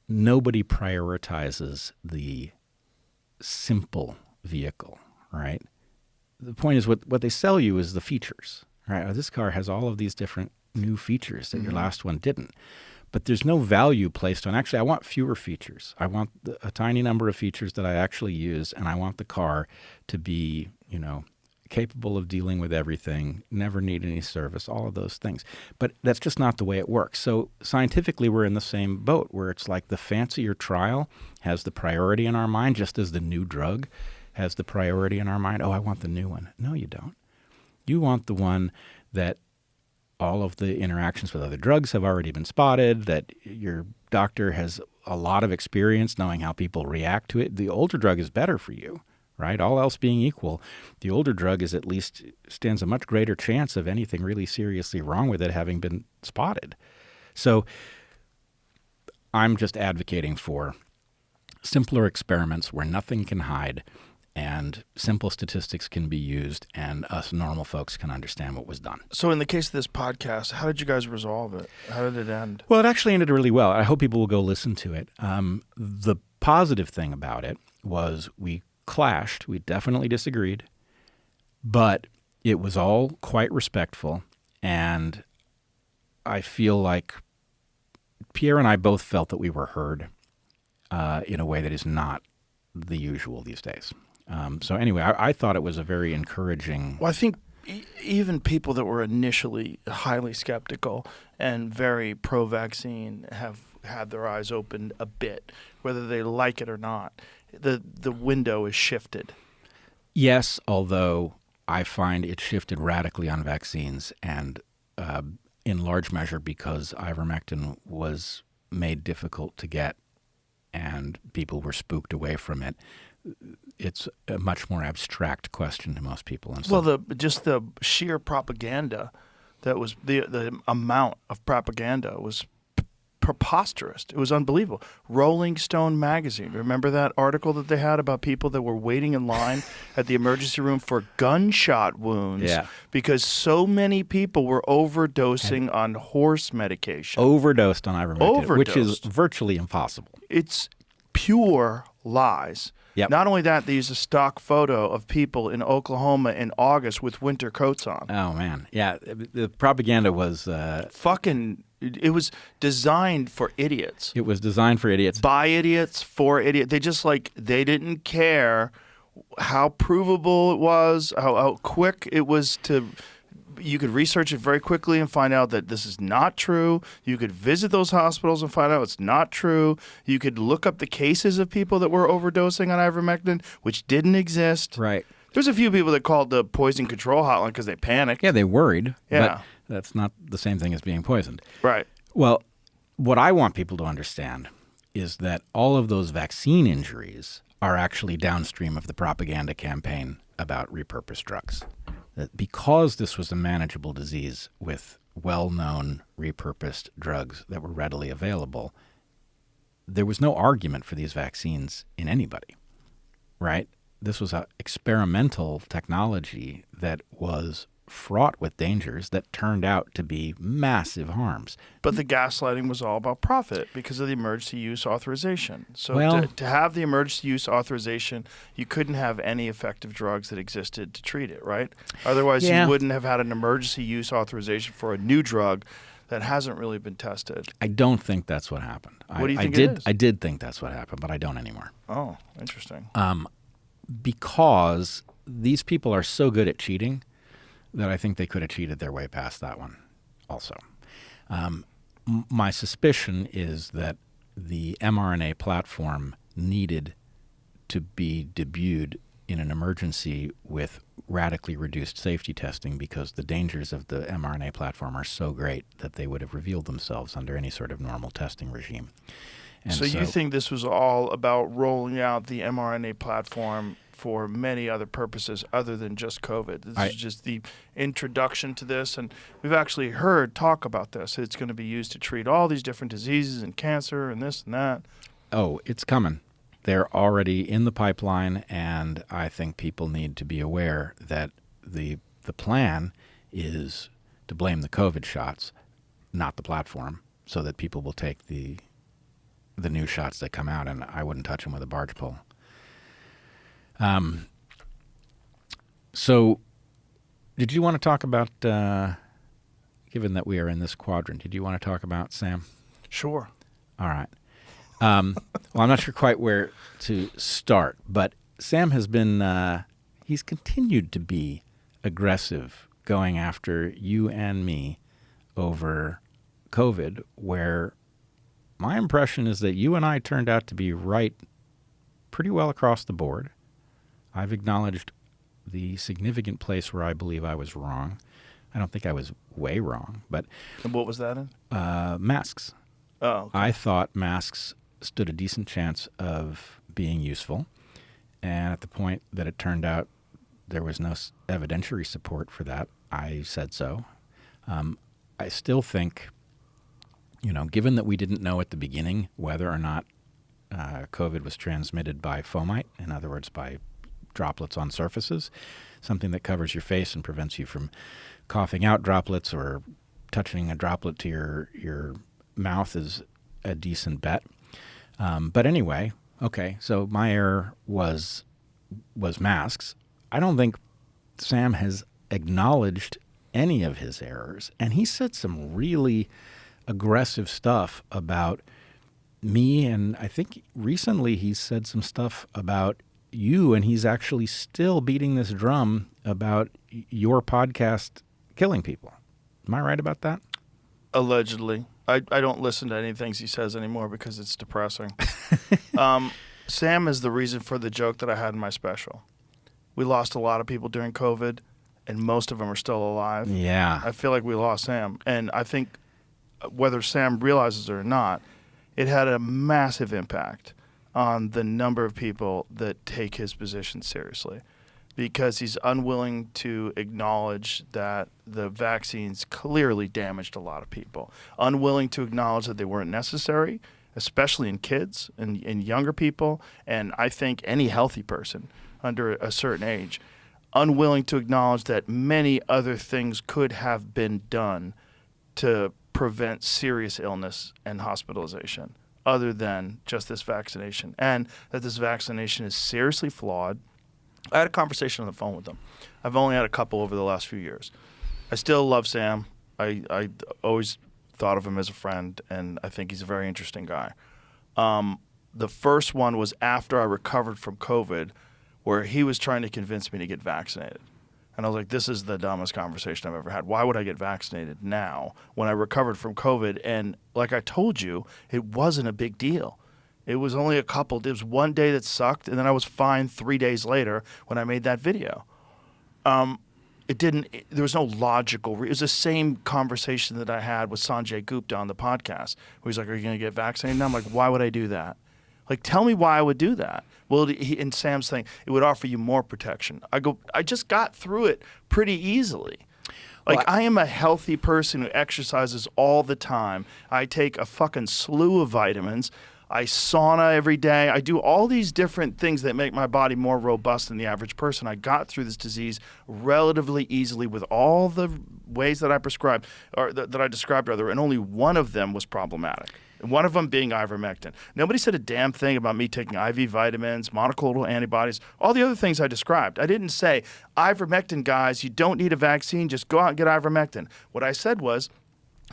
nobody prioritizes the simple vehicle, right? The point is what they sell you is the features, right? Oh, this car has all of these different new features that your last one didn't. But there's no value placed on – actually, I want fewer features. I want a tiny number of features that I actually use, and I want the car to be, capable of dealing with everything, never need any service, all of those things. But that's just not the way it works. So scientifically, we're in the same boat where it's like the fancier trial has the priority in our mind, just as the new drug has the priority in our mind. Oh, I want the new one. No, you don't. You want the one that all of the interactions with other drugs have already been spotted, that your doctor has a lot of experience knowing how people react to it. The older drug is better for you. Right? All else being equal, the older drug is at least stands a much greater chance of anything really seriously wrong with it having been spotted. So I'm just advocating for simpler experiments where nothing can hide and simple statistics can be used and us normal folks can understand what was done. So in the case of this podcast, how did you guys resolve it? How did it end? Well, it actually ended really well. I hope people will go listen to it. The positive thing about it was we clashed. We definitely disagreed, but it was all quite respectful, and I feel like Pierre and I both felt that we were heard in a way that is not the usual these days. So anyway, I thought it was a very encouraging. Well, I think even people that were initially highly skeptical and very pro-vaccine have had their eyes opened a bit, whether they like it or not. The window is shifted. Yes, although I find it shifted radically on vaccines, and in large measure because ivermectin was made difficult to get and people were spooked away from it. It's a much more abstract question to most people. And so, Well, just the sheer propaganda that was the amount of propaganda was preposterous. It was unbelievable. Rolling Stone magazine. Remember that article that they had about people that were waiting in line at the emergency room for gunshot wounds because so many people were overdosing on horse medication. Overdosed on ivermectin, which is virtually impossible. It's pure lies. Yep. Not only that, they used a stock photo of people in Oklahoma in August with winter coats on. Oh, man. Yeah, the propaganda was... It was designed for idiots. It was designed for idiots. By idiots, for idiots. They didn't care how provable it was, how quick it was to... You could research it very quickly and find out that this is not true. You could visit those hospitals and find out it's not true. You could look up the cases of people that were overdosing on ivermectin, which didn't exist. Right. There's a few people that called the poison control hotline because they panicked. Yeah, they worried. Yeah. But that's not the same thing as being poisoned. Right. Well, what I want people to understand is that all of those vaccine injuries are actually downstream of the propaganda campaign about repurposed drugs. That because this was a manageable disease with well-known repurposed drugs that were readily available, there was no argument for these vaccines in anybody, right? This was an experimental technology that was fraught with dangers that turned out to be massive harms. But the gaslighting was all about profit because of the emergency use authorization. So Well- to have the emergency use authorization, you couldn't have any effective drugs that existed to treat it, right? Otherwise, Yeah. you wouldn't have had an emergency use authorization for a new drug that hasn't really been tested. I don't think that's what happened. What do you think I did, it is? I did think that's what happened, but I don't anymore. Oh, interesting. Because these people are so good at cheating that I think they could have cheated their way past that one also. My suspicion is that the mRNA platform needed to be debuted in an emergency with radically reduced safety testing because the dangers of the mRNA platform are so great that they would have revealed themselves under any sort of normal testing regime. And So you think this was all about rolling out the mRNA platform for many other purposes other than just COVID? This is just the introduction to this, and we've actually heard talk about this. It's going to be used to treat all these different diseases and cancer and this and that. Oh, it's coming. They're already in the pipeline, and I think people need to be aware that the plan is to blame the COVID shots, not the platform, so that people will take the new shots that come out, and I wouldn't touch them with a barge pole. So did you want to talk about, given that we are in this quadrant, did you want to talk about Sam? Sure. All right. Well, I'm not sure quite where to start, but Sam has been, he's continued to be aggressive going after you and me over COVID, where my impression is that you and I turned out to be right pretty well across the board. I've acknowledged the significant place where I believe I was wrong. I don't think I was way wrong, but... And what was that in? Masks. Oh, okay. I thought masks stood a decent chance of being useful, and at the point that it turned out there was no evidentiary support for that, I said so. I still think, given that we didn't know at the beginning whether or not COVID was transmitted by fomite, in other words, by droplets on surfaces, something that covers your face and prevents you from coughing out droplets or touching a droplet to your mouth is a decent bet. But anyway, okay, so my error was masks. I don't think Sam has acknowledged any of his errors, and he said some really aggressive stuff about me, and I think recently he said some stuff about you, and he's actually still beating this drum about your podcast killing people. Am I right about that? Allegedly. I don't listen to any things he says anymore because it's depressing. Sam is the reason for the joke that I had in my special. We lost a lot of people during COVID, and most of them are still alive. Yeah. I feel like we lost Sam. And I think whether Sam realizes it or not, it had a massive impact on the number of people that take his position seriously, because he's unwilling to acknowledge that the vaccines clearly damaged a lot of people, unwilling to acknowledge that they weren't necessary, especially in kids and in younger people, and I think any healthy person under a certain age, unwilling to acknowledge that many other things could have been done to prevent serious illness and hospitalization other than just this vaccination, and that this vaccination is seriously flawed. I had a conversation on the phone with him. I've only had a couple over the last few years. I still love Sam. I always thought of him as a friend, and I think he's a very interesting guy. The first one was after I recovered from COVID, where he was trying to convince me to get vaccinated. And I was like, this is the dumbest conversation I've ever had. Why would I get vaccinated now when I recovered from COVID? And like I told you, it wasn't a big deal. It was only it was one day that sucked, and then I was fine 3 days later when I made that video. There was no logical it was the same conversation that I had with Sanjay Gupta on the podcast, where he's like, are you going to get vaccinated? And I'm like, why would I do that? Like, tell me why I would do that. Well, in Sam's thing, it would offer you more protection. I just got through it pretty easily. Like, I am a healthy person who exercises all the time. I take a fucking slew of vitamins. I sauna every day. I do all these different things that make my body more robust than the average person. I got through this disease relatively easily with all the ways that I prescribed, or that I described, rather, and only one of them was problematic. One of them being ivermectin. Nobody said a damn thing about me taking IV vitamins, monoclonal antibodies, all the other things I described. I didn't say, ivermectin, guys, you don't need a vaccine, just go out and get ivermectin. What I said was,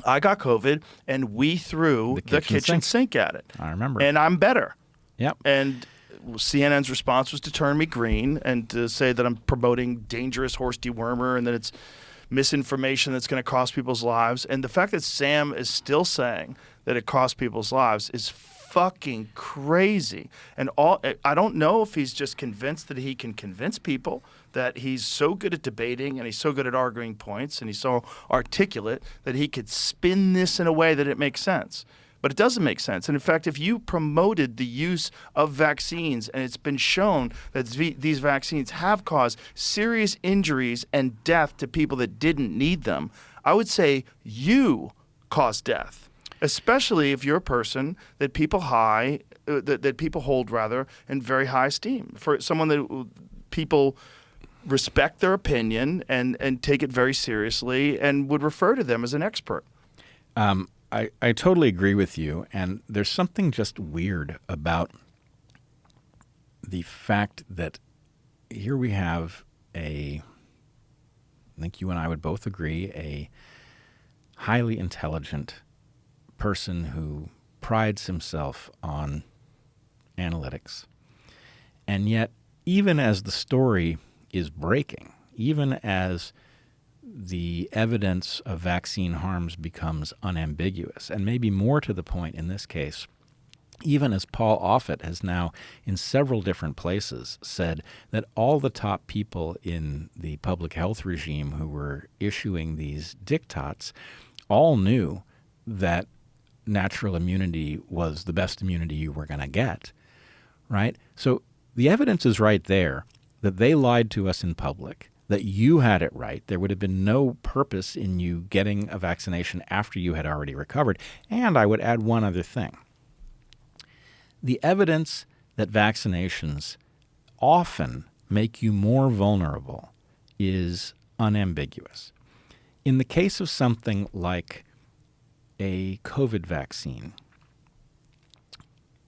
I got COVID, and we threw the kitchen sink at it. I remember. And I'm better. Yep. And CNN's response was to turn me green and to say that I'm promoting dangerous horse dewormer and that it's misinformation that's going to cost people's lives. And the fact that Sam is still saying that it costs people's lives is fucking crazy. And I don't know if he's just convinced that he can convince people, that he's so good at debating and he's so good at arguing points and he's so articulate that he could spin this in a way that it makes sense. But it doesn't make sense. And in fact, if you promoted the use of vaccines and it's been shown that these vaccines have caused serious injuries and death to people that didn't need them, I would say you caused death, especially if you're a person that people hold in very high esteem. For someone that people respect their opinion and take it very seriously and would refer to them as an expert. I totally agree with you, and there's something just weird about the fact that here we have I think you and I would both agree, a highly intelligent person who prides himself on analytics, and yet even as the story is breaking, even as the evidence of vaccine harms becomes unambiguous, and maybe more to the point in this case, even as Paul Offit has now in several different places said that all the top people in the public health regime who were issuing these diktats all knew that natural immunity was the best immunity you were going to get, right? So the evidence is right there that they lied to us in public, that you had it right. There would have been no purpose in you getting a vaccination after you had already recovered. And I would add one other thing. The evidence that vaccinations often make you more vulnerable is unambiguous. In the case of something like a COVID vaccine,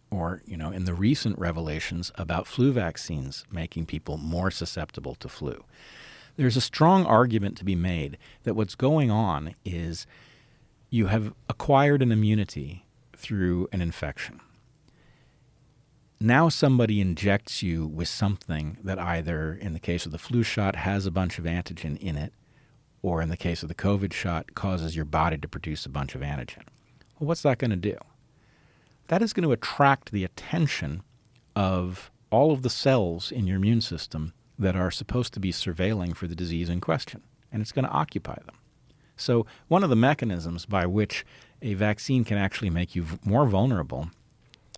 or, in the recent revelations about flu vaccines making people more susceptible to flu, there's a strong argument to be made that what's going on is you have acquired an immunity through an infection. now somebody injects you with something that either, in the case of the flu shot, has a bunch of antigen in it, or in the case of the COVID shot, causes your body to produce a bunch of antigen. Well, what's that going to do? That is going to attract the attention of all of the cells in your immune system that are supposed to be surveilling for the disease in question, and it's going to occupy them. So one of the mechanisms by which a vaccine can actually make you more vulnerable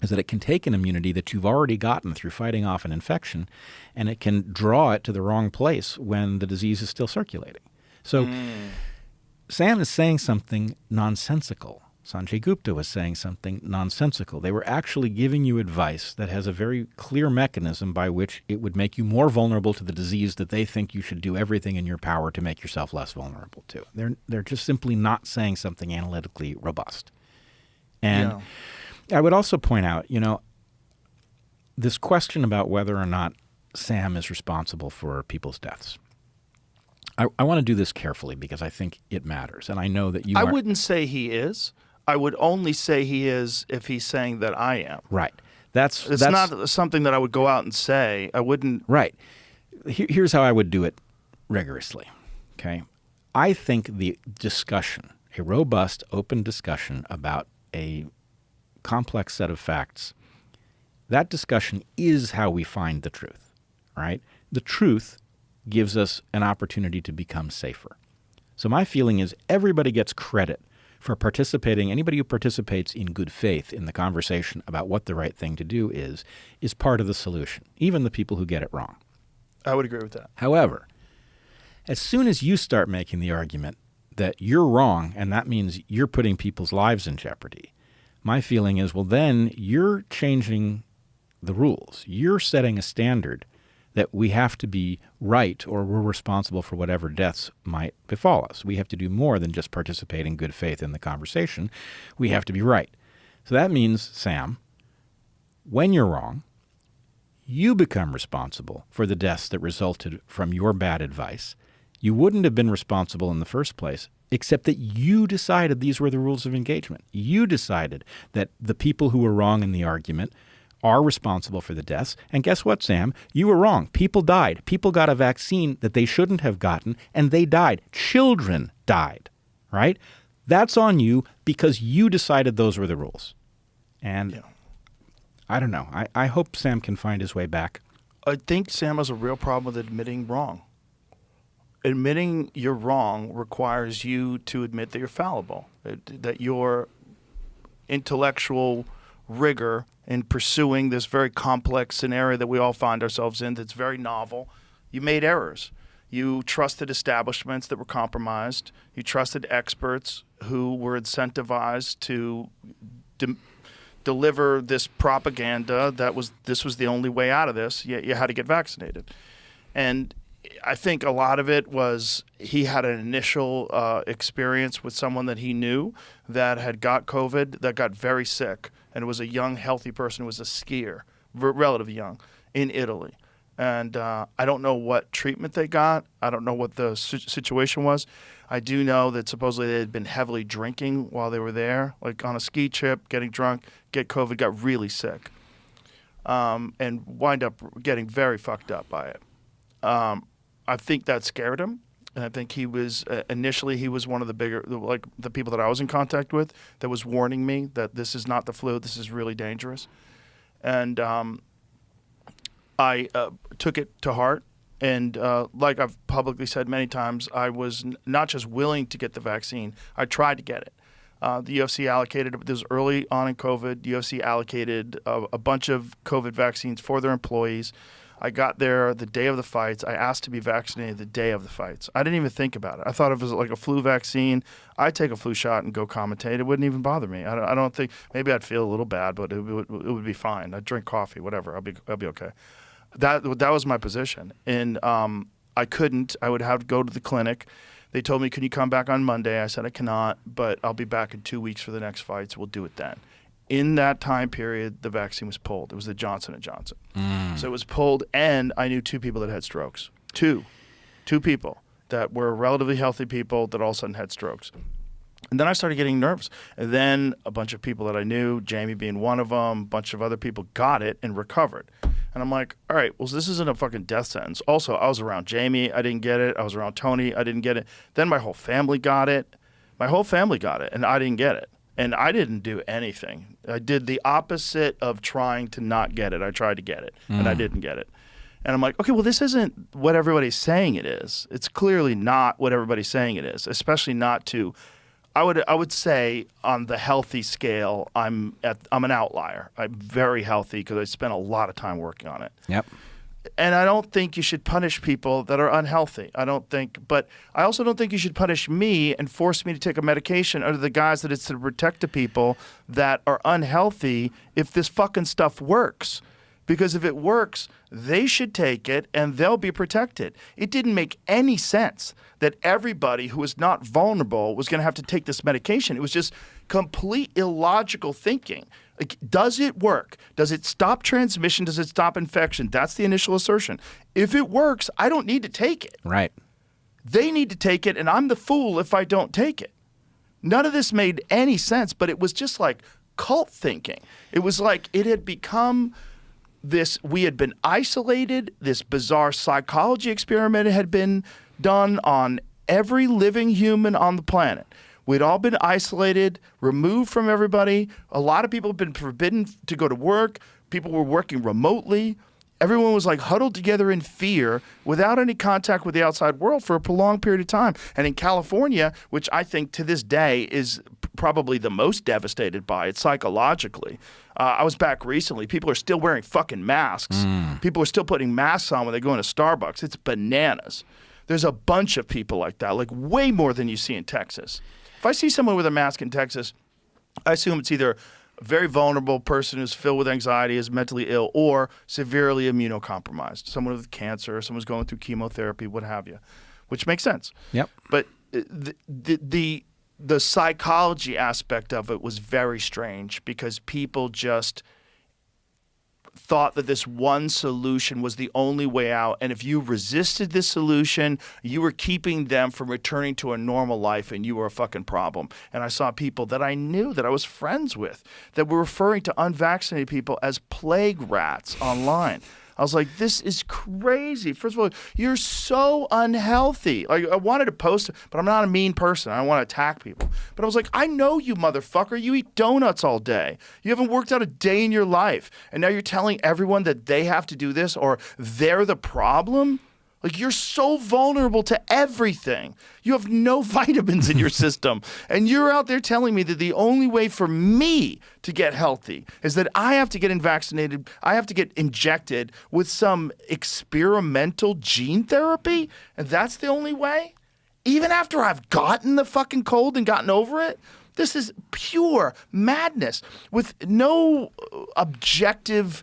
is that it can take an immunity that you've already gotten through fighting off an infection, and it can draw it to the wrong place when the disease is still circulating. So Sam is saying something nonsensical. Sanjay Gupta was saying something nonsensical. They were actually giving you advice that has a very clear mechanism by which it would make you more vulnerable to the disease that they think you should do everything in your power to make yourself less vulnerable to. They're just simply not saying something analytically robust. And I would also point out, this question about whether or not Sam is responsible for people's deaths. I want to do this carefully because I think it matters, and I know that you I wouldn't say he is. I would only say he is if he's saying that I am. Right. It's not something that I would go out and say. I wouldn't. Right. Here's how I would do it rigorously. Okay. I think the discussion, a robust, open discussion about a complex set of facts, that discussion is how we find the truth. Right. The truth gives us an opportunity to become safer. So my feeling is everybody gets credit for participating. Anybody who participates in good faith in the conversation about what the right thing to do is part of the solution, even the people who get it wrong. I would agree with that. However, as soon as you start making the argument that you're wrong and that means you're putting people's lives in jeopardy, my feeling is, well, then you're changing the rules. You're setting a standard that we have to be right or we're responsible for whatever deaths might befall us. We have to do more than just participate in good faith in the conversation. We have to be right. So that means, Sam, when you're wrong, you become responsible for the deaths that resulted from your bad advice. You wouldn't have been responsible in the first place, except that you decided these were the rules of engagement. You decided that the people who were wrong in the argument are responsible for the deaths. And guess what, Sam? You were wrong. People died. People got a vaccine that they shouldn't have gotten, and they died. Children died, right? That's on you because you decided those were the rules. And I don't know. I hope Sam can find his way back. I think Sam has a real problem with admitting wrong. Admitting you're wrong requires you to admit that you're fallible, that your intellectual rigor in pursuing this very complex scenario that we all find ourselves in that's very novel. You made errors. You trusted establishments that were compromised. You trusted experts who were incentivized to deliver this propaganda that this was the only way out of this. You had to get vaccinated. And I think a lot of it was he had an initial experience with someone that he knew that had got COVID, that got very sick. And it was a young, healthy person who was a skier, relatively young, in Italy. And I don't know what treatment they got. I don't know what the situation was. I do know that supposedly they had been heavily drinking while they were there, like on a ski trip, getting drunk, get COVID, got really sick, and wind up getting very fucked up by it. I think that scared him. And I think he was initially he was one of the bigger, like the people that I was in contact with that was warning me that this is not the flu, this is really dangerous. And I took it to heart. And like I've publicly said many times, I was not just willing to get the vaccine, I tried to get it. The UFC allocated, this was early on in COVID, the UFC allocated a bunch of COVID vaccines for their employees. I got there the day of the fights. I asked to be vaccinated the day of the fights. I didn't even think about it. I thought if it was like a flu vaccine, I'd take a flu shot and go commentate. It wouldn't even bother me. I don't think, maybe I'd feel a little bad, but it would be fine. I'd drink coffee, whatever. I'll be okay. That was my position. And I couldn't. I would have to go to the clinic. They told me, can you come back on Monday? I said, I cannot, but I'll be back in 2 weeks for the next fights. We'll do it then. In that time period, the vaccine was pulled. It was the Johnson & Johnson. So it was pulled, and I knew two people that had strokes. Two people that were relatively healthy people that all of a sudden had strokes. And then I started getting nervous. And then a bunch of people that I knew, Jamie being one of them, a bunch of other people got it and recovered. And I'm like, all right, well, this isn't a fucking death sentence. Also, I was around Jamie. I didn't get it. I was around Tony. I didn't get it. Then my whole family got it. My whole family got it, and I didn't get it. And I didn't do anything. I did the opposite of trying to not get it. I tried to get it, and I didn't get it. And I'm like, okay, well, this isn't what everybody's saying it is. It's clearly not what everybody's saying it is, especially not to I would say on the healthy scale, I'm an outlier. I'm very healthy because I spent a lot of time working on it. Yep. And I don't think you should punish people that are unhealthy. But I also don't think you should punish me and force me to take a medication under the guise that it's to protect the people that are unhealthy if this fucking stuff works. Because if it works, they should take it and they'll be protected. It didn't make any sense that everybody who was not vulnerable was going to have to take this medication. It was just complete illogical thinking. Like, does it work? Does it stop transmission? Does it stop infection? That's the initial assertion. If it works, I don't need to take it. Right. They need to take it, and I'm the fool if I don't take it. None of this made any sense, but it was just like cult thinking. It was like it had become this, we had been isolated, this bizarre psychology experiment had been done on every living human on the planet. We'd all been isolated, removed from everybody. A lot of people had been forbidden to go to work. People were working remotely. Everyone was like huddled together in fear without any contact with the outside world for a prolonged period of time. And in California, which I think to this day is probably the most devastated by it psychologically. I was back recently. People are still wearing fucking masks. People are still putting masks on when they go into Starbucks. It's bananas. There's a bunch of people like that, like way more than you see in Texas. If I see someone with a mask in Texas, I assume it's either a very vulnerable person who's filled with anxiety, is mentally ill, or severely immunocompromised. Someone with cancer, someone's going through chemotherapy, what have you, which makes sense. Yep. But the psychology aspect of it was very strange because people just thought that this one solution was the only way out. And if you resisted this solution, you were keeping them from returning to a normal life and you were a fucking problem. And I saw people that I knew, that I was friends with, that were referring to unvaccinated people as plague rats online. I was like, this is crazy. First of all, you're so unhealthy. Like, I wanted to post it, but I'm not a mean person. I don't want to attack people. But I was like, I know you, motherfucker. You eat donuts all day. You haven't worked out a day in your life. And now you're telling everyone that they have to do this or they're the problem? Like, you're so vulnerable to everything. You have no vitamins in your system. And you're out there telling me that the only way for me to get healthy is that I have to get vaccinated, I have to get injected with some experimental gene therapy? And that's the only way? Even after I've gotten the fucking cold and gotten over it? This is pure madness with no objective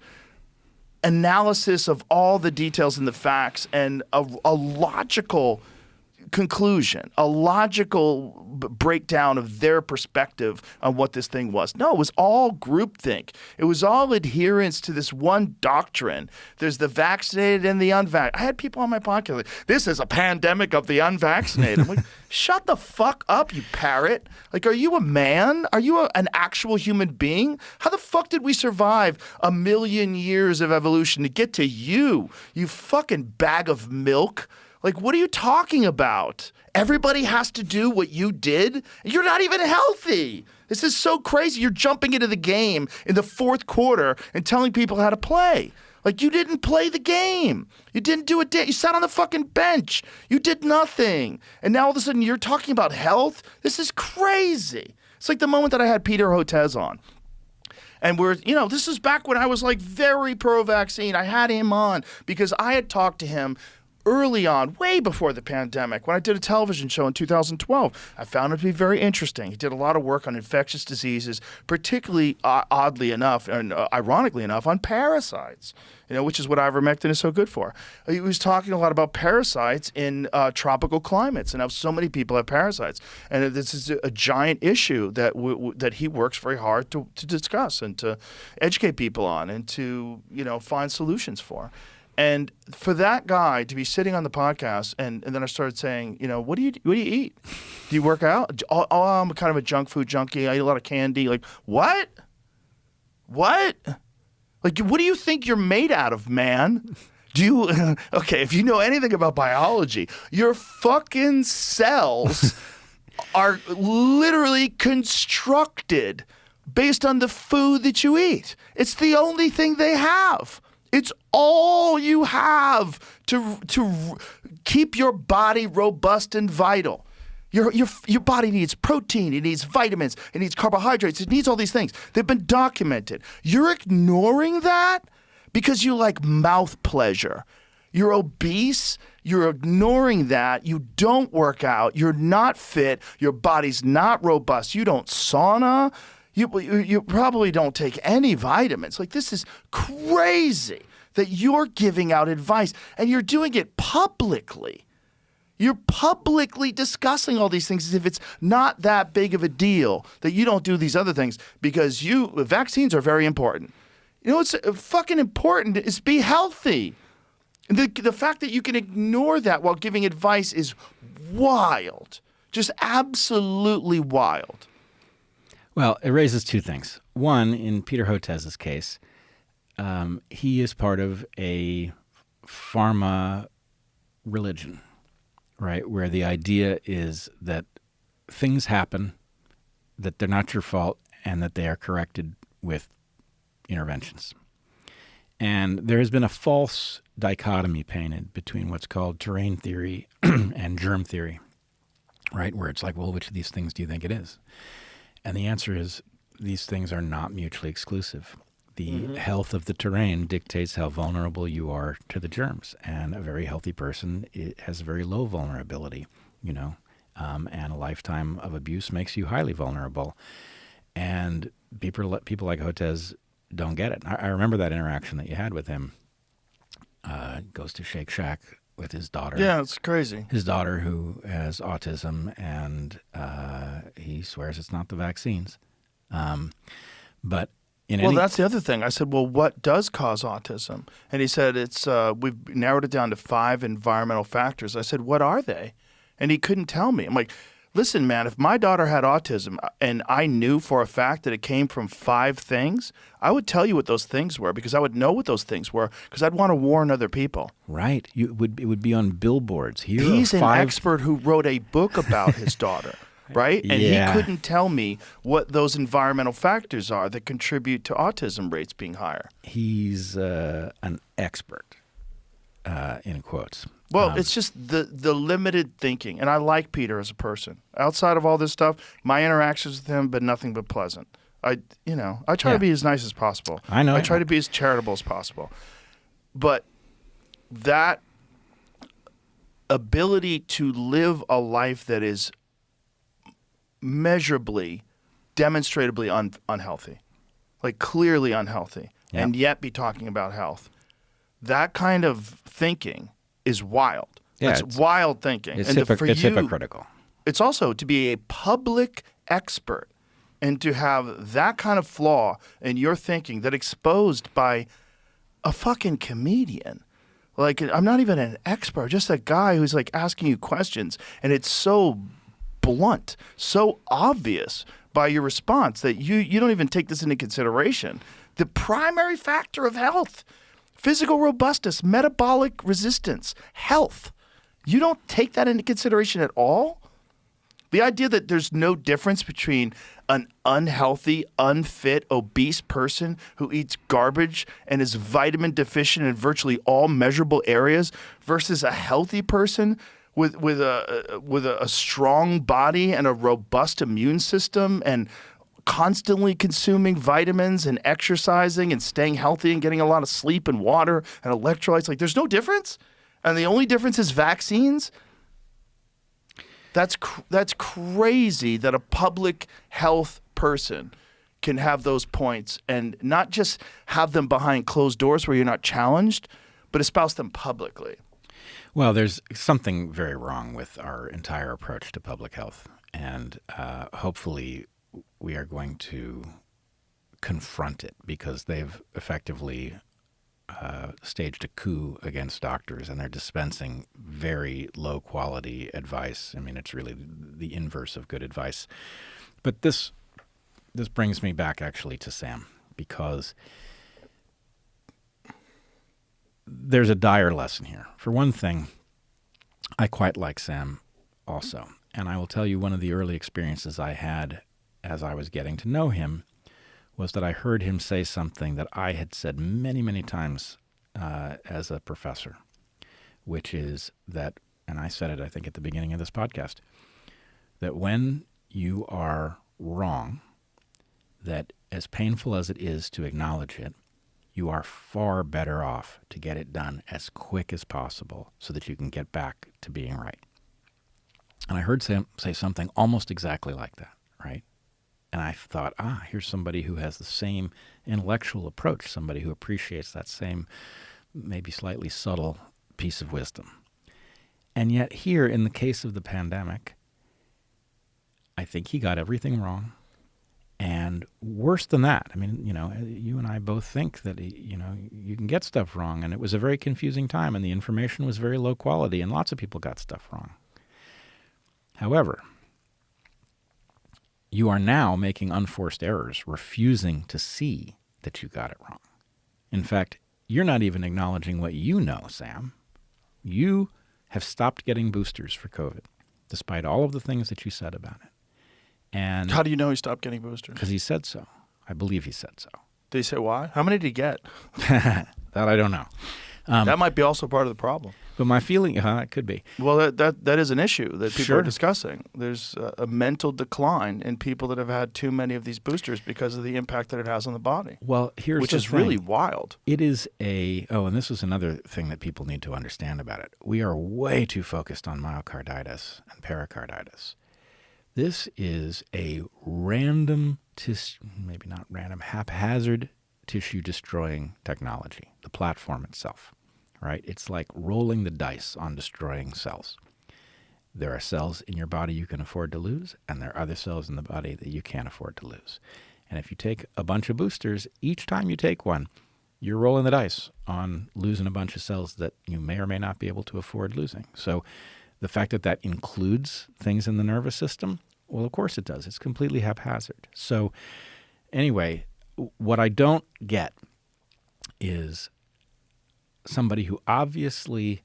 analysis of all the details and the facts and a logical conclusion, a logical breakdown of their perspective on what this thing was. No, it was all groupthink. It was all adherence to this one doctrine. There's the vaccinated and the unvaccinated. I had people on my podcast like, this is a pandemic of the unvaccinated. I'm like, shut the fuck up, you parrot. Like, are you a man? Are you an actual human being? How the fuck did we survive 1 million years of evolution to get to you, you fucking bag of milk? Like, what are you talking about? Everybody has to do what you did? You're not even healthy. This is so crazy. You're jumping into the game in the fourth quarter and telling people how to play. Like, you didn't play the game. You didn't do a day. You sat on the fucking bench. You did nothing. And now all of a sudden you're talking about health? This is crazy. It's like the moment that I had Peter Hotez on. And this is back when I was like very pro-vaccine. I had him on because I had talked to him early on, way before the pandemic, when I did a television show in 2012. I found it to be very interesting. He did a lot of work on infectious diseases, particularly, oddly enough, and ironically enough, on parasites, which is what ivermectin is so good for. He was talking a lot about parasites in tropical climates and how so many people have parasites. And this is a giant issue that he works very hard to discuss and to educate people on and to, find solutions for. And for that guy to be sitting on the podcast, and then I started saying, what do you eat? Do you work out? Oh, I'm kind of a junk food junkie. I eat a lot of candy. Like, what? What? Like, what do you think you're made out of, man? Okay, if you know anything about biology, your fucking cells are literally constructed based on the food that you eat. It's the only thing they have. It's all you have to keep your body robust and vital. Your body needs protein, it needs vitamins, it needs carbohydrates, it needs all these things. They've been documented. You're ignoring that because you like mouth pleasure. You're obese, you're ignoring that, you don't work out, you're not fit, your body's not robust, you don't sauna, you probably don't take any vitamins. Like, this is crazy that you're giving out advice and you're doing it publicly. You're publicly discussing all these things as if it's not that big of a deal that you don't do these other things because vaccines are very important. What's fucking important is be healthy. And the fact that you can ignore that while giving advice is wild. Just absolutely wild. Well, it raises two things. One, in Peter Hotez's case, he is part of a pharma religion, right, where the idea is that things happen, that they're not your fault, and that they are corrected with interventions. And there has been a false dichotomy painted between what's called terrain theory and germ theory, right, where it's like, well, which of these things do you think it is? And the answer is these things are not mutually exclusive. The health of the terrain dictates how vulnerable you are to the germs. And a very healthy person has a very low vulnerability, and a lifetime of abuse makes you highly vulnerable. And people like Hotez don't get it. I remember that interaction that you had with him. Goes to Shake Shack with his daughter. Yeah, it's crazy. His daughter who has autism, and he swears it's not the vaccines. But that's the other thing. I said, well, what does cause autism? And he said, it's we've narrowed it down to 5 environmental factors. I said, what are they? And he couldn't tell me. I'm like, listen, man, if my daughter had autism and I knew for a fact that it came from 5 things, I would tell you what those things were because I would know what those things were because I'd want to warn other people. Right. It would be on billboards. He's an expert who wrote a book about his daughter, right? And he couldn't tell me what those environmental factors are that contribute to autism rates being higher. He's an expert, in quotes. Well, it's just the limited thinking. And I like Peter as a person. Outside of all this stuff, my interactions with him have been nothing but pleasant. I try to be as nice as possible. I try to be as charitable as possible. But that ability to live a life that is measurably, demonstrably unhealthy, like clearly unhealthy, and yet be talking about health, that kind of thinking is wild. Yeah, it's wild thinking. It's hypocritical. It's also to be a public expert and to have that kind of flaw in your thinking that exposed by a fucking comedian. Like, I'm not even an expert, just a guy who's like asking you questions, and it's so blunt, so obvious by your response that you don't even take this into consideration. The primary factor of health, physical robustness, metabolic resistance, health. You don't take that into consideration at all? The idea that there's no difference between an unhealthy, unfit, obese person who eats garbage and is vitamin deficient in virtually all measurable areas versus a healthy person with a strong body and a robust immune system and constantly consuming vitamins and exercising and staying healthy and getting a lot of sleep and water and electrolytes. Like, there's no difference? And the only difference is vaccines? That's crazy that a public health person can have those points and not just have them behind closed doors where you're not challenged, but espouse them publicly. Well, there's something very wrong with our entire approach to public health, and hopefully we are going to confront it because they've effectively staged a coup against doctors, and they're dispensing very low-quality advice. I mean, it's really the inverse of good advice. But this brings me back, actually, to Sam, because there's a dire lesson here. For one thing, I quite like Sam also. And I will tell you, one of the early experiences I had as I was getting to know him was that I heard him say something that I had said many, many times as a professor, which is that, and I said it, I think, at the beginning of this podcast, that when you are wrong, that as painful as it is to acknowledge it, you are far better off to get it done as quick as possible so that you can get back to being right. And I heard Sam say something almost exactly like that, right? And I thought, here's somebody who has the same intellectual approach, somebody who appreciates that same maybe slightly subtle piece of wisdom. And yet here, in the case of the pandemic, I think he got everything wrong. And worse than that, I mean, you and I both think that, you can get stuff wrong. And it was a very confusing time, and the information was very low quality, and lots of people got stuff wrong. However, you are now making unforced errors, refusing to see that you got it wrong. In fact, you're not even acknowledging what you know, Sam. You have stopped getting boosters for COVID, despite all of the things that you said about it. And How do you know he stopped getting boosters? because he said so. I believe he said so. Did he say why? How many did he get? That I don't know. That might be also part of the problem. But my feeling, it could be. Well, that is an issue that people Sure. are discussing. There's a mental decline in people that have had too many of these boosters because of the impact that it has on the body, Well, here's which the is thing. really wild. It is and this is another thing that people need to understand about it. We are way too focused on myocarditis and pericarditis. This is a random, maybe not random, haphazard tissue-destroying technology, the platform itself, right? It's like rolling the dice on destroying cells. There are cells in your body you can afford to lose, and there are other cells in the body that you can't afford to lose. And if you take a bunch of boosters, each time you take one, you're rolling the dice on losing a bunch of cells that you may or may not be able to afford losing. So the fact that that includes things in the nervous system, well, of course it does. It's completely haphazard. So anyway, what I don't get is somebody who obviously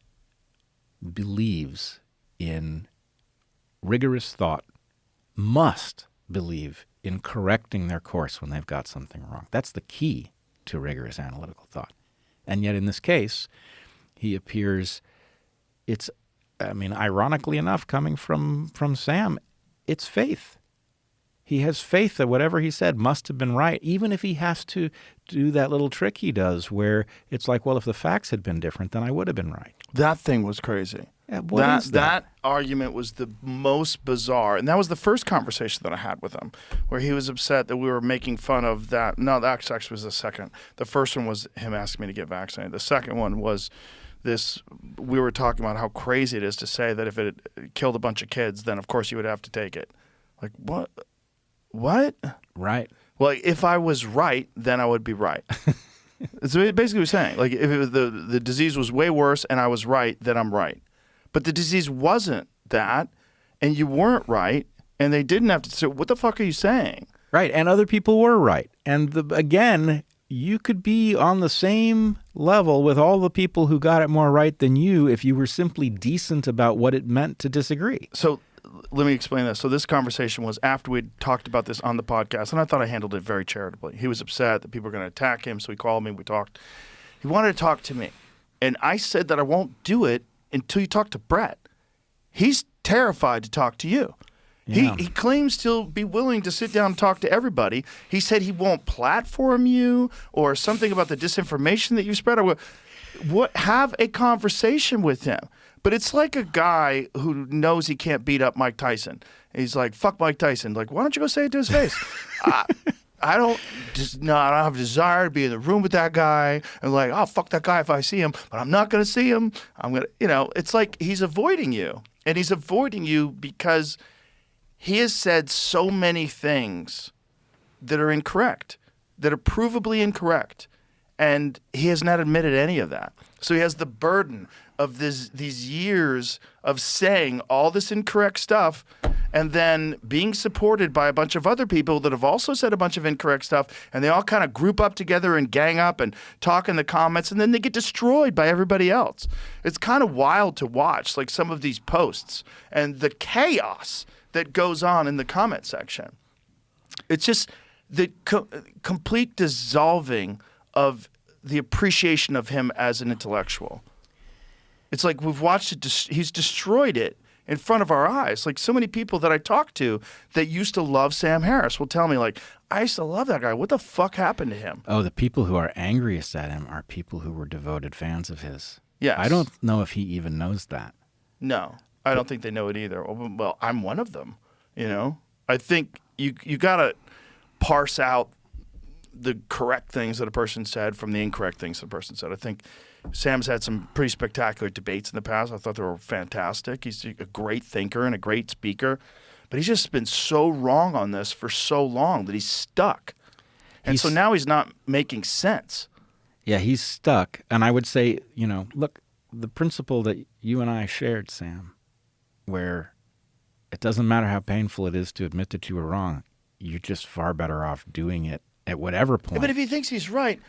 believes in rigorous thought must believe in correcting their course when they've got something wrong. That's the key to rigorous analytical thought. And yet in this case, he appears, ironically enough, coming from Sam, it's faith. He has faith that whatever he said must have been right, even if he has to do that little trick he does where it's like, well, if the facts had been different, then I would have been right. That thing was crazy. Yeah, what is that? That argument was the most bizarre. And that was the first conversation that I had with him, where he was upset that we were making fun of that. No, that actually was the second. The first one was him asking me to get vaccinated. The second one was we were talking about how crazy it is to say that if it killed a bunch of kids, then of course you would have to take it. Like, what? What? Right. Well, if I was right, then I would be right. That's what basically was saying. Like, if the disease was way worse and I was right, then I'm right. But the disease wasn't that, and you weren't right, and they didn't have to. So what the fuck are you saying? Right, and other people were right. And again, you could be on the same level with all the people who got it more right than you if you were simply decent about what it meant to disagree. So let me explain this. So this conversation was after we'd talked about this on the podcast, and I thought I handled it very charitably. He was upset that people were going to attack him, so he called me, we talked. He wanted to talk to me, and I said that I won't do it until you talk to Bret. He's terrified to talk to you. Yeah. He claims to be willing to sit down and talk to everybody. He said he won't platform you or something about the disinformation that you spread. Have a conversation with him. But it's like a guy who knows he can't beat up Mike Tyson. He's like, fuck Mike Tyson. Like, why don't you go say it to his face? I don't have a desire to be in the room with that guy. And like, oh, fuck that guy if I see him. But I'm not going to see him. I'm going to, it's like he's avoiding you. And he's avoiding you because he has said so many things that are incorrect, that are provably incorrect. And he has not admitted any of that. So he has the burden of these years of saying all this incorrect stuff and then being supported by a bunch of other people that have also said a bunch of incorrect stuff, and they all kind of group up together and gang up and talk in the comments, and then they get destroyed by everybody else. It's kind of wild to watch, like some of these posts and the chaos that goes on in the comment section. It's just the complete dissolving of the appreciation of him as an intellectual. It's like we've watched it. He's destroyed it in front of our eyes. Like so many people that I talk to that used to love Sam Harris will tell me, like, I used to love that guy. What the fuck happened to him? Oh, the people who are angriest at him are people who were devoted fans of his. Yes. I don't know if he even knows that. No, I don't think they know it either. Well, I'm one of them. You know, I think you gotta parse out the correct things that a person said from the incorrect things that a person said. I think Sam's had some pretty spectacular debates in the past. I thought they were fantastic. He's a great thinker and a great speaker, but he's just been so wrong on this for so long that he's stuck. And so now he's not making sense. Yeah, he's stuck. And I would say, you know, look, the principle that you and I shared, Sam, where it doesn't matter how painful it is to admit that you were wrong, you're just far better off doing it at whatever point. Yeah, but if he thinks he's right,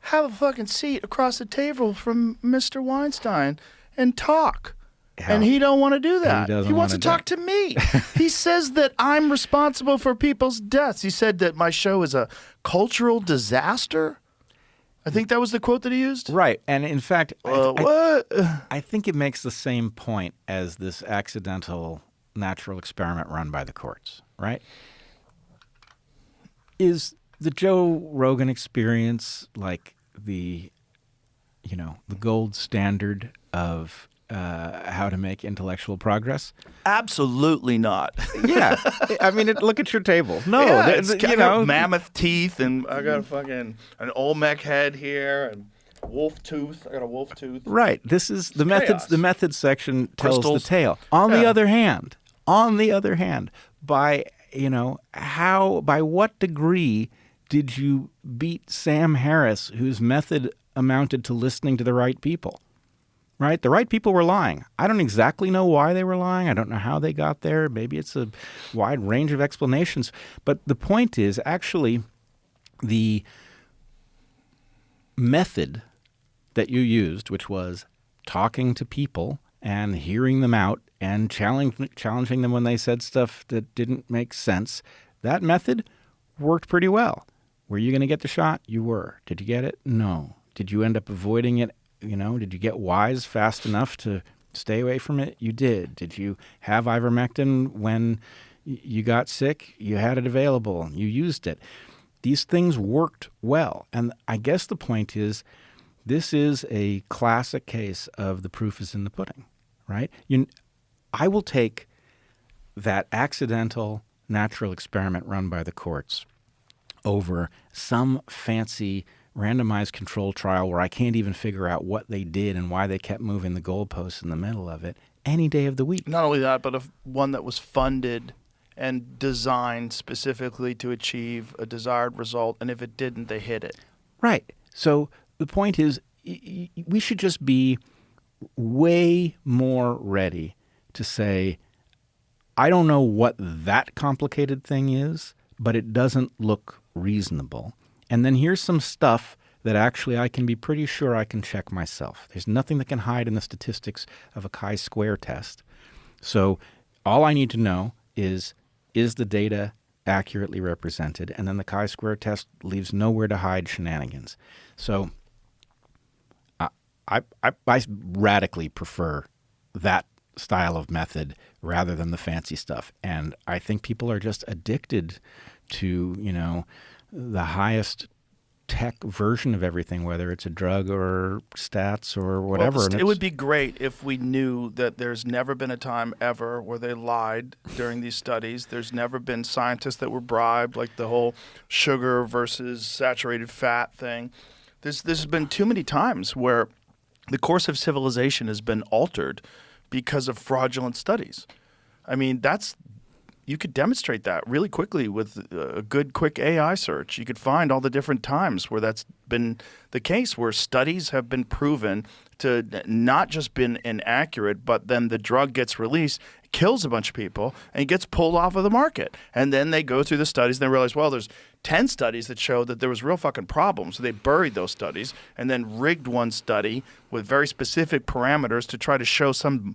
have a fucking seat across the table from Mr. Weinstein and talk. And he don't want to do that. He wants to talk to me. He says that I'm responsible for people's deaths. He said that my show is a cultural disaster. I think that was the quote that he used. Right. And in fact, what? I think it makes the same point as this accidental natural experiment run by the courts, right? Is the Joe Rogan experience like the gold standard of how to make intellectual progress? Absolutely not. Yeah. I mean, look at your table. No, yeah, I got mammoth teeth, and I got an Olmec head here, and wolf tooth. I got a wolf tooth. Right. This is the methods. Chaos. The methods section tells Crystals. the tale. On the other hand, by what degree did you beat Sam Harris, whose method amounted to listening to the right people? Right? The right people were lying. I don't exactly know why they were lying. I don't know how they got there. Maybe it's a wide range of explanations. But the point is, actually, the method that you used, which was talking to people and hearing them out and challenging them when they said stuff that didn't make sense, that method worked pretty well. Were you going to get the shot? You were. Did you get it? No. Did you end up avoiding it? Did you get wise fast enough to stay away from it? You did. Did you have ivermectin when you got sick? You had it available. You used it. These things worked well. And I guess the point is, this is a classic case of the proof is in the pudding, right? I will take that accidental natural experiment run by the courts over some fancy randomized control trial where I can't even figure out what they did and why they kept moving the goalposts in the middle of it any day of the week. Not only that, but one that was funded and designed specifically to achieve a desired result, and if it didn't, they hid it. Right. So the point is, we should just be way more ready to say, I don't know what that complicated thing is, but it doesn't look reasonable. And then here's some stuff that actually I can be pretty sure I can check myself. There's nothing that can hide in the statistics of a chi-square test. So all I need to know is the data accurately represented? And then the chi-square test leaves nowhere to hide shenanigans. So I radically prefer that style of method rather than the fancy stuff. And I think people are just addicted to, the highest tech version of everything, whether it's a drug or stats or whatever. Well, it would be great if we knew that there's never been a time ever where they lied during these studies. There's never been scientists that were bribed, like the whole sugar versus saturated fat thing. This has been too many times where the course of civilization has been altered because of fraudulent studies. I mean, that's you could demonstrate that really quickly with a good, quick AI search. You could find all the different times where that's been the case, where studies have been proven to not just been inaccurate, but then the drug gets released, kills a bunch of people, and gets pulled off of the market. And then they go through the studies and they realize, well, there's 10 studies that show that there was real fucking problems. So they buried those studies and then rigged one study with very specific parameters to try to show some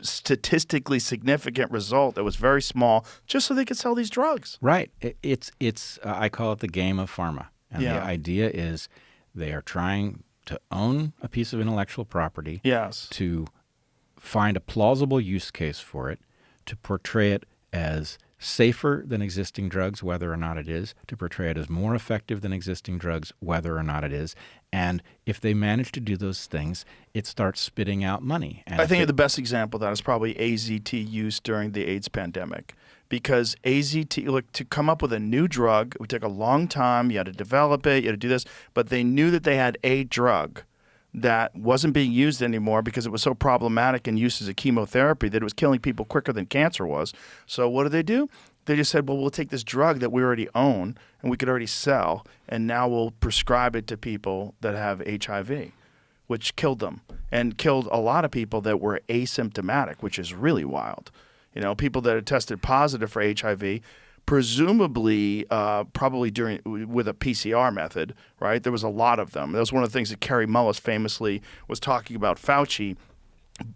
statistically significant result that was very small, just so they could sell these drugs. Right. It's I call it the game of pharma. And Yeah. the idea is they are trying to own a piece of intellectual property, Yes. to find a plausible use case for it, to portray it as safer than existing drugs, whether or not it is, to portray it as more effective than existing drugs, whether or not it is. And if they manage to do those things, it starts spitting out money. And I think the best example of that is probably AZT use during the AIDS pandemic. Because AZT, look, to come up with a new drug, it would take a long time. You had to develop it, you had to do this. But they knew that they had a drug that wasn't being used anymore because it was so problematic in use as a chemotherapy that it was killing people quicker than cancer was. So what did they do? They just said, well, we'll take this drug that we already own and we could already sell, and now we'll prescribe it to people that have HIV, which killed them and killed a lot of people that were asymptomatic, which is really wild. You know, people that had tested positive for HIV, presumably probably with a PCR method, right? There was a lot of them. That was one of the things that Kerry Mullis famously was talking about Fauci.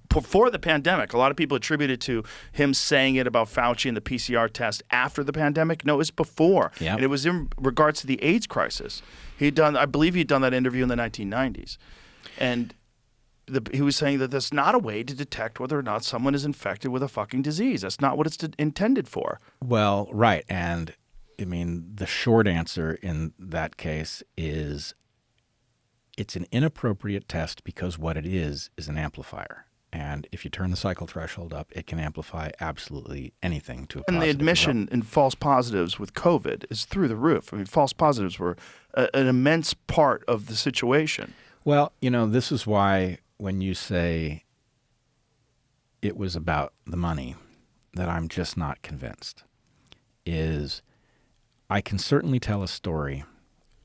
Before the pandemic, a lot of people attributed to him saying it about Fauci and the PCR test after the pandemic. No, it was before. Yep. And it was in regards to the AIDS crisis. I believe he'd done that interview in the 1990s. And he was saying that that's not a way to detect whether or not someone is infected with a fucking disease. That's not what it's intended for. Well, right. And I mean, the short answer in that case is it's an inappropriate test because what it is an amplifier. And if you turn the cycle threshold up, it can amplify absolutely anything to a positive And the admission result. in false positives with COVID is through the roof. I mean, false positives were an immense part of the situation. Well, you know, this is why when you say it was about the money, that I'm just not convinced, is I can certainly tell a story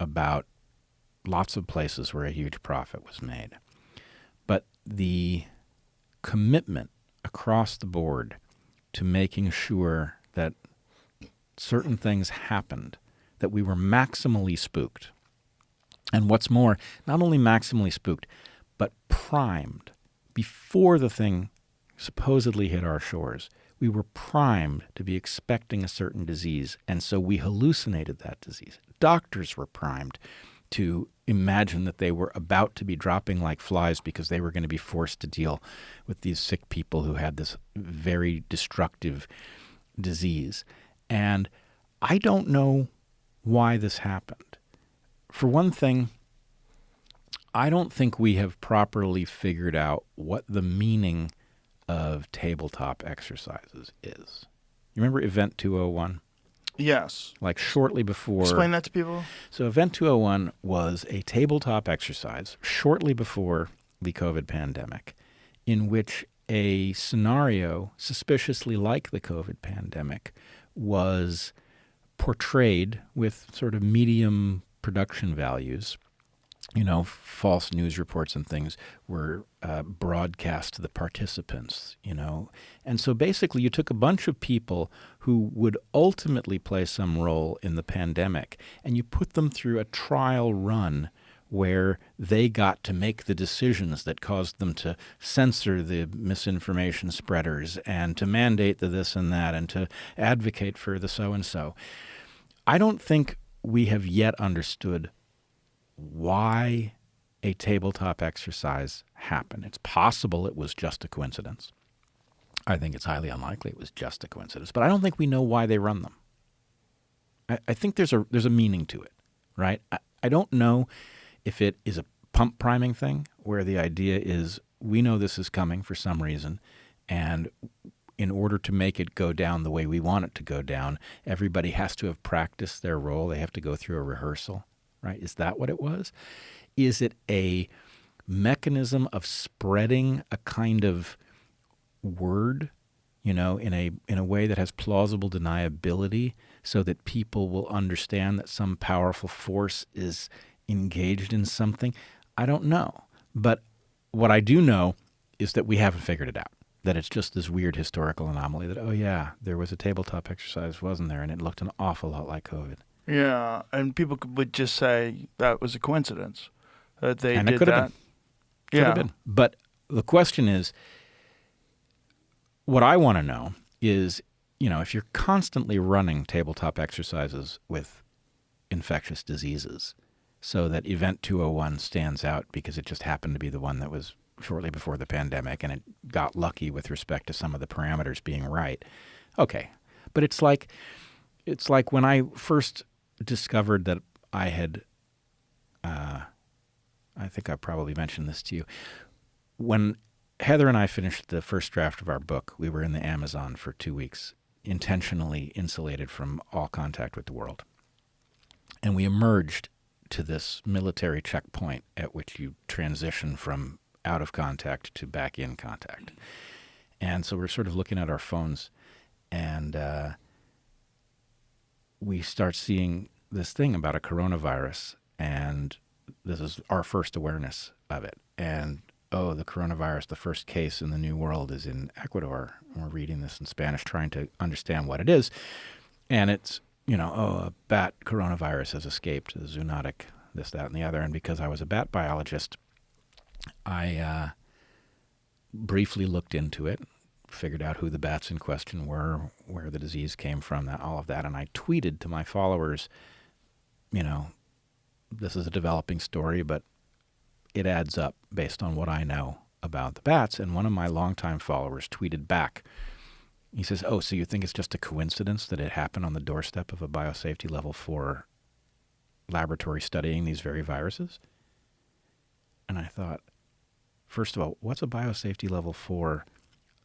about lots of places where a huge profit was made. But the commitment across the board to making sure that certain things happened, that we were maximally spooked. And what's more, not only maximally spooked, but primed. Before the thing supposedly hit our shores, we were primed to be expecting a certain disease, and so we hallucinated that disease. Doctors were primed to imagine that they were about to be dropping like flies because they were going to be forced to deal with these sick people who had this very destructive disease. And I don't know why this happened. For one thing, I don't think we have properly figured out what the meaning of tabletop exercises is. You remember Event 201? Yes. Like shortly before... Explain that to people. So Event 201 was a tabletop exercise shortly before the COVID pandemic in which a scenario suspiciously like the COVID pandemic was portrayed with sort of medium production values. You know, false news reports and things were broadcast to the participants, you know. And so basically you took a bunch of people who would ultimately play some role in the pandemic and you put them through a trial run where they got to make the decisions that caused them to censor the misinformation spreaders and to mandate the this and that and to advocate for the so-and-so. I don't think we have yet understood why a tabletop exercise happened. It's possible it was just a coincidence. I think it's highly unlikely it was just a coincidence, but I don't think we know why they run them. I think there's a meaning to it, right? I don't know if it is a pump priming thing where the idea is we know this is coming for some reason, and in order to make it go down the way we want it to go down, everybody has to have practiced their role. They have to go through a rehearsal. Right? Is that what it was? Is it a mechanism of spreading a kind of word in a way that has plausible deniability so that people will understand that some powerful force is engaged in something? I don't know. But what I do know is that we haven't figured it out, that it's just this weird historical anomaly that, oh yeah, there was a tabletop exercise, wasn't there? And it looked an awful lot like COVID. Yeah, and people would just say that was a coincidence that they And did it could that. have been. Could have been. But the question is, what I want to know is, if you're constantly running tabletop exercises with infectious diseases so that Event 201 stands out because it just happened to be the one that was shortly before the pandemic and it got lucky with respect to some of the parameters being right. Okay. But it's like when I first discovered that I had, I think I probably mentioned this to you, when Heather and I finished the first draft of our book, we were in the Amazon for 2 weeks, intentionally insulated from all contact with the world. And we emerged to this military checkpoint at which you transition from out of contact to back in contact. And so we're sort of looking at our phones, and we start seeing this thing about a coronavirus, and this is our first awareness of it. And the coronavirus, the first case in the New World is in Ecuador. And we're reading this in Spanish, trying to understand what it is. And it's, a bat coronavirus has escaped, the zoonotic, this, that, and the other. And because I was a bat biologist, I briefly looked into it, figured out who the bats in question were, where the disease came from, all of that. And I tweeted to my followers, this is a developing story, but it adds up based on what I know about the bats. And one of my longtime followers tweeted back. He says, oh, so you think it's just a coincidence that it happened on the doorstep of a biosafety level 4 laboratory studying these very viruses? And I thought, first of all, what's a biosafety level 4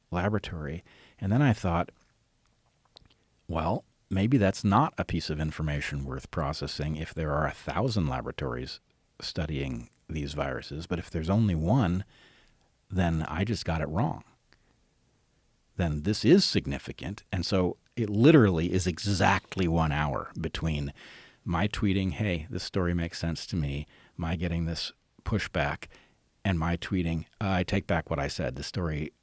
laboratory? And then I thought, well, maybe that's not a piece of information worth processing if there are 1,000 laboratories studying these viruses. But if there's only one, then I just got it wrong. Then this is significant. And so it literally is exactly 1 hour between my tweeting, hey, this story makes sense to me, my getting this pushback, and my tweeting, I take back what I said. The story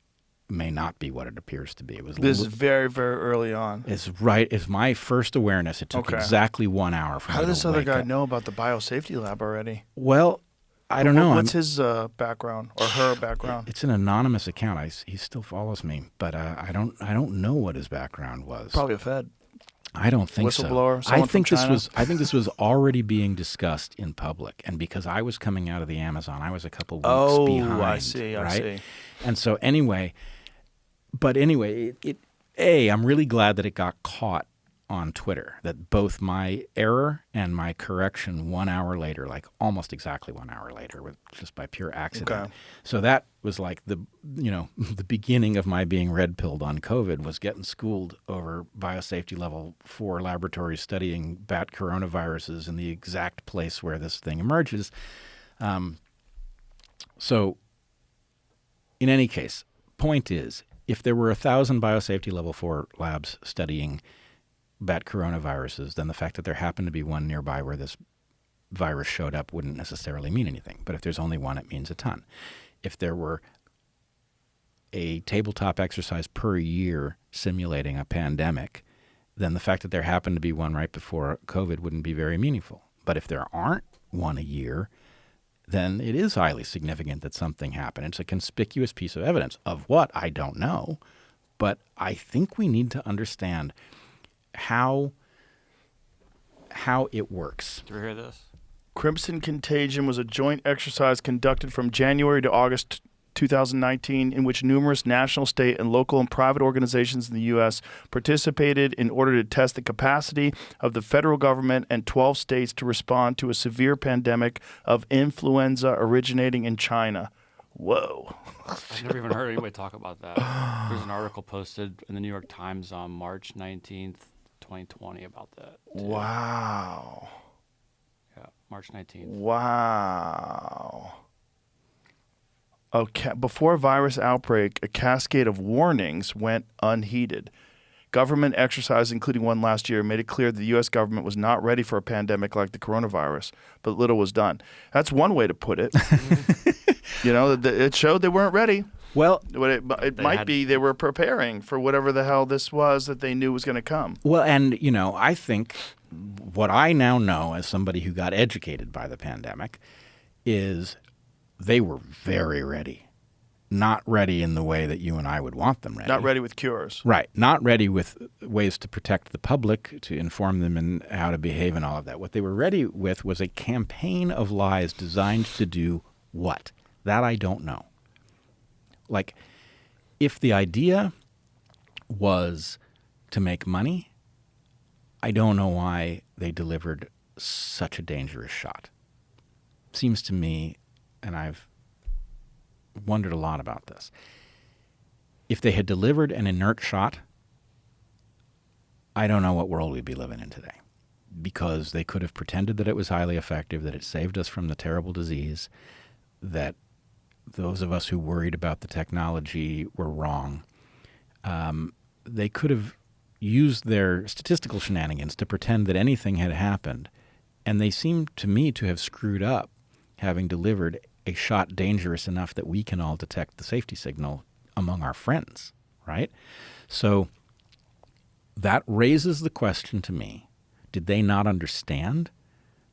may not be what it appears to be. This is very, very early on. It's my first awareness. It took exactly 1 hour for me to wake up. How does this other guy know about the biosafety lab already? Well, I don't know. What's his background or her background? It's an anonymous account. He still follows me, but I don't know what his background was. Probably a Fed. I don't think so. Whistleblower. I think this was already being discussed in public, and because I was coming out of the Amazon, I was a couple weeks behind. I see. And so anyway, I'm really glad that it got caught on Twitter, that both my error and my correction 1 hour later, like almost exactly 1 hour later, just by pure accident. Okay. So that was like the beginning of my being red-pilled on COVID, was getting schooled over biosafety level 4 laboratories studying bat coronaviruses in the exact place where this thing emerges. So in any case, point is, if there were 1,000 biosafety level 4 labs studying bat coronaviruses, then the fact that there happened to be one nearby where this virus showed up wouldn't necessarily mean anything. But if there's only one, it means a ton. If there were a tabletop exercise per year simulating a pandemic, then the fact that there happened to be one right before COVID wouldn't be very meaningful. But if there aren't one a year, then it is highly significant that something happened. It's a conspicuous piece of evidence. Of what? I don't know. But I think we need to understand how it works. Do you hear this? Crimson Contagion was a joint exercise conducted from January to August 2019 in which numerous national, state, and local and private organizations in the U.S. participated in order to test the capacity of the federal government and 12 states to respond to a severe pandemic of influenza originating in China. Whoa. I've never even heard anybody talk about that. There's an article posted in the New York Times on March 19th, 2020 about that. Too. Wow. Yeah, March 19th. Wow. Before a virus outbreak, a cascade of warnings went unheeded. Government exercise, including one last year, made it clear that the U.S. government was not ready for a pandemic like the coronavirus, but little was done. That's one way to put it. It showed they weren't ready. Well, it might be they were preparing for whatever the hell this was that they knew was going to come. Well, and, I think what I now know as somebody who got educated by the pandemic is they were very ready. Not ready in the way that you and I would want them ready. Not ready with cures. Right. Not ready with ways to protect the public, to inform them in how to behave and all of that. What they were ready with was a campaign of lies designed to do what? That I don't know. Like, if the idea was to make money, I don't know why they delivered such a dangerous shot. Seems to me, and I've wondered a lot about this. If they had delivered an inert shot, I don't know what world we'd be living in today, because they could have pretended that it was highly effective, that it saved us from the terrible disease, that those of us who worried about the technology were wrong. They could have used their statistical shenanigans to pretend that anything had happened, and they seem to me to have screwed up, having delivered a shot dangerous enough that we can all detect the safety signal among our friends, right? So that raises the question to me, did they not understand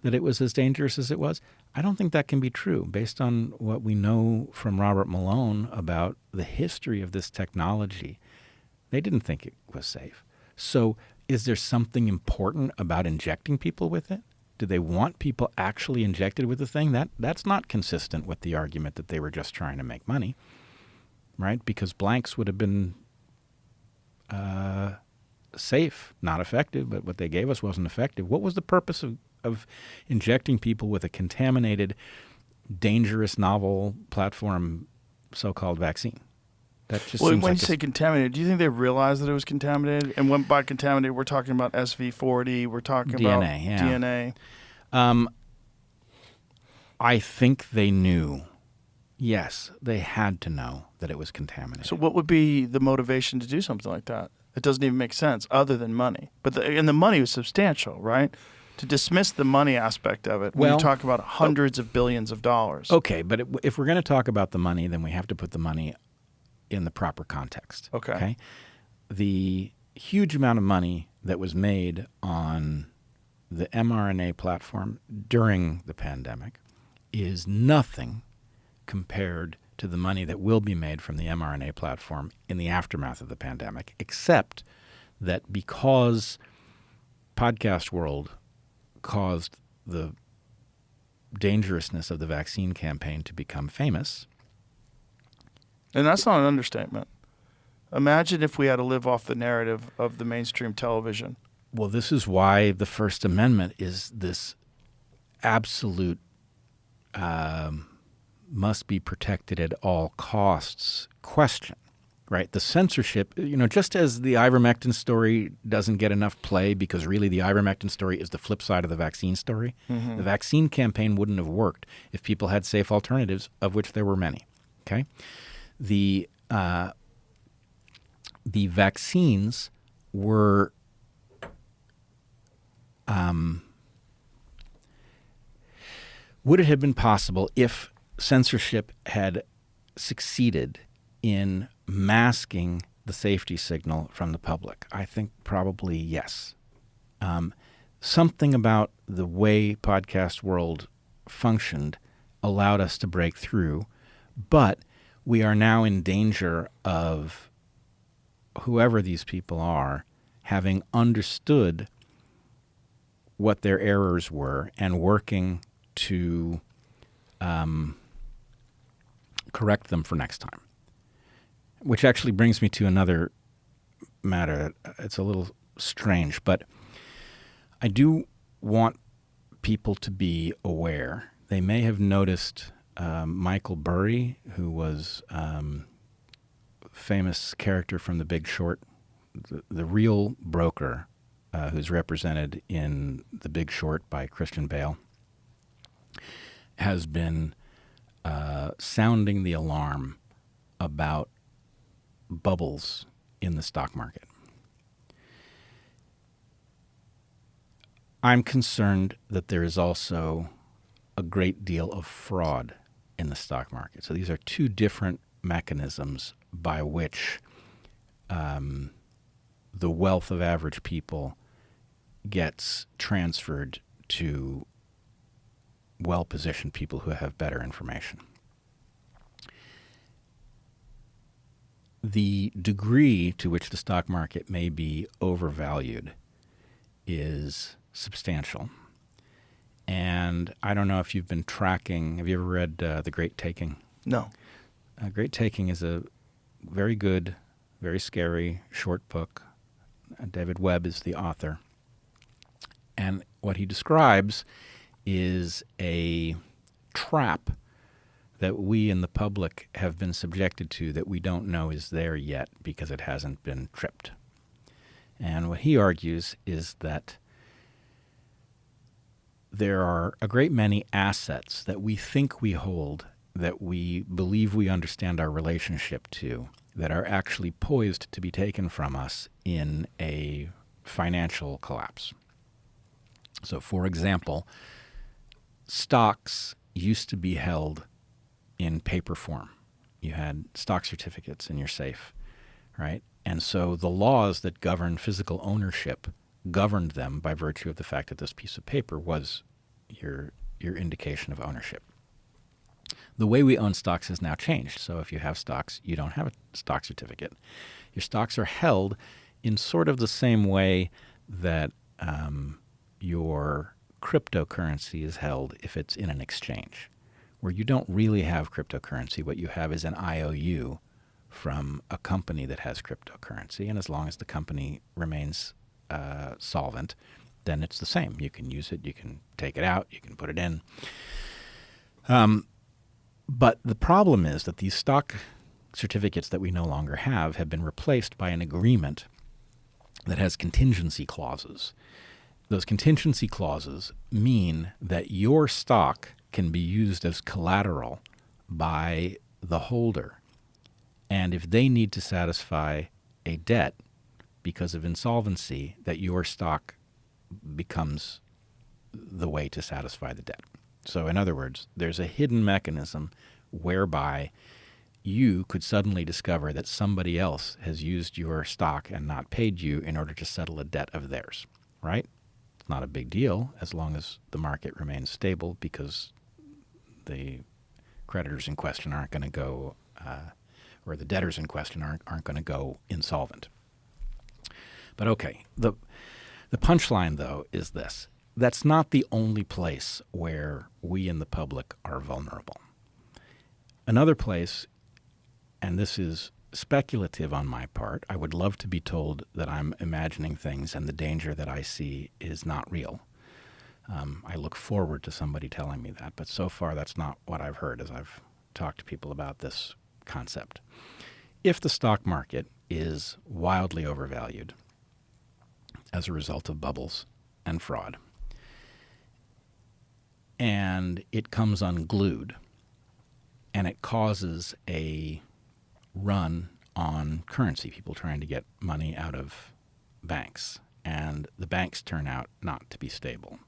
that it was as dangerous as it was? I don't think that can be true based on what we know from Robert Malone about the history of this technology. They didn't think it was safe. So is there something important about injecting people with it? Do they want people actually injected with the thing? That's not consistent with the argument that they were just trying to make money, right? Because blanks would have been safe, not effective, but what they gave us wasn't effective. What was the purpose of injecting people with a contaminated, dangerous, novel platform so-called vaccine? That just when seems you like say contaminated, do you think they realized that it was contaminated? And when by contaminated, we're talking about SV40, we're talking about DNA. I think they knew. Yes, they had to know that it was contaminated. So what would be the motivation to do something like that? It doesn't even make sense other than money. And the money was substantial, right? To dismiss the money aspect of it, when you talk about hundreds of billions of dollars. Okay, but if we're going to talk about the money, then we have to put the money in the proper context. Okay. The huge amount of money that was made on the mRNA platform during the pandemic is nothing compared to the money that will be made from the mRNA platform in the aftermath of the pandemic, except that because Podcast World caused the dangerousness of the vaccine campaign to become famous. And that's not an understatement. Imagine if we had to live off the narrative of the mainstream television. Well, this is why the First Amendment is this absolute must be protected at all costs question, right? The censorship, just as the ivermectin story doesn't get enough play because really the ivermectin story is the flip side of the vaccine story, the vaccine campaign wouldn't have worked if people had safe alternatives, of which there were many, okay? The vaccines were would it have been possible if censorship had succeeded in masking the safety signal from the public? I think probably yes. Something about the way Podcast World functioned allowed us to break through, but we are now in danger of whoever these people are having understood what their errors were and working to correct them for next time. Which actually brings me to another matter. It's a little strange, but I do want people to be aware. They may have noticed Michael Burry, who was famous character from The Big Short, the real broker who's represented in The Big Short by Christian Bale, has been sounding the alarm about bubbles in the stock market. I'm concerned that there is also a great deal of fraud in the stock market. So these are two different mechanisms by which the wealth of average people gets transferred to well-positioned people who have better information. The degree to which the stock market may be overvalued is substantial. And I don't know if you've been tracking. Have you ever read The Great Taking? No. Great Taking is a very good, very scary short book. David Webb is the author. And what he describes is a trap that we in the public have been subjected to that we don't know is there yet because it hasn't been tripped. And what he argues is that there are a great many assets that we think we hold, that we believe we understand our relationship to, that are actually poised to be taken from us in a financial collapse. So, for example, stocks used to be held in paper form. You had stock certificates in your safe, right? And so the laws that govern physical ownership governed them by virtue of the fact that this piece of paper was your indication of ownership. The way we own stocks has now changed. So if you have stocks, you don't have a stock certificate. Your stocks are held in sort of the same way that your cryptocurrency is held if it's in an exchange, where you don't really have cryptocurrency. What you have is an IOU from a company that has cryptocurrency, and as long as the company remains solvent, then it's the same. You can use it, you can take it out, you can put it in. But the problem is that these stock certificates that we no longer have been replaced by an agreement that has contingency clauses. Those contingency clauses mean that your stock can be used as collateral by the holder. And if they need to satisfy a debt because of insolvency, that your stock becomes the way to satisfy the debt. So in other words, there's a hidden mechanism whereby you could suddenly discover that somebody else has used your stock and not paid you in order to settle a debt of theirs, right? It's not a big deal as long as the market remains stable, because the creditors in question aren't going to go, or the debtors in question aren't going to go insolvent. But okay, the punchline, though, is this. That's not the only place where we in the public are vulnerable. Another place, and this is speculative on my part, I would love to be told that I'm imagining things and the danger that I see is not real. I look forward to somebody telling me that, but so far that's not what I've heard as I've talked to people about this concept. If the stock market is wildly overvalued as a result of bubbles and fraud, and it comes unglued, and it causes a run on currency, people trying to get money out of banks, and the banks turn out not to be stable.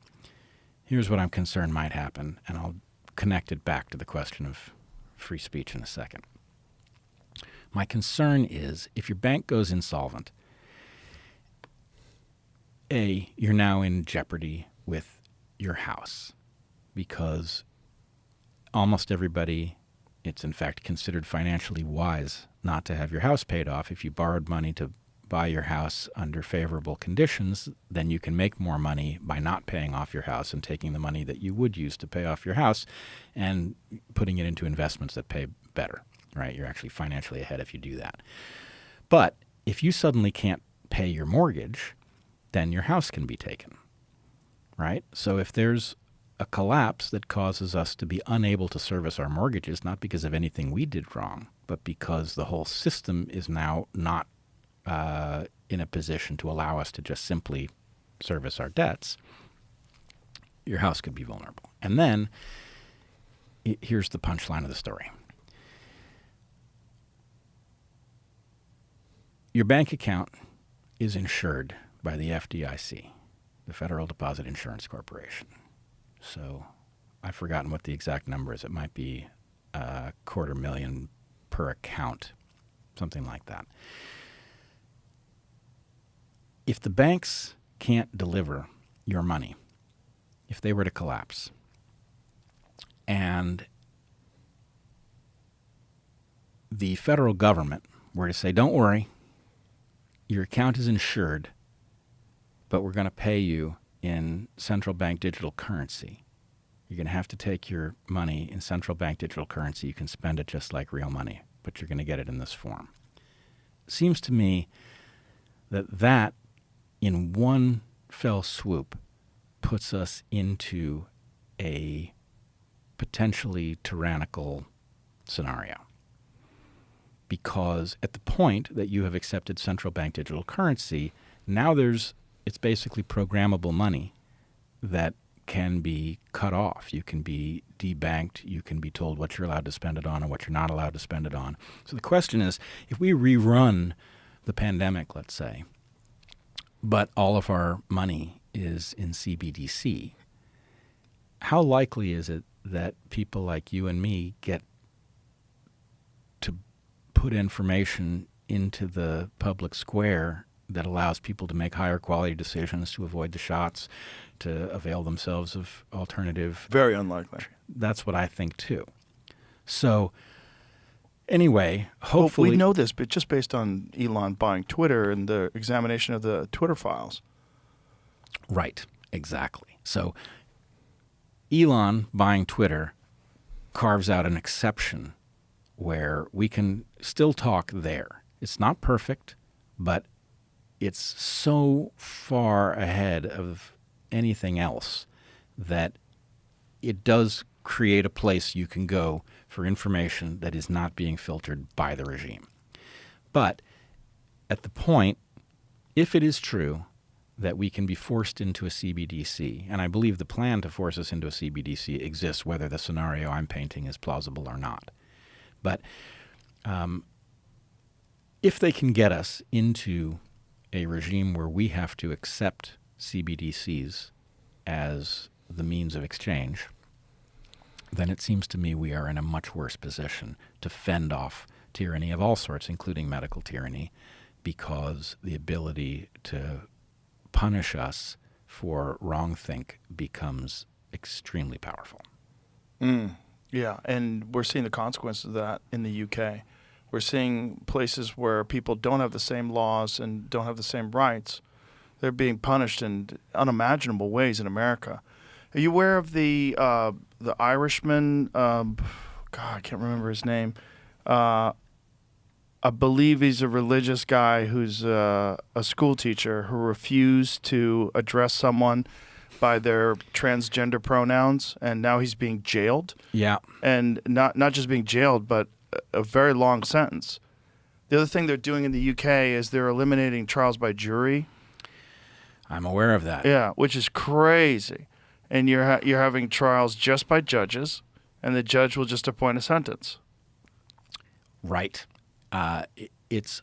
Here's what I'm concerned might happen, and I'll connect it back to the question of free speech in a second. My concern is if your bank goes insolvent, A, you're now in jeopardy with your house, because almost everybody, it's in fact considered financially wise not to have your house paid off. If you borrowed money to buy your house under favorable conditions, then you can make more money by not paying off your house and taking the money that you would use to pay off your house and putting it into investments that pay better, right? You're actually financially ahead if you do that. But if you suddenly can't pay your mortgage, then your house can be taken, right? So if there's a collapse that causes us to be unable to service our mortgages, not because of anything we did wrong, but because the whole system is now not in a position to allow us to just simply service our debts, your house could be vulnerable. And then here's the punchline of the story. Your bank account is insured by the FDIC, the Federal Deposit Insurance Corporation. So I've forgotten what the exact number is. It might be $250,000 per account, something like that. If the banks can't deliver your money, if they were to collapse, and the federal government were to say, don't worry, your account is insured, but we're going to pay you in central bank digital currency. You're going to have to take your money in central bank digital currency. You can spend it just like real money, but you're going to get it in this form. It seems to me that in one fell swoop puts us into a potentially tyrannical scenario. Because at the point that you have accepted central bank digital currency, now it's basically programmable money that can be cut off. You can be debanked. You can be told what you're allowed to spend it on and what you're not allowed to spend it on. So the question is, if we rerun the pandemic, let's say, but all of our money is in CBDC, how likely is it that people like you and me get to put information into the public square that allows people to make higher quality decisions, to avoid the shots, to avail themselves of alternative? Very unlikely. That's what I think too. So anyway, hopefully... Well, we know this, but just based on Elon buying Twitter and the examination of the Twitter files. Right, exactly. So Elon buying Twitter carves out an exception where we can still talk there. It's not perfect, but it's so far ahead of anything else that it does create a place you can go for information that is not being filtered by the regime. But at the point, if it is true that we can be forced into a CBDC, and I believe the plan to force us into a CBDC exists, whether the scenario I'm painting is plausible or not. But if they can get us into a regime where we have to accept CBDCs as the means of exchange, then it seems to me we are in a much worse position to fend off tyranny of all sorts, including medical tyranny, because the ability to punish us for wrongthink becomes extremely powerful. Yeah, and we're seeing the consequences of that in the UK. We're seeing places where people don't have the same laws and don't have the same rights. They're being punished in unimaginable ways in America. Are you aware of the Irishman? God, I can't remember his name. I believe he's a religious guy who's a school teacher who refused to address someone by their transgender pronouns, and now he's being jailed. Yeah. And not just being jailed, but a very long sentence. The other thing they're doing in the UK is they're eliminating trials by jury. I'm aware of that. Yeah, which is crazy. And you're having trials just by judges, and the judge will just appoint a sentence. Right. It's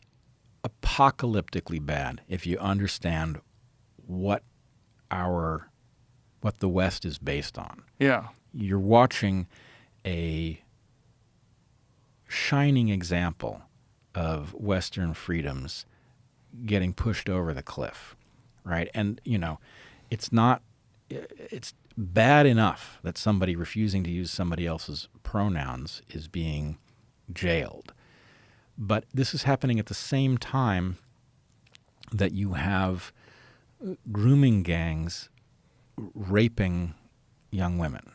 apocalyptically bad if you understand what the West is based on. Yeah. You're watching a shining example of Western freedoms getting pushed over the cliff, right? And, it's bad enough that somebody refusing to use somebody else's pronouns is being jailed. But this is happening at the same time that you have grooming gangs raping young women.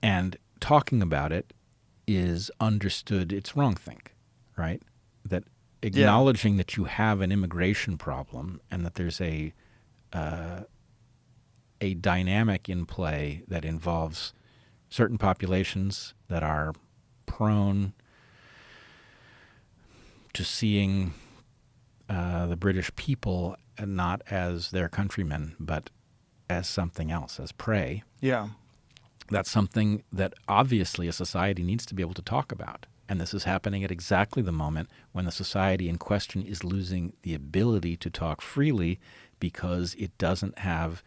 And talking about it is understood, it's wrongthink, right? That acknowledging that you have an immigration problem and that there's a dynamic in play that involves certain populations that are prone to seeing the British people not as their countrymen, but as something else, as prey. Yeah. That's something that obviously a society needs to be able to talk about. And this is happening at exactly the moment when the society in question is losing the ability to talk freely because it doesn't have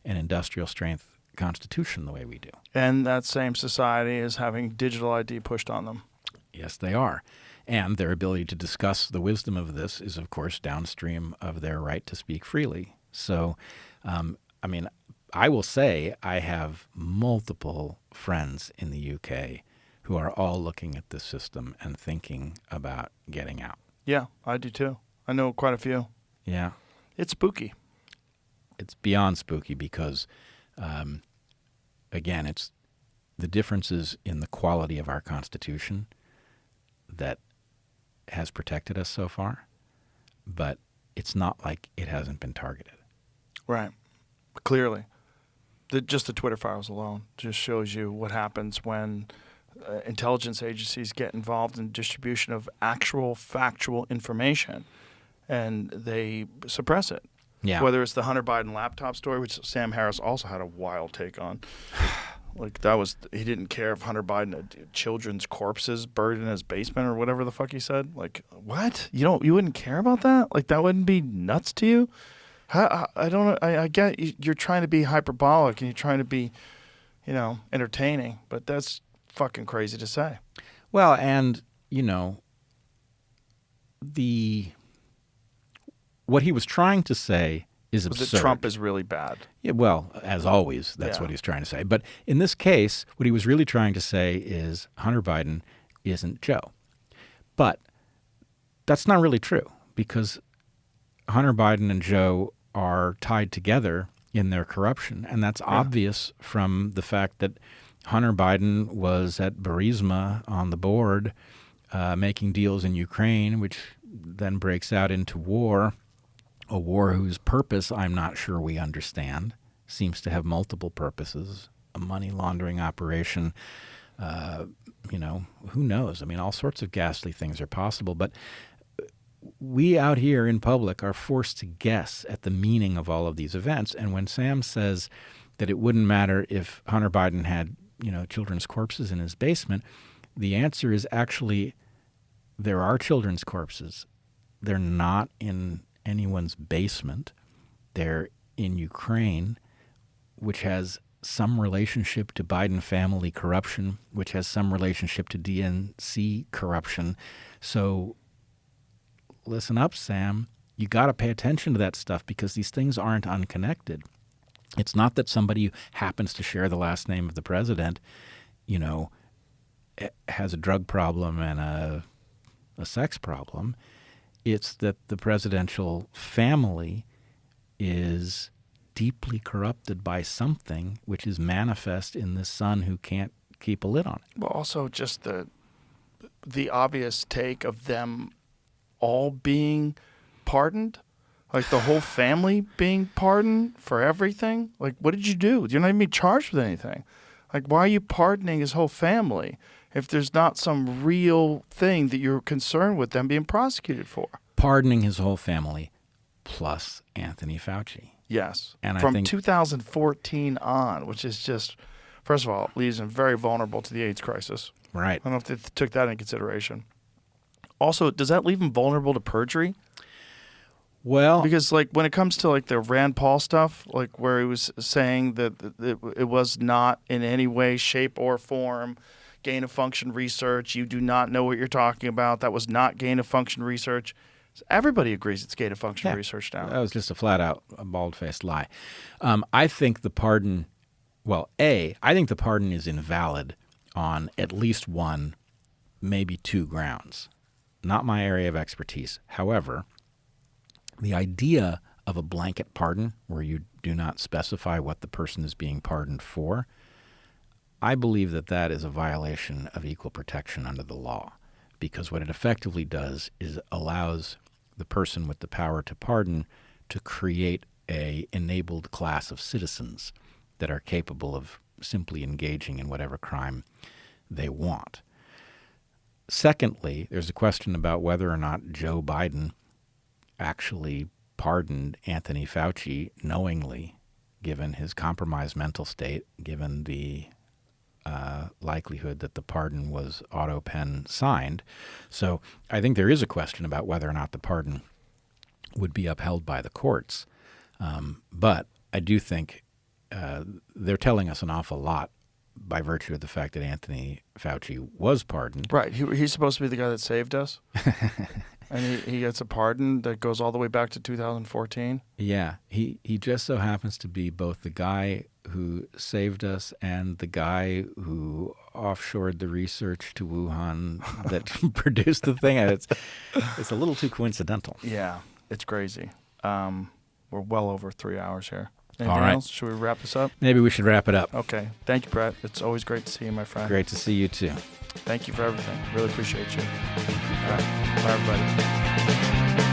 an industrial strength constitution the way we do. And that same society is having digital ID pushed on them. Yes, they are. And their ability to discuss the wisdom of this is, of course, downstream of their right to speak freely. So, I will say I have multiple friends in the UK who are all looking at this system and thinking about getting out. Yeah, I do too. I know quite a few. Yeah. It's spooky. It's beyond spooky because, again, it's the differences in the quality of our Constitution that has protected us so far, but it's not like it hasn't been targeted. Right. Clearly. Just the Twitter files alone just shows you what happens when intelligence agencies get involved in distribution of actual factual information, and they suppress it. Yeah. Whether it's the Hunter Biden laptop story, which Sam Harris also had a wild take on. Like he didn't care if Hunter Biden had children's corpses buried in his basement or whatever the fuck he said. Like, what? You wouldn't care about that? Like, that wouldn't be nuts to you? I get you're trying to be hyperbolic and you're trying to be, entertaining, but that's fucking crazy to say. Well, and, what he was trying to say is absurd. That Trump is really bad. Yeah, well, as always, that's what he's trying to say. But in this case, what he was really trying to say is Hunter Biden isn't Joe. But that's not really true because Hunter Biden and Joe are tied together in their corruption. And that's obvious from the fact that Hunter Biden was at Burisma on the board making deals in Ukraine, which then breaks out into war, a war whose purpose I'm not sure we understand, seems to have multiple purposes, a money laundering operation, who knows? I mean, all sorts of ghastly things are possible, but we out here in public are forced to guess at the meaning of all of these events. And when Sam says that it wouldn't matter if Hunter Biden had, children's corpses in his basement, the answer is actually there are children's corpses. They're not in anyone's basement. They're in Ukraine, which has some relationship to Biden family corruption, which has some relationship to DNC corruption. So listen up, Sam. You got to pay attention to that stuff because these things aren't unconnected. It's not that somebody who happens to share the last name of the president, has a drug problem and a sex problem. It's that the presidential family is deeply corrupted by something which is manifest in this son who can't keep a lid on it. Well, also just the obvious take of them all being pardoned, like the whole family being pardoned for everything. Like, what did you do? You're not even being charged with anything. Like, why are you pardoning his whole family if there's not some real thing that you're concerned with them being prosecuted for? Pardoning his whole family plus Anthony Fauci. Yes. And from I think 2014 on, which is just, first of all, leaves him very vulnerable to the AIDS crisis. Right. I don't know if they took that into consideration. Also, does that leave him vulnerable to perjury? Well, because when it comes to the Rand Paul stuff, where he was saying that it was not in any way, shape, or form gain of function research. You do not know what you're talking about. That was not gain of function research. Everybody agrees it's gain of function research now. That was just a flat out, bald-faced lie. I think the pardon, I think the pardon is invalid on at least one, maybe two grounds. Not my area of expertise. However, the idea of a blanket pardon where you do not specify what the person is being pardoned for, I believe that is a violation of equal protection under the law, because what it effectively does is allows the person with the power to pardon to create a enabled class of citizens that are capable of simply engaging in whatever crime they want. Secondly, there's a question about whether or not Joe Biden actually pardoned Anthony Fauci knowingly, given his compromised mental state, given the likelihood that the pardon was auto-pen signed. So I think there is a question about whether or not the pardon would be upheld by the courts. But I do think they're telling us an awful lot by virtue of the fact that Anthony Fauci was pardoned. Right. He's supposed to be the guy that saved us. And he gets a pardon that goes all the way back to 2014. Yeah. He just so happens to be both the guy who saved us and the guy who offshored the research to Wuhan that produced the thing. It's a little too coincidental. Yeah, it's crazy. We're well over 3 hours here. Anything All right. else? Should we wrap this up? Maybe we should wrap it up. Okay. Thank you, Brett. It's always great to see you, my friend. Great to see you too. Thank you for everything. Really appreciate you. All right. Bye, everybody.